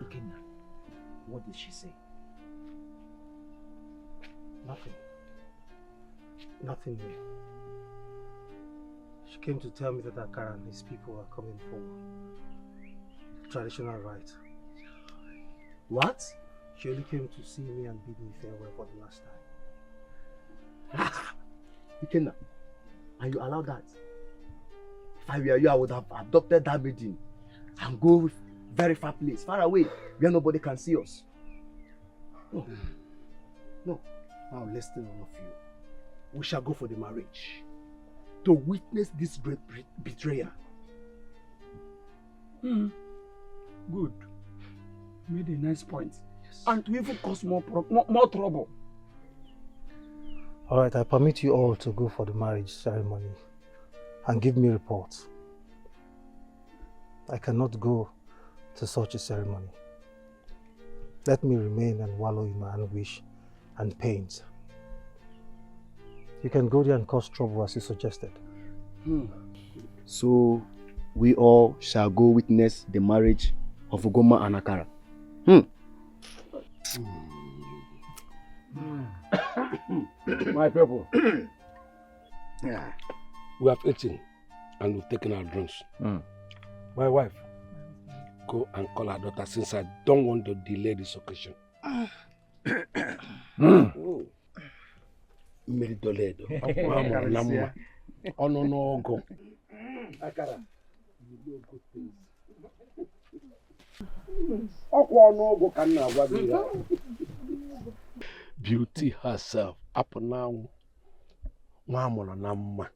Ikenna, what did she say? Nothing. Nothing new. She came to tell me that Akara and his people are coming for traditional rite. What? She only came to see me and bid me farewell for the last time. Ikenna, and you allow that? If I were you, I would have adopted that maiden and go very far place, far away, where nobody can see us. No. No. Now listen, all of you. We shall go for the marriage to witness this great betrayal. Good. You made a nice point. Yes. And to even cause more trouble. Alright, I permit you all to go for the marriage ceremony and give me reports. I cannot go to such a ceremony. Let me remain and wallow in my anguish and pains. You can go there and cause trouble as you suggested. So, we all shall go witness the marriage of Ugoma and Akara. My people, we have eaten and we've taken our drinks. My wife, go and call her daughter since I don't want to delay this occasion. Mmiri Toledo. Ono no go. Akara. You know good things. Beauty herself up now. Mamma Namma.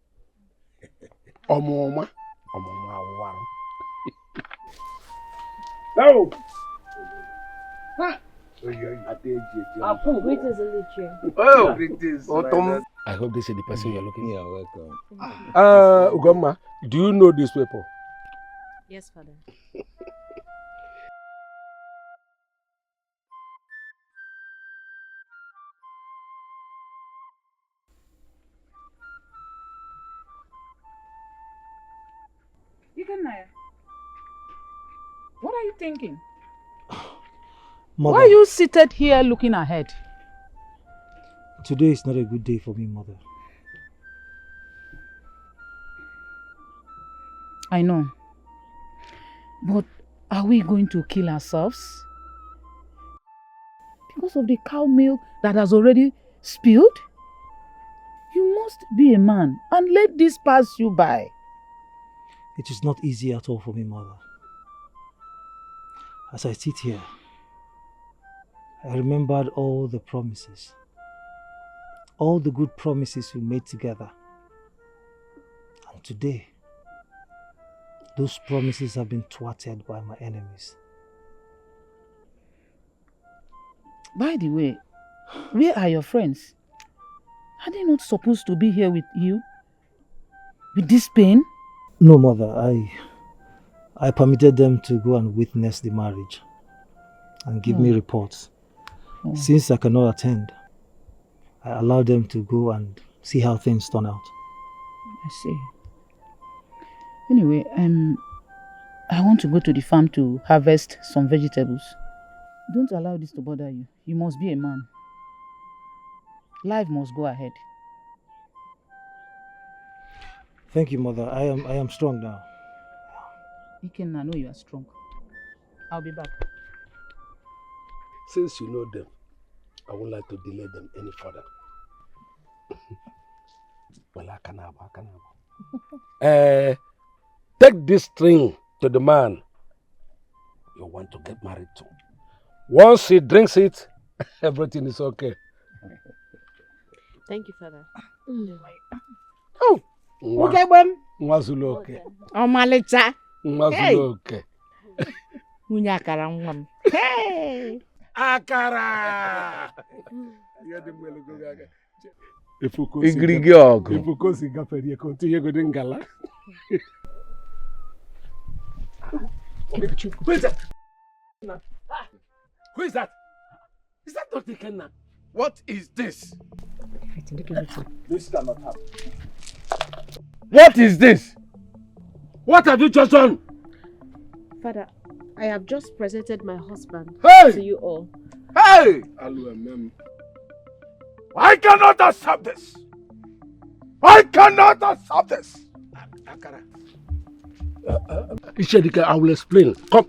Omoma. Omoma waru. No! Greetings, Alicia. Oh, greetings. I hope this is the person you're looking for. Yeah, welcome. Ugoma, do you know these people? Yes, Father. Ikenaya, what are you thinking? Mother, Why are you seated here looking ahead? today is not a good day for me, Mother. I know. But are we going to kill ourselves? Because of the cow milk that has already spilled? You must be a man and let this pass you by. It is not easy at all for me, Mother. As I sit here, I remembered all the promises, all the good promises we made together. And today, those promises have been thwarted by my enemies. By the way, where are your friends? Are they not supposed to be here with you? With this pain? No, Mother, I permitted them to go and witness the marriage and give me reports. Since I cannot attend, I allowed them to go and see how things turn out. I see. Anyway, I want to go to the farm to harvest some vegetables. Don't allow this to bother you. You must be a man. Life must go ahead. Thank you, Mother. I am strong now. Ikenna, I know you are strong. I'll be back. Since you know them, I won't like to delay them any further. Well, I can have. Take this string to the man you want to get married to. Once he drinks it, everything is okay. Thank you, Father. Oh! Okay, Bem. Mwazulu okay. Omalicha. Mwazulu okay. Nwunye akara nwa m. Hey! Akara! Igirigi ọgụ. Ifukosi gafere ya kontinye godi ngala. Who is that? Who is that? Is that Dr. Kenna? What is this? This cannot happen. What is this? What have you just done? Father, I have just presented my husband to you all. Hey! I cannot accept this. I cannot accept this. Akara. Ishedika, I will explain. Come.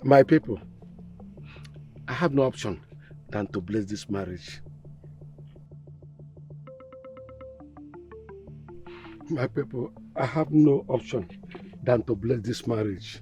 My people, I have no option than to bless this marriage. My people, I have no option than to bless this marriage.